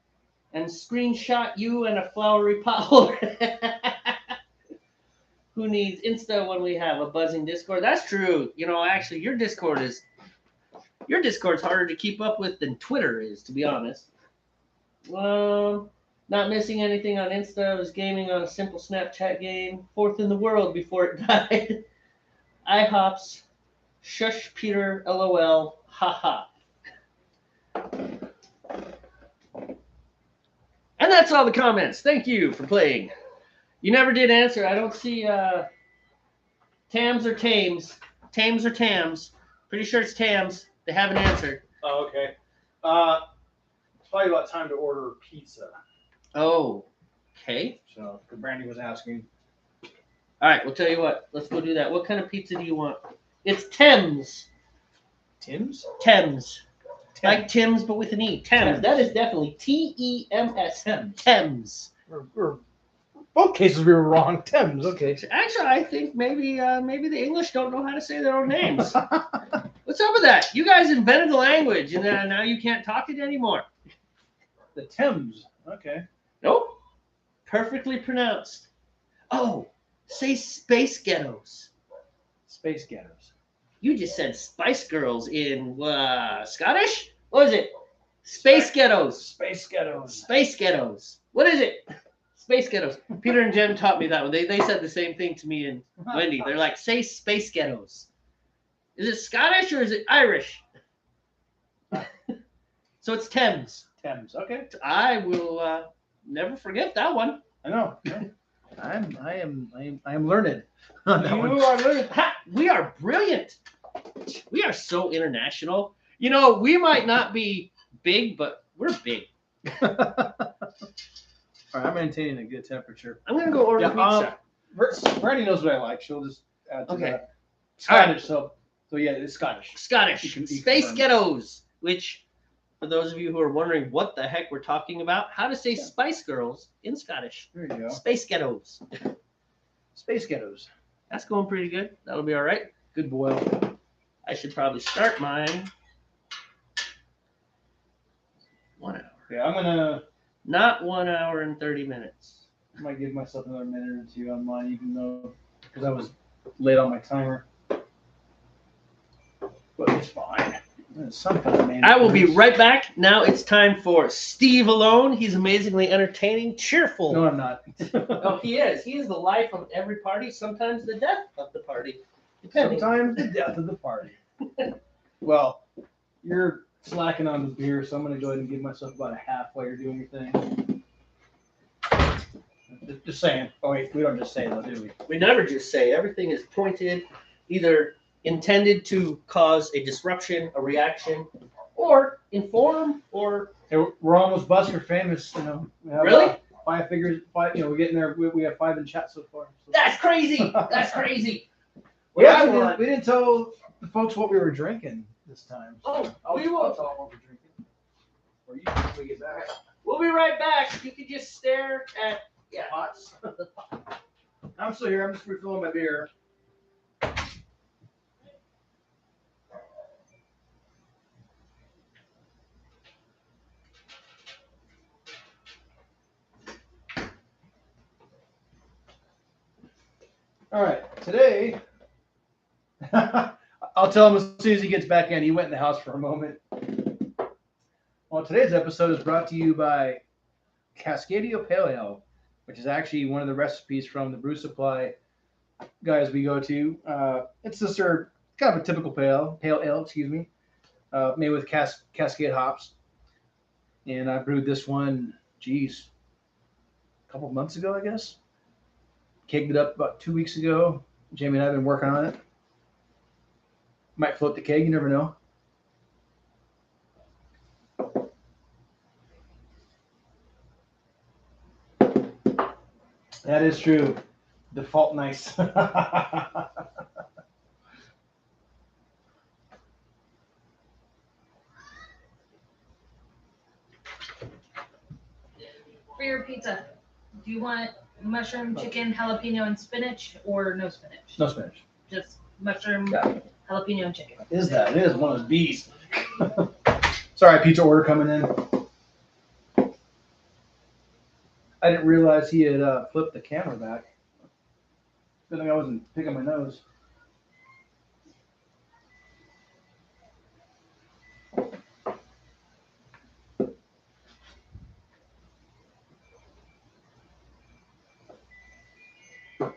And screenshot you and a flowery pot holder. Who needs Insta when we have a buzzing Discord? That's true. Actually, your Discord's harder to keep up with than Twitter is, to be honest. Not missing anything on Insta. I was gaming on a simple Snapchat game, 4th in the world before it died. IHOPs. Shush, Peter. LOL. Haha. And that's all the comments. Thank you for playing. You never did answer. I don't see Tams or Tames. Tames or Tams. Pretty sure it's Tams. They haven't answered. Oh, okay. It's probably about time to order pizza. Oh, okay. So, Brandy was asking. All right, we'll tell you what. Let's go do that. What kind of pizza do you want? It's Thames. Tim's? Thames. Like Tim's, but with an E. Thames. That is definitely T-E-M-S. Thames. Both cases we were wrong. Thames, okay. Actually, I think maybe the English don't know how to say their own names. What's up with that? You guys invented the language, and now you can't talk it anymore. The Thames. Okay. Nope. Perfectly pronounced. Oh, say Space Ghettos. Space Ghettos. You just said Spice Girls in Scottish? What is it? Space Ghettos. Space Ghettos. Space Ghettos. What is it? Space Ghettos. Peter and Jen taught me that one. They said the same thing to me and Wendy. They're like, say Space Ghettos. Is it Scottish or is it Irish? So it's Thames. Thames. Okay. I will never forget that one. I know. I am learned. On that one. You are learning. Ha! We are brilliant. We are so international. We might not be big, but we're big. All right, I'm maintaining a good temperature. I'm gonna go order pizza. Brandy knows what I like. She'll just add to that. All right. Scottish, so yeah, it's Scottish. Scottish. You can Space confirm. Ghettos, which, for those of you who are wondering what the heck we're talking about, how to say Spice Girls in Scottish. There you go. Space Ghettos. Space Ghettos. That's going pretty good. That'll be all right. Good boil. I should probably start mine. 1 hour. Yeah, I'm gonna. Not 1 hour and 30 minutes. I might give myself another minute or two on mine, even though because I was late on my timer. But it's fine. Some kind of I will be right back. Now it's time for Steve Alone. He's amazingly entertaining, cheerful. No, I'm not. Oh, he is. He is the life of every party, sometimes the death of the party. Depending. Sometimes the death of the party. Well, you're slacking on the beer, so I'm going to go ahead and give myself about a half while you're doing your thing. Just saying. Oh, wait, we don't just say though, do we? We never just say. Everything is pointed either intended to cause a disruption, a reaction, or inform, or Hey, we're almost Buster famous, We have, Really? 5 figures. 5. We're getting there. We have 5 in chat so far. So. that's crazy. That's crazy. We What I actually want- we didn't tell the folks what we were drinking this time. Oh, I'll we will. tell them what we're drinking. Or you can when we get back. We'll be right back. You can just stare at Pots. I'm still here. I'm just refilling my beer. All right, today, I'll tell him as soon as he gets back in. He went in the house for a moment. Well, today's episode is brought to you by Cascadia Pale Ale, which is actually one of the recipes from the Brew Supply guys we go to. It's just their kind of a typical pale ale, made with Cascade hops. And I brewed this one, a couple of months ago, I guess. Kegged it up about 2 weeks ago. Jamie and I have been working on it. Might float the keg, you never know. That is true. Default nice. For your pizza, do you want mushroom, chicken, jalapeno, and spinach, or no spinach? No spinach. Just mushroom, Yeah. jalapeno, and chicken. Is that? It is one of those bees. Sorry, pizza order coming in. I didn't realize he had flipped the camera back. Good thing I wasn't picking my nose. Oh,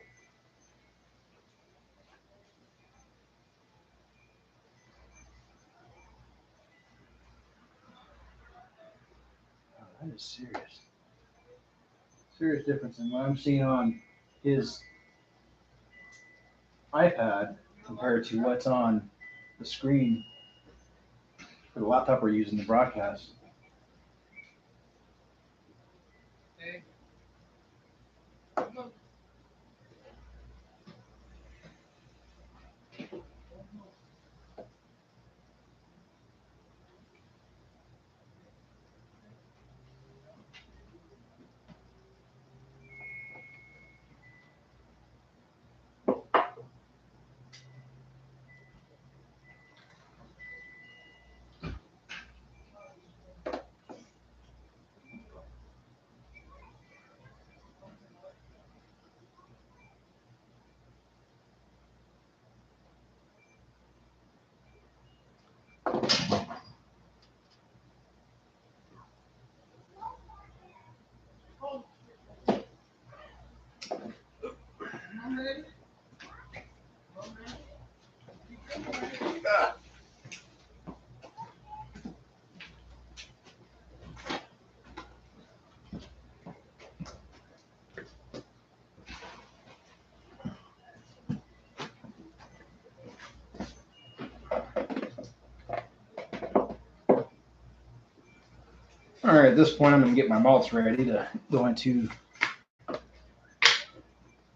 that is serious. Serious difference in what I'm seeing on his iPad compared to what's on the screen for the laptop we're using to broadcast. All right, at this point, I'm going to get my malts ready to go into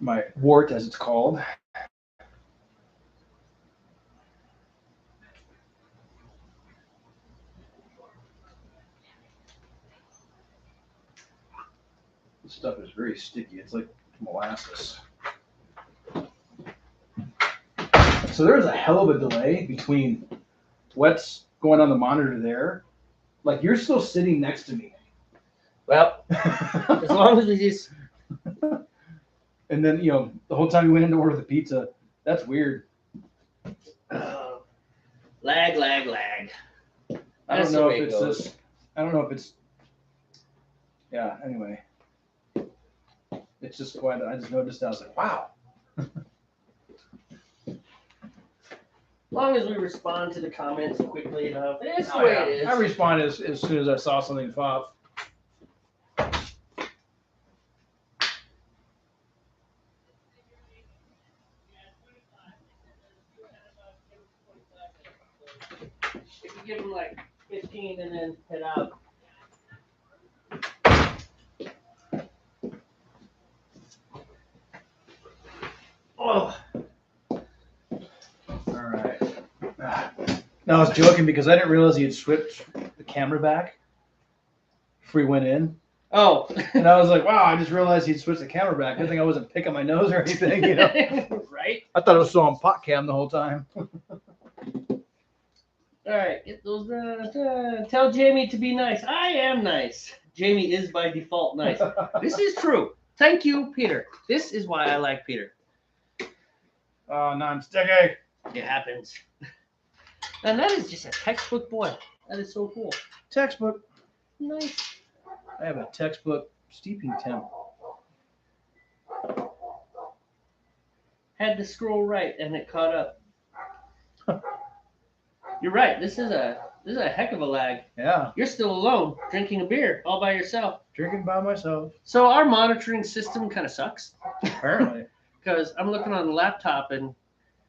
my wort, as it's called. This stuff is very sticky. It's like molasses. So there's a hell of a delay between what's going on the monitor there. Like, you're still sitting next to me. Well, as long as we just And then, the whole time you went in to order the pizza, that's weird. lag. I That's don't the know way if it it's goes. this. I don't know if it's. Yeah, anyway. It's just quite, I just noticed, I was like, wow. As long as we respond to the comments quickly enough, it's the Oh, way yeah. it is. I responded as soon as I saw something pop. give them like 15 and then head out. Oh, All right. No, I was joking because I didn't realize he had switched the camera back before he went in. oh, And I was like, wow, I just realized he'd switched the camera back. Good thing I wasn't picking my nose or anything, you know. right? I thought it was still on pot cam the whole time. All right, get those. Tell Jamie to be nice. I am nice. Jamie is by default nice. This is true. Thank you, Peter. This is why I like Peter. Oh, non-sticky. It happens. And that is just a textbook boy. That is so cool. Textbook. Nice. I have a textbook steeping temp. Had to scroll right and it caught up. You're right. This is a heck of a lag. Yeah, You're still alone, drinking a beer all by yourself. drinking by myself. So our monitoring system kind of sucks Apparently, because I'm looking on the laptop and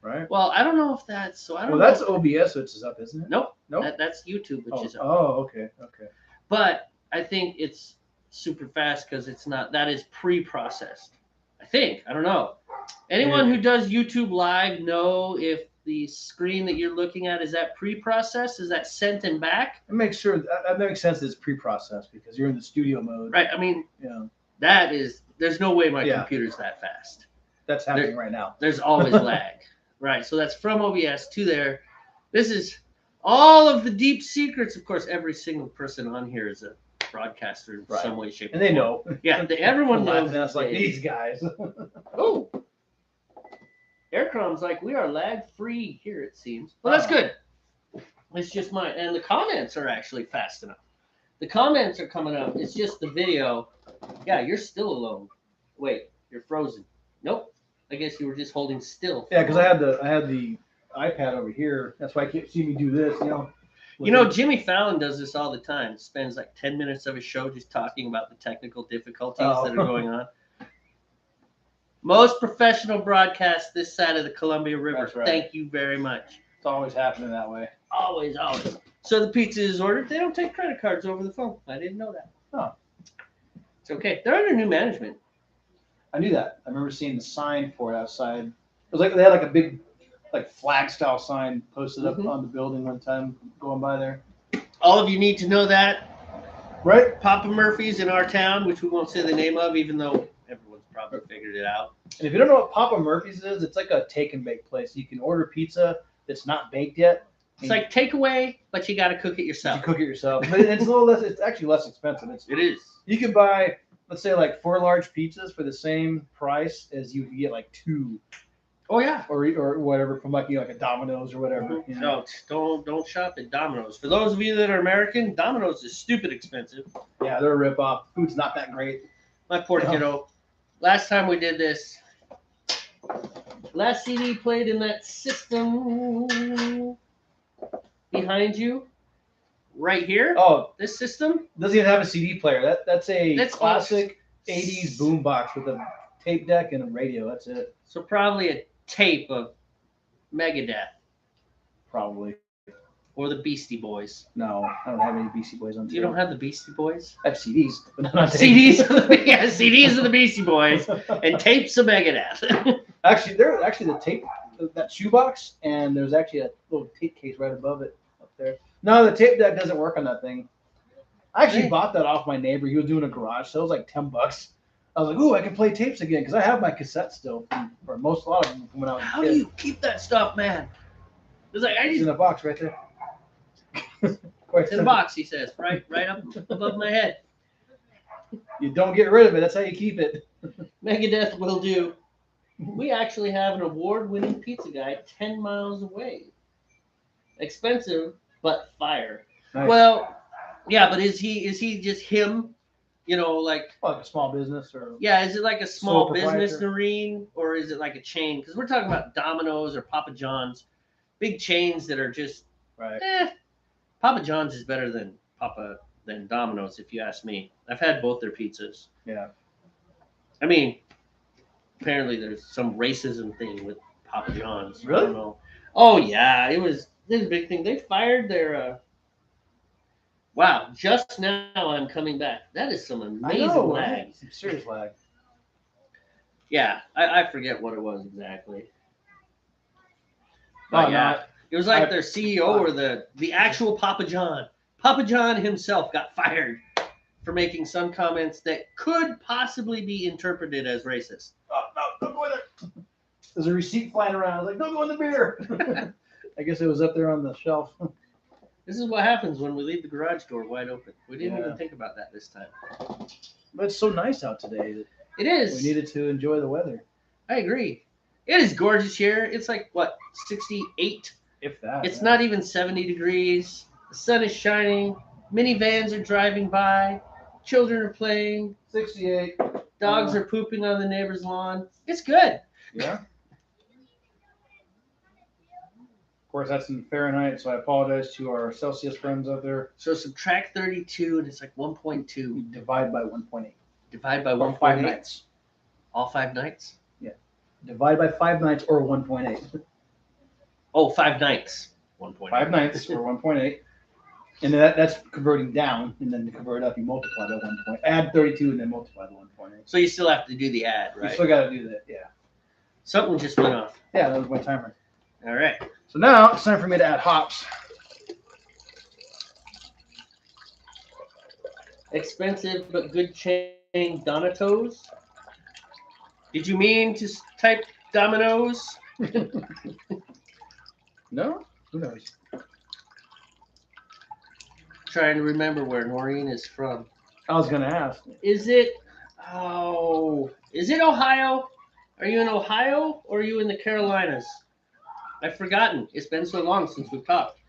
right? well, I don't know if that's so. I don't Well, know. that's OBS which is up, isn't it? Nope. Nope. That's YouTube, which Oh, is up. okay. But I think it's super fast because it's not. That is pre-processed. I think. I don't know. Anyone who does YouTube Live know if the screen that you're looking at is that pre-processed? Is that sent and back? It makes sure that makes sense that it's pre-processed because you're in the studio mode. Right. I mean, Yeah, that is. There's no way my Yeah. computer's that fast. that's happening right now. There's always lag. Right. So that's from OBS to there. This is all of the deep secrets. Of course, every single person on here is a broadcaster in Right. some way, shape, And or they form. know. Yeah, everyone knows. Laughing at us like they- these guys. Oh, Aircrom's like we are lag free here. It seems. Well, that's good. It's just mine, and the comments are actually fast enough. The comments are coming up. It's just the video. Yeah, you're still alone. Wait, you're frozen. Nope. I guess you were just holding still. Yeah, because I had the iPad over here. That's why I can't see me do this. You know, Jimmy Fallon does this all the time. Spends like 10 minutes of his show just talking about the technical difficulties that are going on. Most professional broadcasts this side of the Columbia River. That's right. Thank you very much. It's always happening that way. Always, always. So the pizza is ordered. They don't take credit cards over the phone. I didn't know that. Oh. It's okay. They're under new management. I knew that. I remember seeing the sign for it outside. It was like they had like a big, like flag style sign posted up Mhm. on the building one time going by there. All of you need to know that. Right? Papa Murphy's in our town, which we won't say the name of, even though everyone's probably figured it out. And if you don't know what Papa Murphy's is, it's like a take and bake place. You can order pizza that's not baked yet. It's like takeaway, but you got to cook it You yourself. cook it yourself. But it's a little less. It's actually less expensive. It is. You can buy, let's say, like 4 large pizzas for the same price as you would get like 2 Oh yeah. or whatever from like like a Domino's or whatever. You know? No, don't shop at Domino's. For those of you that are American, Domino's is stupid expensive. Yeah, they're a rip off. Food's not that great. My poor Yeah. kiddo. Last time we did this, last CD played in that system behind you, right here. Oh, This system. doesn't even have a CD player. That's a That's classic 80s boombox with a tape deck and a radio. That's it. So probably a tape of Megadeth Probably. or the Beastie Boys. No, I don't have any Beastie Boys on tape. You don't have the Beastie Boys? I have CDs, but not on tape. CDs of the yeah, CDs of the Beastie Boys and tapes of Megadeth. Actually, there's actually the tape, that shoebox, and there's actually a little tape case right above it up there. No, the tape deck doesn't work on that thing. I actually Hey. bought that off my neighbor. He was doing a garage sale. It was like $10. I was like, ooh, I can play tapes again because I have my cassettes still for a lot of them from when I was How a do kid. you keep that stuff, man? It's like I It's just in a box right there. it's in a box, he says, right up above my head. You don't get rid of it. That's how you keep it. Megadeth will do. We actually have an award-winning pizza guy 10 miles away. Expensive, but fire. Nice. Well, yeah, but is he just him? You know, like Like a small business or yeah, is it like a small Sole business, proprietor. Noreen, or is it like a chain? Because we're talking about Domino's or Papa John's, big chains that are just right. Papa John's is better than Domino's, if you ask me. I've had both their pizzas. Yeah. I mean, apparently there's some racism thing with Papa John's. I Really? don't know. Oh yeah, it was a big thing. They fired their Wow, just now I'm coming back. That is some amazing lag. Some serious lag. Yeah, I forget what it was exactly. But Oh, yeah, no, it was like I- their CEO or the actual Papa John. Papa John himself got fired for making some comments that could possibly be interpreted as racist. Oh, no, don't go in there. There's a receipt flying around. I was like, don't go in the beer. I guess it was up there on the shelf. This is what happens when we leave the garage door wide open. We didn't Yeah. even think about that this time. But it's so nice out today that It is. we needed to enjoy the weather. I agree. It is gorgeous here. It's like, what, 68? If that. It's not even 70 degrees. The sun is shining. Minivans are driving by. Children are playing. 68. Dogs are pooping on the neighbor's lawn. It's good. Yeah. Of course, that's in Fahrenheit, so I apologize to our Celsius friends out there. So subtract 32 and it's like 1.2. We divide by 1.8. Divide by Or 1.8. 5 nights. All 5 nights? Divide by 5 nights or 1.8. Oh, 5 nights. 1.8. 5 nights or 1.8. And then that's converting down, and then to convert up, you multiply by 1 point. Add 32 and then multiply by 1.8. So you still have to do the add, You right? still got to do that, yeah. Something just went off. Yeah, that was my timer. All right. So now it's time for me to add hops. Expensive but good chain Donatos. Did you mean to type Dominoes? No? Who knows? Trying to remember where Noreen is from. I was going to ask. Is it Ohio? Are you in Ohio or are you in the Carolinas? I've forgotten. It's been so long since we've talked.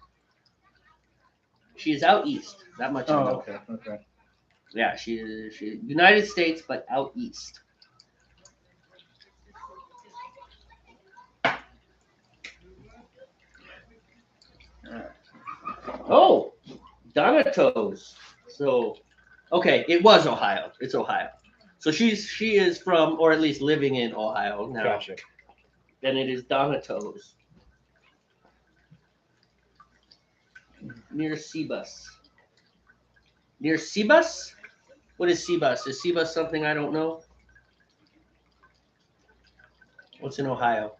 She is out east. That much I know. Okay. Yeah, she is United States, but out east. Oh, Donatos. So, okay, it was Ohio. It's Ohio. So she is from, or at least living in Ohio now. Gotcha. Then it is Donatos. Near Cebus. Near Cebus? What is Cebus? Is Cebus something I don't know? What's in Ohio?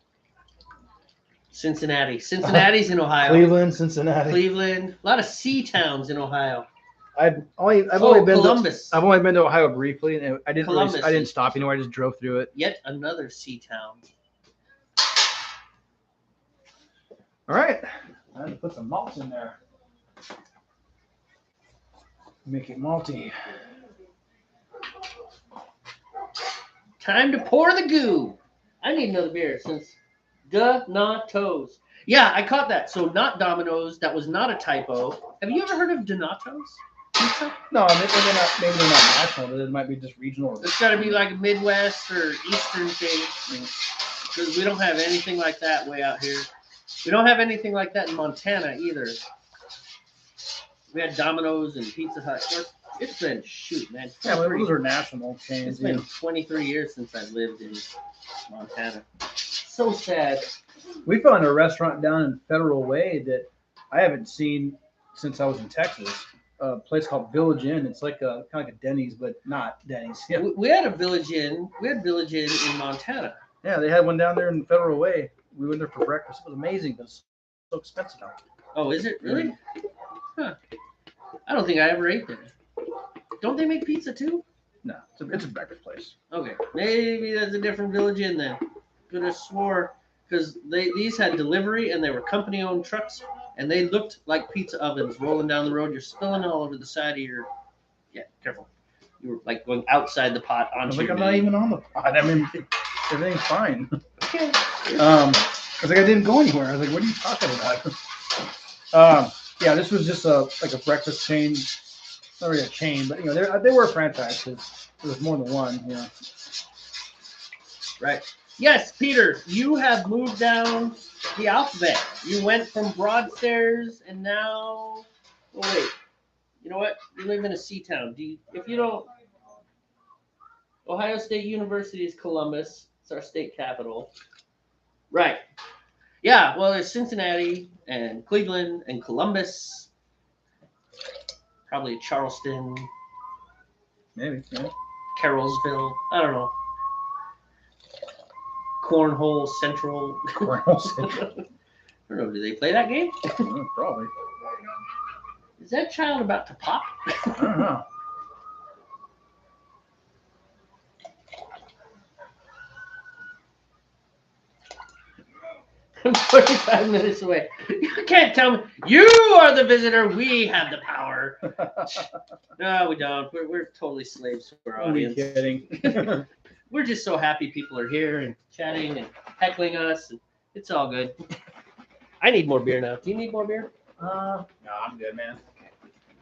Cincinnati. Cincinnati's in Ohio. Cleveland, Cincinnati. Cleveland. A lot of sea towns in Ohio. I've only been Columbus. I've only been to Ohio briefly, and I didn't Columbus I didn't is- stop anywhere. I just drove through it. Yet another sea town. All right, I had to put some malts in there. Make it malty. Time to pour the goo. I need another beer since Donatos. Yeah, I caught that. So not Domino's. That was not a typo. Have you ever heard of Donatos? Pizza? No, maybe they're not national, but it might be just regional. It's got to be like a Midwest or Eastern thing. Because we don't have anything like that way out here. We don't have anything like that in Montana either. We had Domino's and Pizza Hut. It's been, shoot, man. Yeah, but those are national chains. It's been 23 years since I've lived in Montana. So sad. We found a restaurant down in Federal Way that I haven't seen since I was in Texas. A place called Village Inn. It's like a kind of like a Denny's, but not Denny's. Yeah, We had a Village Inn. We had Village Inn in Montana. yeah, they had one down there in Federal Way. We went there for breakfast. It was amazing, but it's so expensive now. Oh, is it really? Huh. I don't think I ever ate there. Don't they make pizza too? No, it's a breakfast place. Okay, maybe that's a different Village Inn then. Could have swore because these had delivery and they were company-owned trucks and they looked like pizza ovens rolling down the road. You're spilling all over the side of your. Yeah, careful. You were like going outside the pot I was onto like, your I'm not meat. even on the pot. I mean, everything's fine. I was like, I didn't go anywhere. I was like, what are you talking about? Yeah, this was just like a breakfast chain. Not really a chain, but they were a franchise because there was more than one. Yeah. Right. Yes, Peter, you have moved down the alphabet. You went from Broadstairs and now. Oh wait. You know what? You live in a sea town. If you don't. Ohio State University is Columbus. It's our state capital. Right. Yeah. Well, there's Cincinnati and Cleveland and Columbus. Probably Charleston, Maybe. Yeah. Carrollsville. I don't know. Cornhole Central. Cornhole Central. I don't know. Do they play that game? Probably. Is that child about to pop? I don't know. I'm 45 minutes away. You can't tell me. You are the visitor. We have the power. No, we don't. We're totally slaves to our Are you audience. kidding? We're just so happy people are here and chatting and heckling us. And it's all good. I need more beer now. Do you need more beer? No, I'm good, man.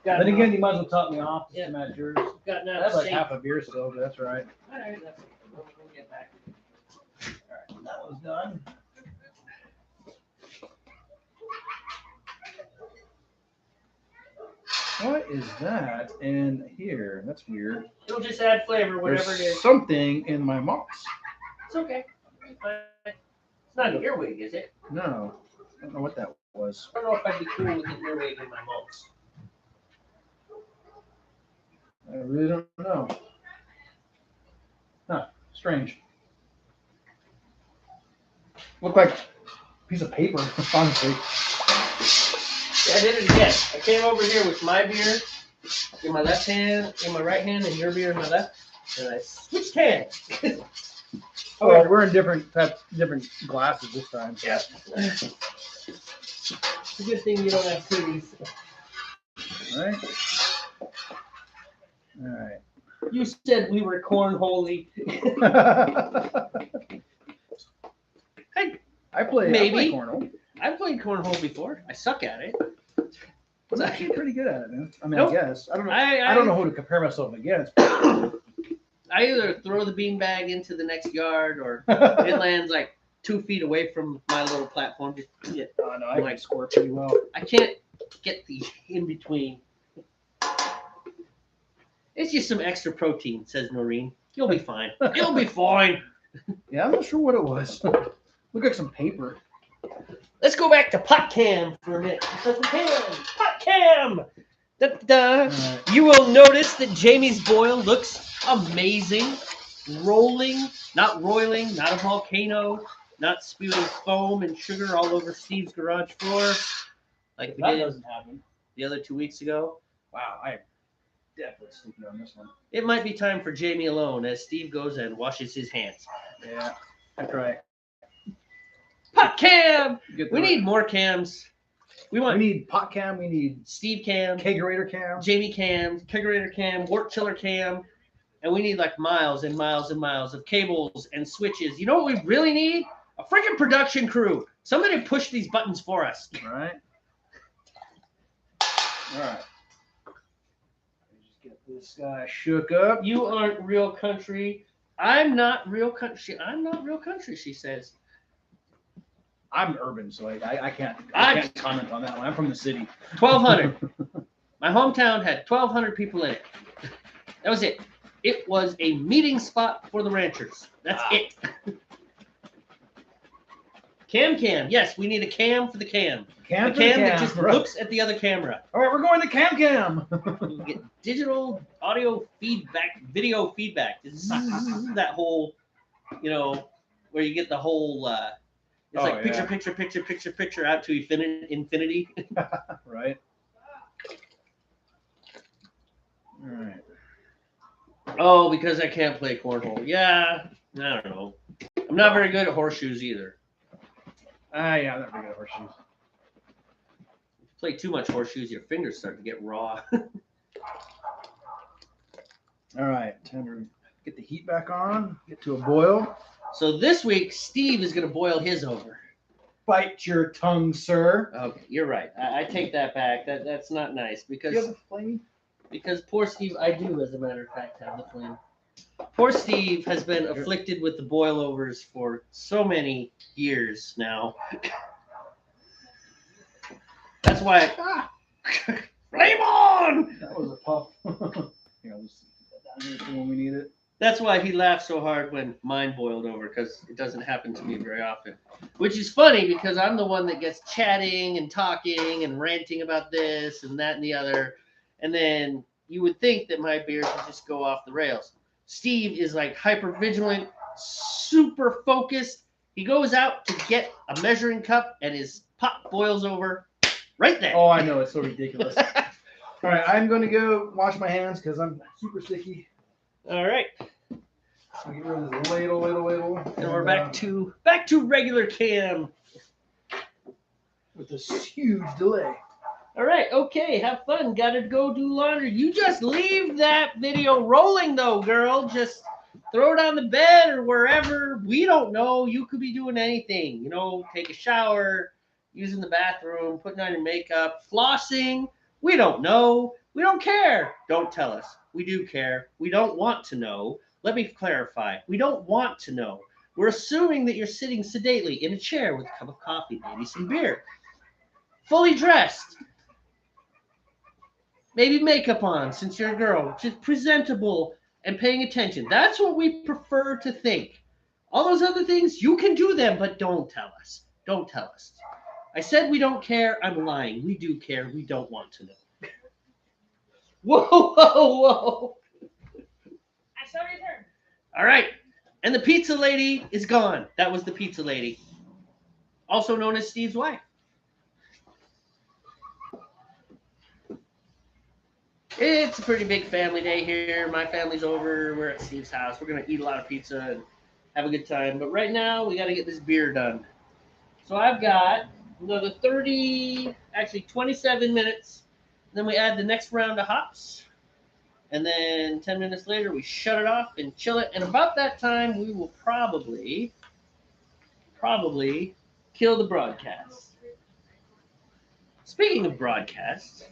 Got Then now- again, you might as well top me off. Yeah. I'm at yours. got I now have like safe. half a beer still, but that's all right. All right, that's it. We'll get back. All right, that was done. What is that in here? That's weird. It'll just add flavor, whatever There's it is. something in my malts. It's okay. It's not an earwig, is it? No, I don't know what that was. I don't know if I'd be cool with an earwig in my malts. I really don't know. Huh, strange. Look like a piece of paper, honestly. Yeah, I did it again. I came over here with my beer in my left hand, in my right hand, and your beer in my left, and I switched hands. Oh, well, we're in different different glasses this time. Yeah. It's a good thing you don't have titties. All right. All right. You said we were cornholey. I play Maybe. cornhole. I've played cornhole before. I suck at it. I'm actually pretty good at it, man. I mean, Nope. I guess. I don't know. I I don't know who to compare myself against. I either throw the beanbag into the next yard or it lands like 2 feet away from my little platform. Just yeah, Oh, no, I can score pretty well. I can't get the in between. It's just some extra protein, says Noreen. You'll be fine. You'll be fine. Yeah, I'm not sure what it was. Look like some paper. Let's go back to pot cam for a minute. Because we can. Pot cam. Da-da. Alright. You will notice that Jamie's boil looks amazing. Rolling, not roiling, not a volcano, not spewing foam and sugar all over Steve's garage floor like we That did doesn't happen. the other 2 weeks ago. Wow, I am definitely sleeping on this one. It might be time for Jamie alone as Steve goes and washes his hands. Yeah, that's right. Pot cam! Get We the- need more cams. We We want need pot cam. We need Steve cam, kegerator cam. Jamie cam, kegerator cam, wort chiller cam, and we need like miles and miles and miles of cables and switches. You know what we really need? A freaking production crew. Somebody push these buttons for us. All right. All right. Just get this guy shook up. You aren't real country. I'm not real country. I'm not real country, she says. I'm urban, so I can't comment on that one. I'm from the city. 1,200. My hometown had 1,200 people in it. That was it. It was a meeting spot for the ranchers. That's it. Cam. Yes, we need a cam for the cam. Cam A for the cam that just right. looks at the other camera. All right, we're going to cam. You can get digital audio feedback, video feedback. That whole, where you get the whole, it's Oh, like yeah. picture out to infinity. Right. All right. Oh, because I can't play cornhole. Yeah, I don't know. I'm not very good at horseshoes either. Yeah, I'm not very good at horseshoes. If you play too much horseshoes, your fingers start to get raw. All right, time to get the heat back on. Get to a boil. So this week, Steve is going to boil his over. Bite your tongue, sir. Okay, you're right. I take that back. That's not nice Do because you have a flame? Because poor Steve, I do, as a matter of fact, have the flame. Poor Steve has been afflicted with the boilovers for so many years now. That's why. Flame on! That was a puff. Here, I'll just put that down here for when we need it. That's why he laughed so hard when mine boiled over, because it doesn't happen to me very often. Which is funny because I'm the one that gets chatting and talking and ranting about this and that and the other. And then you would think that my beers would just go off the rails. Steve is like hyper vigilant, super focused. He goes out to get a measuring cup and his pot boils over right then. Oh, I know. It's so ridiculous. All right, I'm going to go wash my hands because I'm super sticky. All right. I'll get rid of this ladle. And we're back to regular cam. With this huge delay. All right, okay, have fun. Gotta go do laundry. You just leave that video rolling though, girl. Just throw it on the bed or wherever. We don't know. You could be doing anything. You know, take a shower, using the bathroom, putting on your makeup, flossing. We don't know. We don't care. Don't tell us. We do care. We don't want to know. Let me clarify. We don't want to know. We're assuming that you're sitting sedately in a chair with a cup of coffee, maybe some beer, fully dressed. Maybe makeup on since you're a girl, just presentable and paying attention. That's what we prefer to think. All those other things, you can do them, but don't tell us. Don't tell us. I said we don't care. I'm lying. We do care. We don't want to know. Whoa. I saw your turn. All right. And the pizza lady is gone. That was the pizza lady. Also known as Steve's wife. It's a pretty big family day here. My family's over. We're at Steve's house. We're going to eat a lot of pizza and have a good time. But right now, we got to get this beer done. So I've got another 27 minutes. Then we add the next round of hops. And then 10 minutes later, we shut it off and chill it. And about that time, we will probably kill the broadcast. Speaking of broadcasts,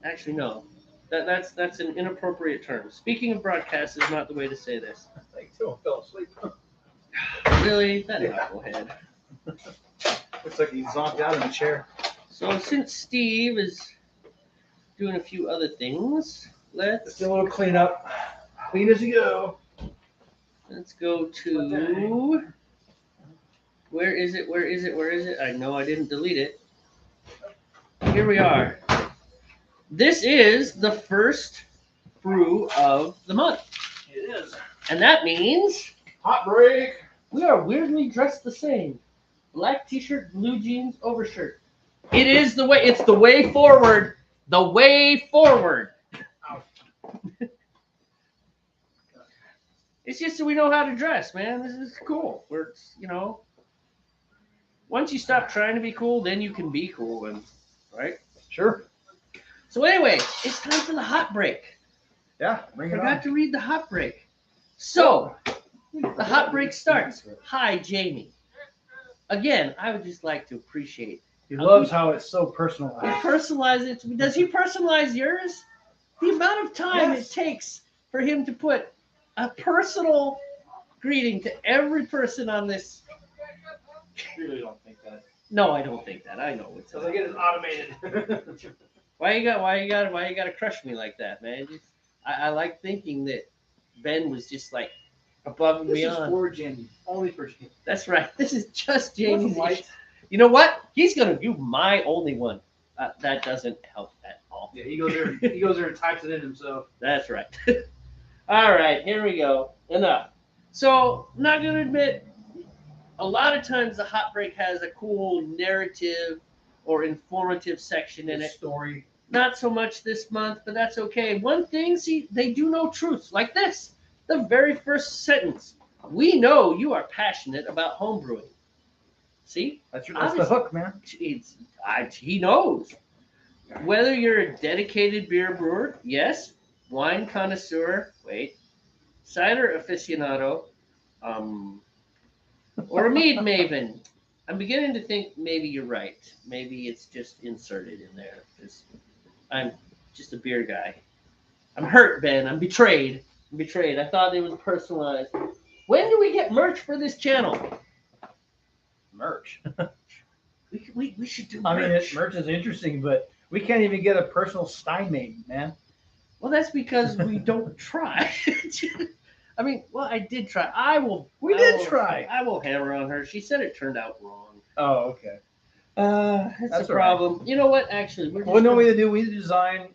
actually, no. That's an inappropriate term. Speaking of broadcasts is not the way to say this. Like, someone fell asleep. Really? That knucklehead. Looks like he zonked out in a chair. So since Steve is doing a few other things, let's Do a little cleanup. Clean as you go. go to where is it? I know I didn't delete it. Here we are. This is the first brew of the month. It is. And that means Hot break. we are weirdly dressed the same. Black t-shirt, blue jeans, overshirt. It is the way. It's the way forward. The way forward. It's just that we know how to dress, man. This is cool. We're, once you stop trying to be cool, then you can be cool, and right? Sure. So anyway, it's time for the hot break. Yeah, bring it Forgot on. to read the hot break. So the hot break starts. Hi, Jamie. Again, I would just like to appreciate. He loves how it's so He personalized. personalizes it. Does he personalize yours? The amount of time Yes. it takes for him to put a personal greeting to every person on this. I really don't think that. No, I don't think that. I know it's. So they get it automated. Why you gotta crush me like that, man? I like thinking that Ben was just like above and This is beyond. for Jamie. Only for Jamie. That's right. This is just You want some Jamie's. lights? You know what? He's gonna do my only one. That doesn't help at all. Yeah, he goes there. He goes there and types it in himself. That's right. All right, here we go. Enough. So, not gonna admit, a lot of times the hot break has a cool narrative or informative section in it. Story. Not so much this month, but that's okay. One thing, see, they do know truths like this. The very first sentence. We know you are passionate about homebrewing. See? That's the hook, man. He knows. Whether you're a dedicated beer brewer, yes. Wine connoisseur, wait. Cider aficionado, or a mead maven. I'm beginning to think maybe you're right. Maybe it's just inserted in there because I'm just a beer guy. I'm hurt, Ben. I'm betrayed. I thought it was personalized. When do we get merch for this channel? Merch. We should do I mean, merch. merch is interesting, but we can't even get a personal Stein name, man. Well, that's because we don't try. I mean, well, I did try. We did try. I will hammer on her. She said it turned out wrong. Oh, okay. It's That's a all right. problem. You know what? Actually, we're just Well, no, gonna- we need to do. We need to design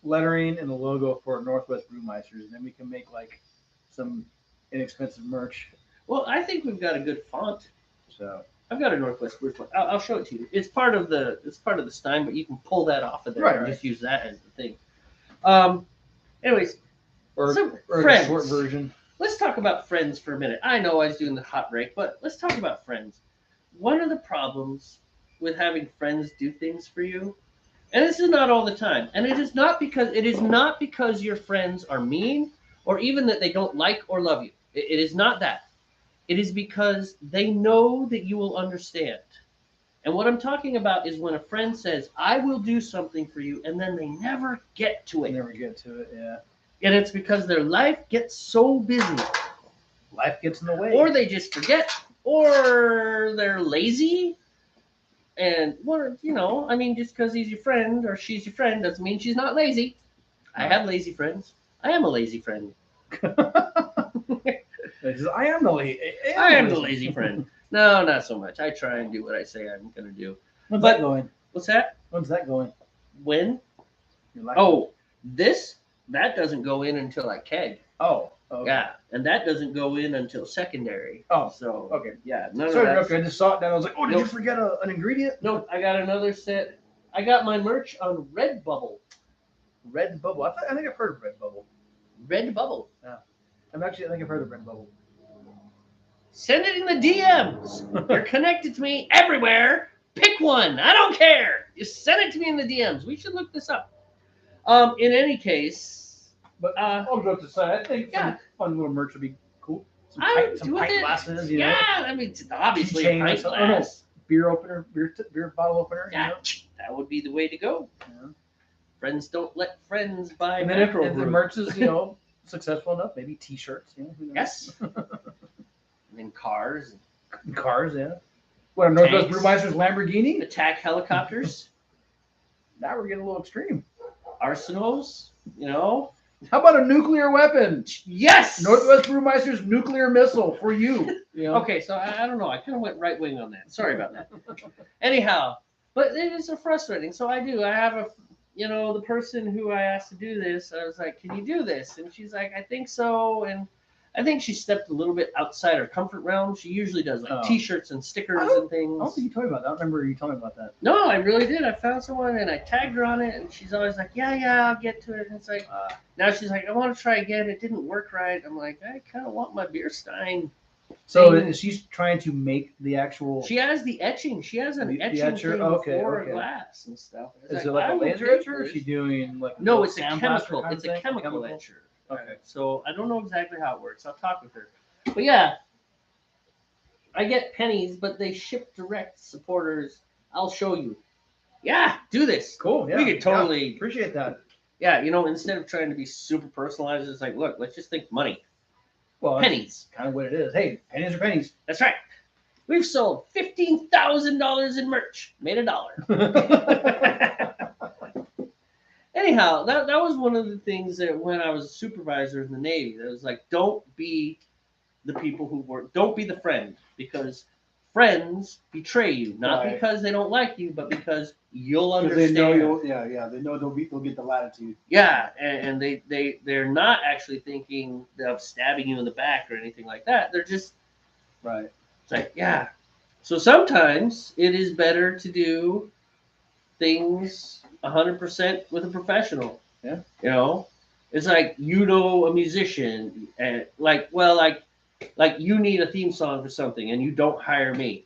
lettering and the logo for Northwest Brewmeisters, and then we can make like some inexpensive merch. Well, I think we've got a good font. So I've got a Northwest Brew font. I'll show it to you. It's part of the Stein, but you can pull that off of there Right, and right. just use that as the thing. Anyways, or, So, or friends. a short version. let's talk about friends for a minute. I know I was doing the hot break, but let's talk about friends. One of the problems with having friends do things for you, and this is not all the time, and it is not because your friends are mean or even that they don't like or love you. It is not that. It is because they know that you will understand. And what I'm talking about is when a friend says, I will do something for you, and then they never get to I it. never get to it. Yeah, And it's because their life gets so busy, life gets in the way. or they just forget, or they're lazy. And, well, I mean, just because he's your friend or she's your friend doesn't mean she's not lazy. I have lazy friends. I am a lazy friend. I am the lazy. I am the lazy friend. No, not so much. I try and do what I say I'm going to do. When's But- that going? What's that? When's that going? When? Your life- Oh, that doesn't go in until I keg. Oh. Okay. Yeah, and that doesn't go in until secondary. Oh, so okay. Yeah, none Sorry, of that. okay, I just saw it down. I was like, oh, did you Nope. forget an ingredient? Nope, I got another set. I got my merch on Redbubble. Redbubble. I think I've heard of Redbubble. Redbubble. I think I've heard of Redbubble. Send it in the DMs. You're connected to me everywhere. Pick one. I don't care. Just send it to me in the DMs. We should look this up. In any case, But all jokes aside, I think yeah. some fun little merch would be cool. Some I pint, would some do pint it. glasses, you know, Yeah, I mean, obviously a Keychain or pint something. Oh, no. glass. beer opener, beer bottle opener. You Yeah, know? that would be the way to go. Yeah. Friends don't let friends buy And then if macro the brew. merch is successful enough, maybe T-shirts. You know, who knows? Yes. And then cars, Cars, yeah. What, a Northwest Tanks. Brewmeister's Lamborghini? attack helicopters, Now we're getting a little extreme. arsenals. How about a nuclear weapon? Yes. Northwest Brewmeister's nuclear missile for you. You know? Okay, so I don't know. I kind of went right wing on that. Sorry about that. Anyhow, but it is frustrating. So I have the person who I asked to do this, I was like, can you do this? And she's like, I think so. And I think she stepped a little bit outside her comfort realm. She usually does like Oh. T-shirts and stickers I don't- and things. I don't think you told me about that. I don't remember you telling me about that. No, I really did. I found someone and I tagged her on it, and she's always like, yeah, I'll get to it. And it's like, now she's like, I want to try again. It didn't work right. I'm like, I kind of want my beer stein. So thing. is she trying to make the actual? She has the etching. She has an The etching etcher? thing Okay, for okay. a glass and stuff. It's Is it like I a will laser take etcher, or is this. she doing like No, it's a sandblaster chemical. kind It's of a thing? chemical etcher. Okay. So I don't know exactly how it works. I'll talk with her. But yeah, I get pennies, but they ship direct. Supporters, I'll show you. Yeah, do this. Cool. Yeah. We could totally. Yeah, appreciate that. Yeah, instead of trying to be super personalized, it's like, look, let's just think money. Well, Pennies. kind of what it is. Hey, pennies are pennies. That's right. We've sold $15,000 in merch. Made $1. Anyhow, that was one of the things that when I was a supervisor in the Navy, that was like, don't be the people who work, don't be the friend, because friends betray you, not Right. because they don't like you, but because you'll Because understand. they know you'll, yeah, they know they'll get the latitude. Yeah, and they're not actually thinking of stabbing you in the back or anything like that. They're just Right. it's like, yeah. So sometimes it is better to do things 100% with a professional. Yeah. It's like a musician and like you need a theme song for something and you don't hire me.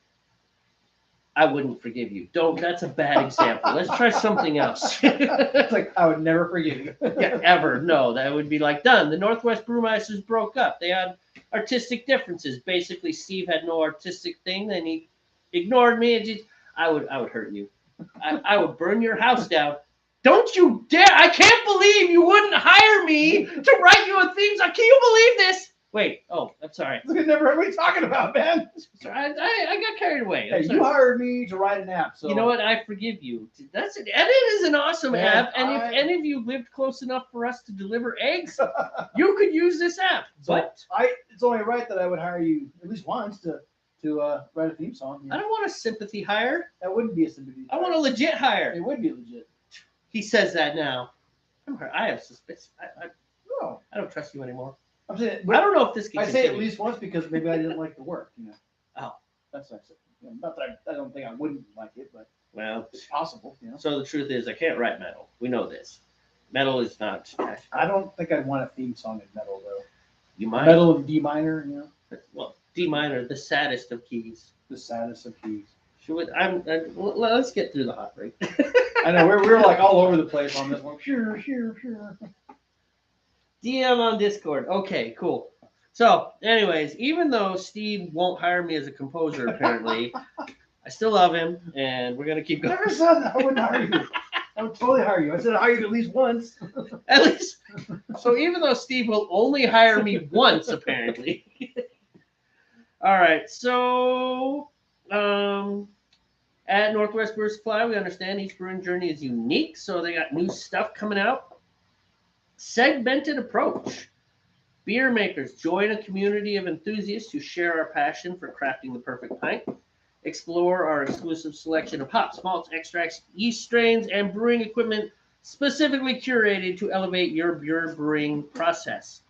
I wouldn't forgive you. That's a bad example. Let's try something else. It's like I would never forgive you. Yeah, ever. No, that would be like done. The Northwest Brewmeisters broke up. They had artistic differences. Basically, Steve had no artistic thing, and he ignored me. And I would hurt you. I would burn your house down. Don't you dare! I can't believe you wouldn't hire me to write you a theme song. Can you believe this? Wait. Oh, I'm sorry. We never heard what you talking about, man. Sorry, I got carried away. I'm Hey, sorry. you hired me to write an app, so You know what? I forgive you. That's it. And it is an awesome Man, app. And if I- any of you lived close enough for us to deliver eggs, you could use this app. So But it's only right that I would hire you at least once to to write a theme song. I don't want a sympathy hire. That wouldn't be a sympathy. I want a legit hire. It would be legit. He says that now. I have suspicion. No, I don't trust you anymore. I'm saying. I don't know if this can I say it at continue. least once because maybe I didn't like the work. Oh. That's what I said. Not that I don't think I wouldn't like it, but Well, it's possible. so the truth is, I can't write metal. We know this. Metal is not. I don't think I'd want a theme song in metal though. You might. Metal in D minor, Well, D minor, the saddest of keys. the saddest of keys. Should we, well, let's get through the hot break. I know we're like all over the place on this one. Sure. DM on Discord. Okay, cool. So, anyways, even though Steve won't hire me as a composer, apparently, I still love him, and we're gonna keep I going. never said that. I wouldn't hire you. I would totally hire you. I said I'd hire you at least once. At least, so even though Steve will only hire me once, apparently. All right, so at Northwest Brewer Supply, we understand each brewing journey is unique, so they got new stuff coming out. Segmented approach. Beer makers join a community of enthusiasts who share our passion for crafting the perfect pint. Explore our exclusive selection of hops, malts, extracts, yeast strains, and brewing equipment specifically curated to elevate your beer brewing process.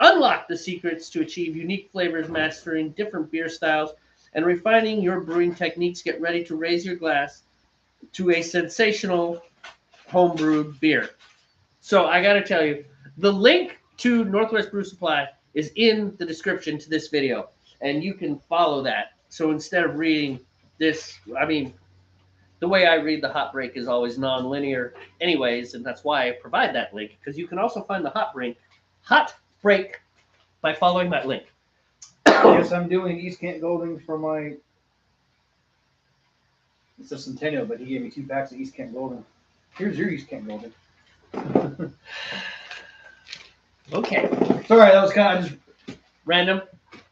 Unlock the secrets to achieve unique flavors, mastering different beer styles, and refining your brewing techniques. Get ready to raise your glass to a sensational homebrewed beer. So I got to tell you, the link to Northwest Brew Supply is in the description to this video, and you can follow that. So instead of reading this, I mean, the way I read the hot break is always non-linear anyways, and that's why I provide that link, because you can also find the hot break by following that link. Yes, I'm doing East Kent Golding for my. It's a Centennial, but he gave me 2 packs of East Kent Golding. Here's your East Kent Golding. Okay. Sorry, that was kind of just Random.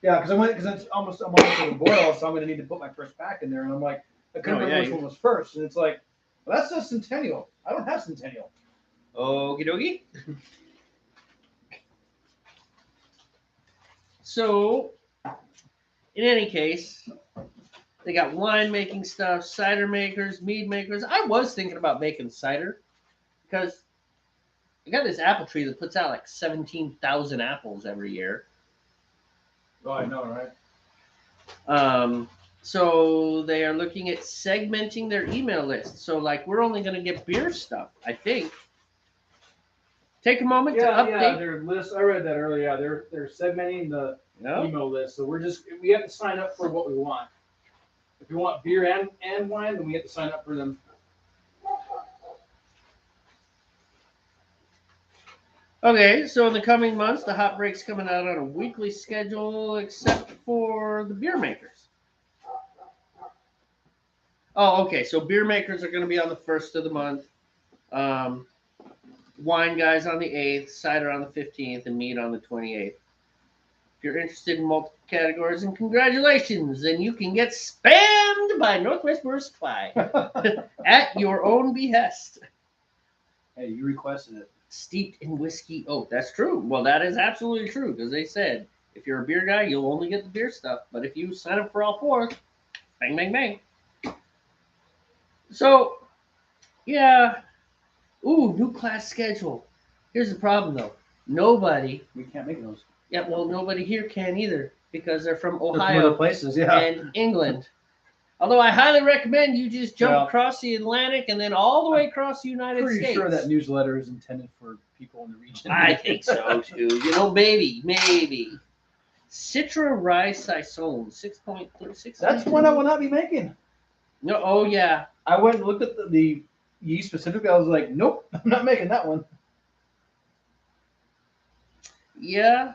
yeah, because it's almost a month of a boil, so I'm gonna need to put my first pack in there, and I'm like, I couldn't remember which one was first, and it's like, well, that's a Centennial. I don't have Centennial. Okie dokie. So, in any case, they got wine making stuff, cider makers, mead makers. I was thinking about making cider because I got this apple tree that puts out like 17,000 apples every year. Oh, I know, right? So they are looking at segmenting their email list. So like we're only going to get beer stuff, I think. Take a moment to update. Yeah, their list. I read that earlier. Yeah, they're segmenting the email list. So we have to sign up for what we want. If we want beer and wine, then we have to sign up for them. Okay, so in the coming months, the hot break's coming out on a weekly schedule, except for the beer makers. Oh, okay. So beer makers are going to be on the 1st of the month. Wine guys on the 8th, cider on the 15th, and mead on the 28th. If you're interested in multiple categories, and congratulations, then you can get spammed by Northwest Brewer Supply at your own behest. Hey, you requested it. Steeped in whiskey oak. That's true. Well, that is absolutely true because they said if you're a beer guy, you'll only get the beer stuff. But if you sign up for all 4, bang, bang, bang. So, yeah. Ooh, new class schedule. Here's the problem, though. Nobody. We can't make those. Yeah, well, nobody here can either because they're from They're from Ohio other places, yeah. and England. Although I highly recommend you just jump across the Atlantic and then all the way across the United Pretty States. sure that newsletter is intended for people in the region. I think so too. You know, maybe. Citra Rye Saison, 6.36. That's one I will not be making. No, oh yeah. I went and looked at the yeast specifically. I was like, nope, I'm not making that one. Yeah.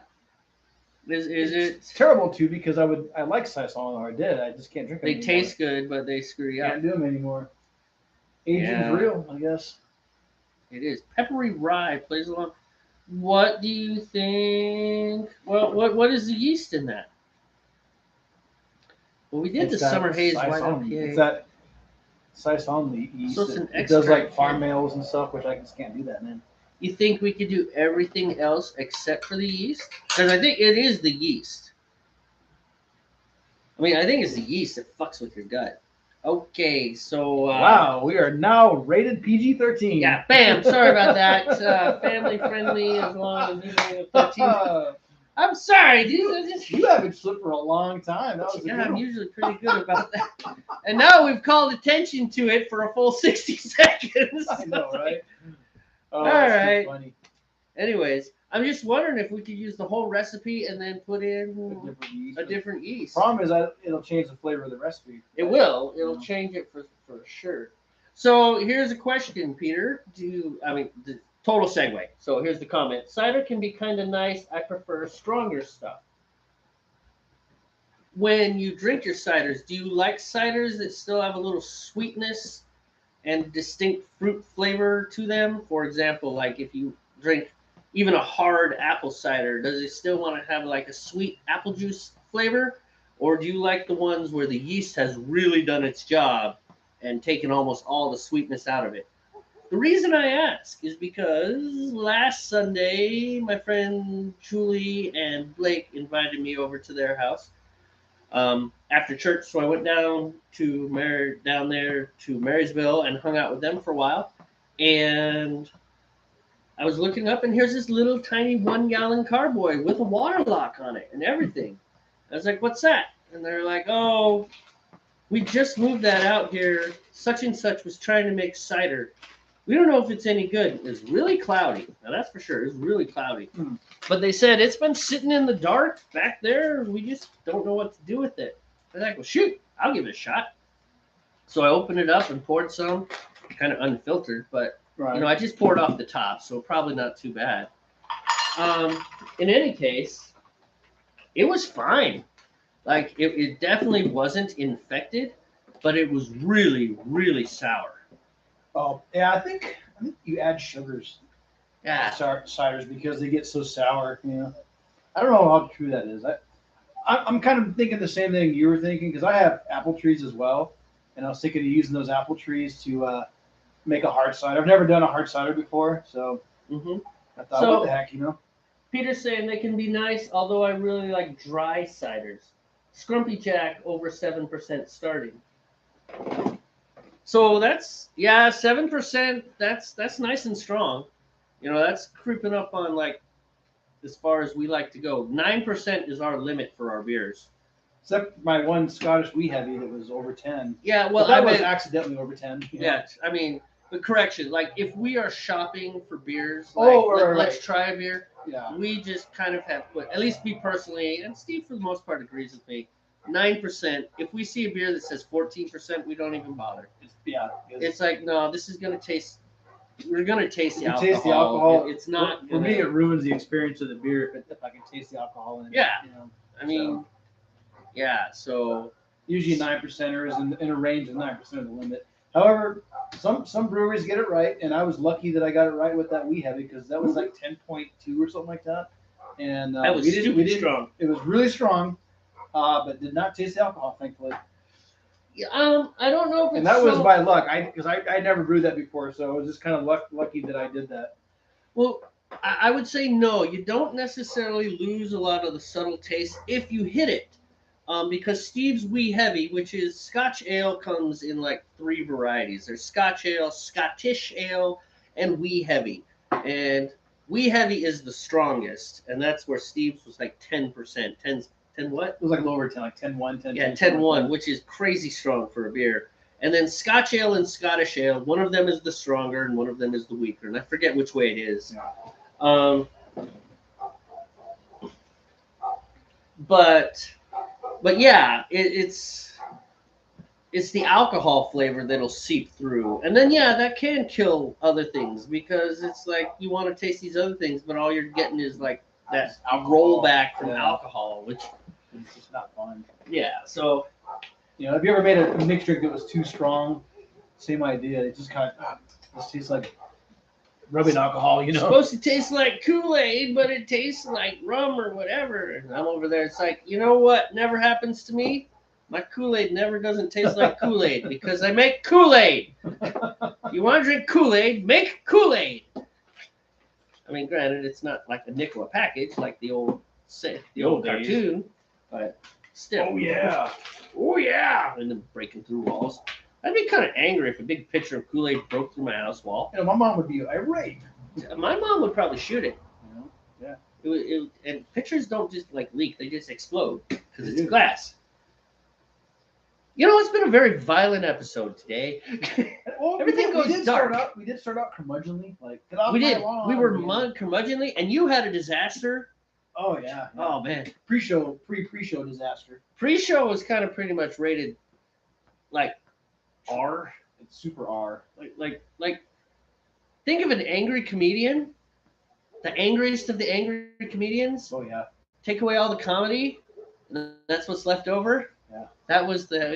Is it? It's terrible too because I like Saison, or I did. I just can't drink them They anymore. taste good, but they screw you up. Can't do them anymore. Aging's Yeah. real, I guess. It is. Peppery rye plays along. What do you think? Well, what is the yeast in that? Well, we did It's the that summer haze white Saison. IPA. It's that Saison yeast. So it's an it does like extract, farm ales and stuff, which I just can't do that, man. You think we could do everything else except for the yeast? Because I think it is the yeast. I mean, I think it's the yeast that fucks with your gut. Okay, so Wow, we are now rated PG-13. yeah, bam. Sorry about that. Family friendly as long as you bring a 13. I'm sorry, dude. I just, You haven't slipped for a long time. That was a yeah, good I'm one. usually pretty good about that. And now we've called attention to it for a full 60 seconds. I know, right? Oh, All that's too right. funny. Anyways, I'm just wondering if we could use the whole recipe and then put in Different yeast. a different yeast. Problem is that it'll change the flavor of the recipe. It will. It'll Yeah. change it for sure. So here's a question, Peter. The total segue. So here's the comment. Cider can be kind of nice. I prefer stronger stuff. When you drink your ciders, do you like ciders that still have a little sweetness and distinct fruit flavor to them? For example, like if you drink even a hard apple cider, does it still want to have like a sweet apple juice flavor? Or do you like the ones where the yeast has really done its job and taken almost all the sweetness out of it? The reason I ask is because last Sunday, my friend Julie and Blake invited me over to their house after church. So I went down there to Marysville and hung out with them for a while. And I was looking up, and here's this little tiny 1-gallon carboy with a water lock on it and everything. I was like, "What's that?" And they're like, "Oh, we just moved that out here. Such and such was trying to make cider. We don't know if it's any good. It's really cloudy. Now that's for sure. It's really cloudy. But they said it's been sitting in the dark back there. We just don't know what to do with it." I was like, "Well, shoot, I'll give it a shot." So I opened it up and poured some, kind of unfiltered, but Right. I just poured off the top, so probably not too bad. In any case, it was fine. Like it definitely wasn't infected, but it was really, really sour. Oh, yeah, I think you add sugars Yeah. to ciders because they get so sour. Yeah. I don't know how true that is. I'm kind of thinking the same thing you were thinking because I have apple trees as well, and I was thinking of using those apple trees to make a hard cider. I've never done a hard cider before, so I thought, So- what the heck, Peter's saying they can be nice, although I really like dry ciders. Scrumpy Jack over 7% starting. So that's 7%. That's nice and strong. That's creeping up on like as far as we like to go. 9% is our limit for our beers. Except my one Scottish wee heavy that was over 10. Yeah, But well, that I was meant, accidentally over 10. yeah. I mean, but correction. Like if we are shopping for beers, let's try a beer. Yeah. We just kind of have put, at least me personally, and Steve for the most part agrees with me, 9%. If we see a beer that says 14%, we don't even bother. It's like, no, this is going to taste, we're going to taste the You alcohol. taste the alcohol. It's not For me, it ruins the experience of the beer if I can taste the alcohol in it. Yeah. I mean, so. Usually 9%ers in a range of 9% of the limit. However, some breweries get it right, and I was lucky that I got it right with that wee heavy because that was like 10.2 or something like that. And That was strong. It was really strong, but did not taste the alcohol, thankfully. Yeah, I don't know if it's And that was by luck, because I never brewed that before, so I was just kind of lucky that I did that. Well, I would say no. You don't necessarily lose a lot of the subtle taste if you hit it. Because Steve's Wee Heavy, which is Scotch ale, comes in like 3 varieties. There's Scotch ale, Scottish ale, and Wee Heavy. And Wee Heavy is the strongest, and that's where Steve's was like 10%. 10 what? It was like lower 10, like 10-1, 10. Yeah, 10-1, which is crazy strong for a beer. And then Scotch ale and Scottish ale, one of them is the stronger and one of them is the weaker. And I forget which way it is. Yeah. But yeah, it's the alcohol flavor that'll seep through. And then, that can kill other things because it's like you want to taste these other things, but all you're getting is like that rollback from alcohol, which it's just not fun. Yeah, so. Have you ever made a mixed drink that was too strong? Same idea. It just kind of just tastes like rubbing alcohol, It's supposed to taste like Kool-Aid, but it tastes like rum or whatever. And I'm over there. It's like, you know what never happens to me? My Kool-Aid never doesn't taste like Kool-Aid because I make Kool-Aid. You want to drink Kool-Aid? Make Kool-Aid. I mean, granted, it's not like a nickel a package like the old old days. cartoon, but Still. Oh yeah. And then breaking through walls. I'd be kind of angry if a big pitcher of Kool-Aid broke through my house wall. You know, my mom would be irate. My mom would probably shoot it. Yeah. And pitchers don't just like leak; they just explode because They it's do. glass. You know, it's been a very violent episode today. Well, Everything goes dark. We did start out curmudgeonly, like get off We my did. lawn, We were you know. curmudgeonly, and you had a disaster. Oh yeah. Oh man, Pre-show disaster. pre-show was kind of pretty much rated like R. It's super R. Like. Think of an angry comedian, the angriest of the angry comedians. Oh yeah. Take away all the comedy, and that's what's left over. Yeah. It was bad.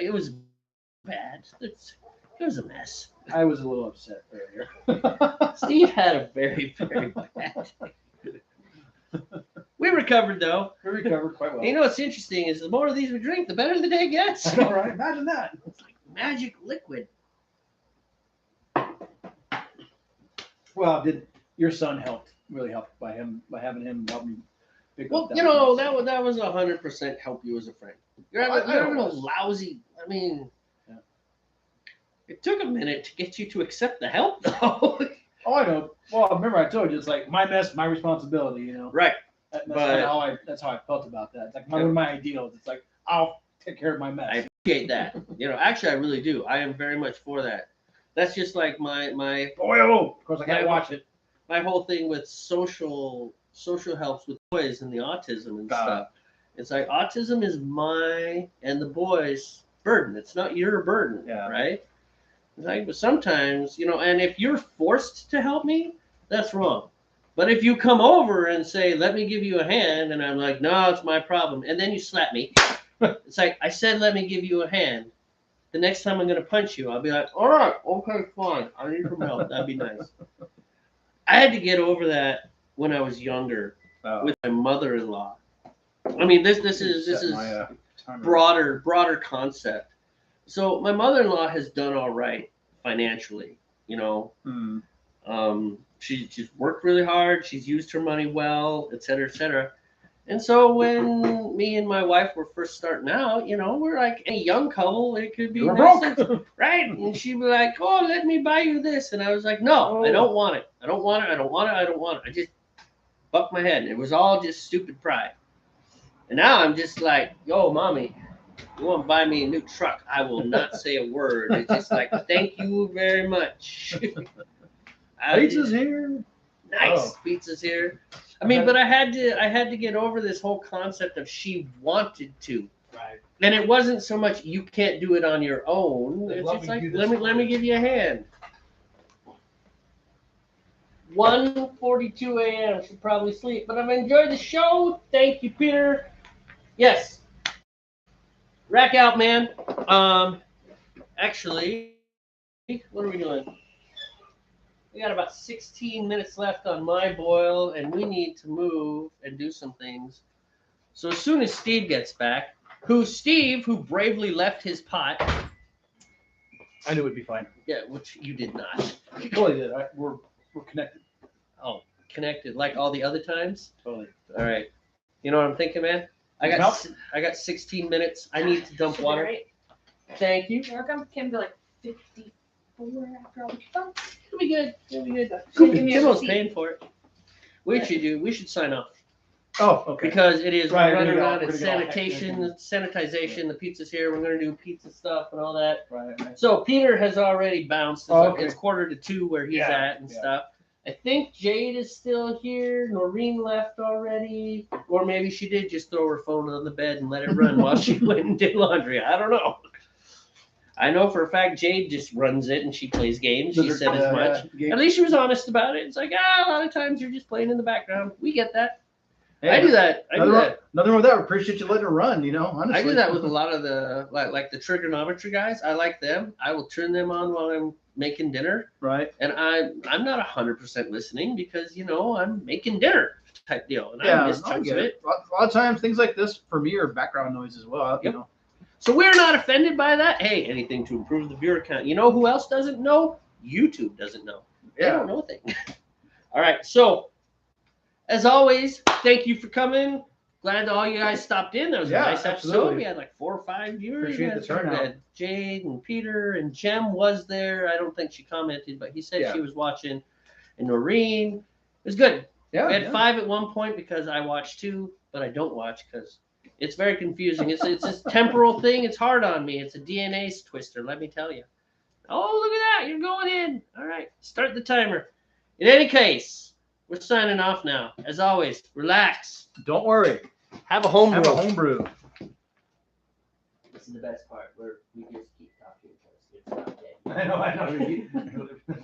It was a mess. I was a little upset earlier. Steve had a very, very bad day. We recovered though. We recovered quite well. You know what's interesting is the more of these we drink, the better the day gets. I know, right? Imagine that. It's like magic liquid. Well, did your son really help by having him help me pick Well, up that? you know, that was 100% help you as a friend. You're I having a was. lousy. I mean, Yeah. It took a minute to get you to accept the help, though. Oh, I know. Well, remember I told you it's like my mess, my responsibility. You know. Right. That's how I felt about that. It's like one of my ideals. It's like I'll take care of my mess. I appreciate that. You know, actually, I really do. I am very much for that. That's just like my Of course, I gotta watch it. my whole thing with social helps with boys and the autism and stuff. It's like autism is my and the boys' burden. It's not your burden, Yeah. right? It's like, but sometimes, you know, and if you're forced to help me, that's wrong. But if you come over and say, "Let me give you a hand," and I'm like, "No, it's my problem," and then you slap me, it's like I said, "Let me give you a hand." The next time I'm gonna punch you, I'll be like, "All right, okay, fine. I need some help. That'd be nice." I had to get over that when I was younger with my mother-in-law. I mean, this is broader concept. So my mother-in-law has done all right financially. You know, she's worked really hard. She's used her money well, et cetera, et cetera. And so when me and my wife were first starting out, you know, we're like any young couple. It could be You're nice broke. right? And she'd be like, "Oh, let me buy you this," and I was like, "No, I don't want it. I don't want it. I don't want it. I don't want it." I just bucked my head, and it was all just stupid pride. And now I'm just like, "Yo, mommy, you want to buy me a new truck? I will not say a word." It's just like, "Thank you very much." Pizza's here. Nice. Oh. Pizza's here. I mean, but I had to get over this whole concept of she wanted to. Right. And it wasn't so much you can't do it on your own. It's just like let me give you a hand. 1:42 a.m. Should probably sleep, but I've enjoyed the show. Thank you, Peter. Yes. Rack out, man. Actually, what are we doing? We got about 16 minutes left on my boil, and we need to move and do some things. So as soon as Steve gets back, who bravely left his pot. I knew it'd be fine. Yeah, which you did not. Totally did. We're connected. Oh, connected like all the other times. Totally. All right. You know what I'm thinking, man? I got 16 minutes. I need to dump Should be water. right. Thank you. You're welcome. Can be like 54 after all the fun. It'll be good. It'll be good. Should give me a Kimmel's receipt. paying for it. We should sign off. Oh, okay. Because it is Right, we're running we're gonna around. go- It's we're gonna go sanitization. The pizza's here. We're gonna do pizza stuff and all that. Right. So Peter has already bounced. It's, Oh, okay. it's 1:45 where he's Yeah, at and yeah. stuff. I think Jade is still here. Noreen left already, or maybe she did just throw her phone on the bed and let it run while she went and did laundry. I don't know. I know for a fact Jade just runs it and she plays games. She said as much. At least she was honest about it. It's like, a lot of times you're just playing in the background. We get that. I do that. I do that. Nothing wrong with that. We appreciate you letting it run, honestly. I do that with a lot of the like the trigonometry guys. I like them. I will turn them on while I'm making dinner. Right. And I'm not 100% listening because I'm making dinner type deal. And Yeah, I miss I chunks get of it. it. A lot of times things like this for me are background noise as well. Yep. So we're not offended by that. Hey, anything to improve the viewer count. You know who else doesn't know? YouTube doesn't know. They don't know a thing. All right. So as always, thank you for coming. glad all you guys stopped in. That was Yeah, a nice episode. absolutely. We had like 4 or 5 viewers. Appreciate the turnout. We had Jade and Peter and Jem was there. I don't think she commented, but he said she was watching. And Noreen. It was good. Yeah. We had 5 at one point because I watched 2, but I don't watch because it's very confusing. It's this temporal thing. It's hard on me. It's a DNA twister, let me tell you. Oh, look at that. You're going in. All right. Start the timer. In any case, we're signing off now. As always, relax. Don't worry. Have a home Have brew. a homebrew. This is the best part where we just keep talking because it's not dead. I know.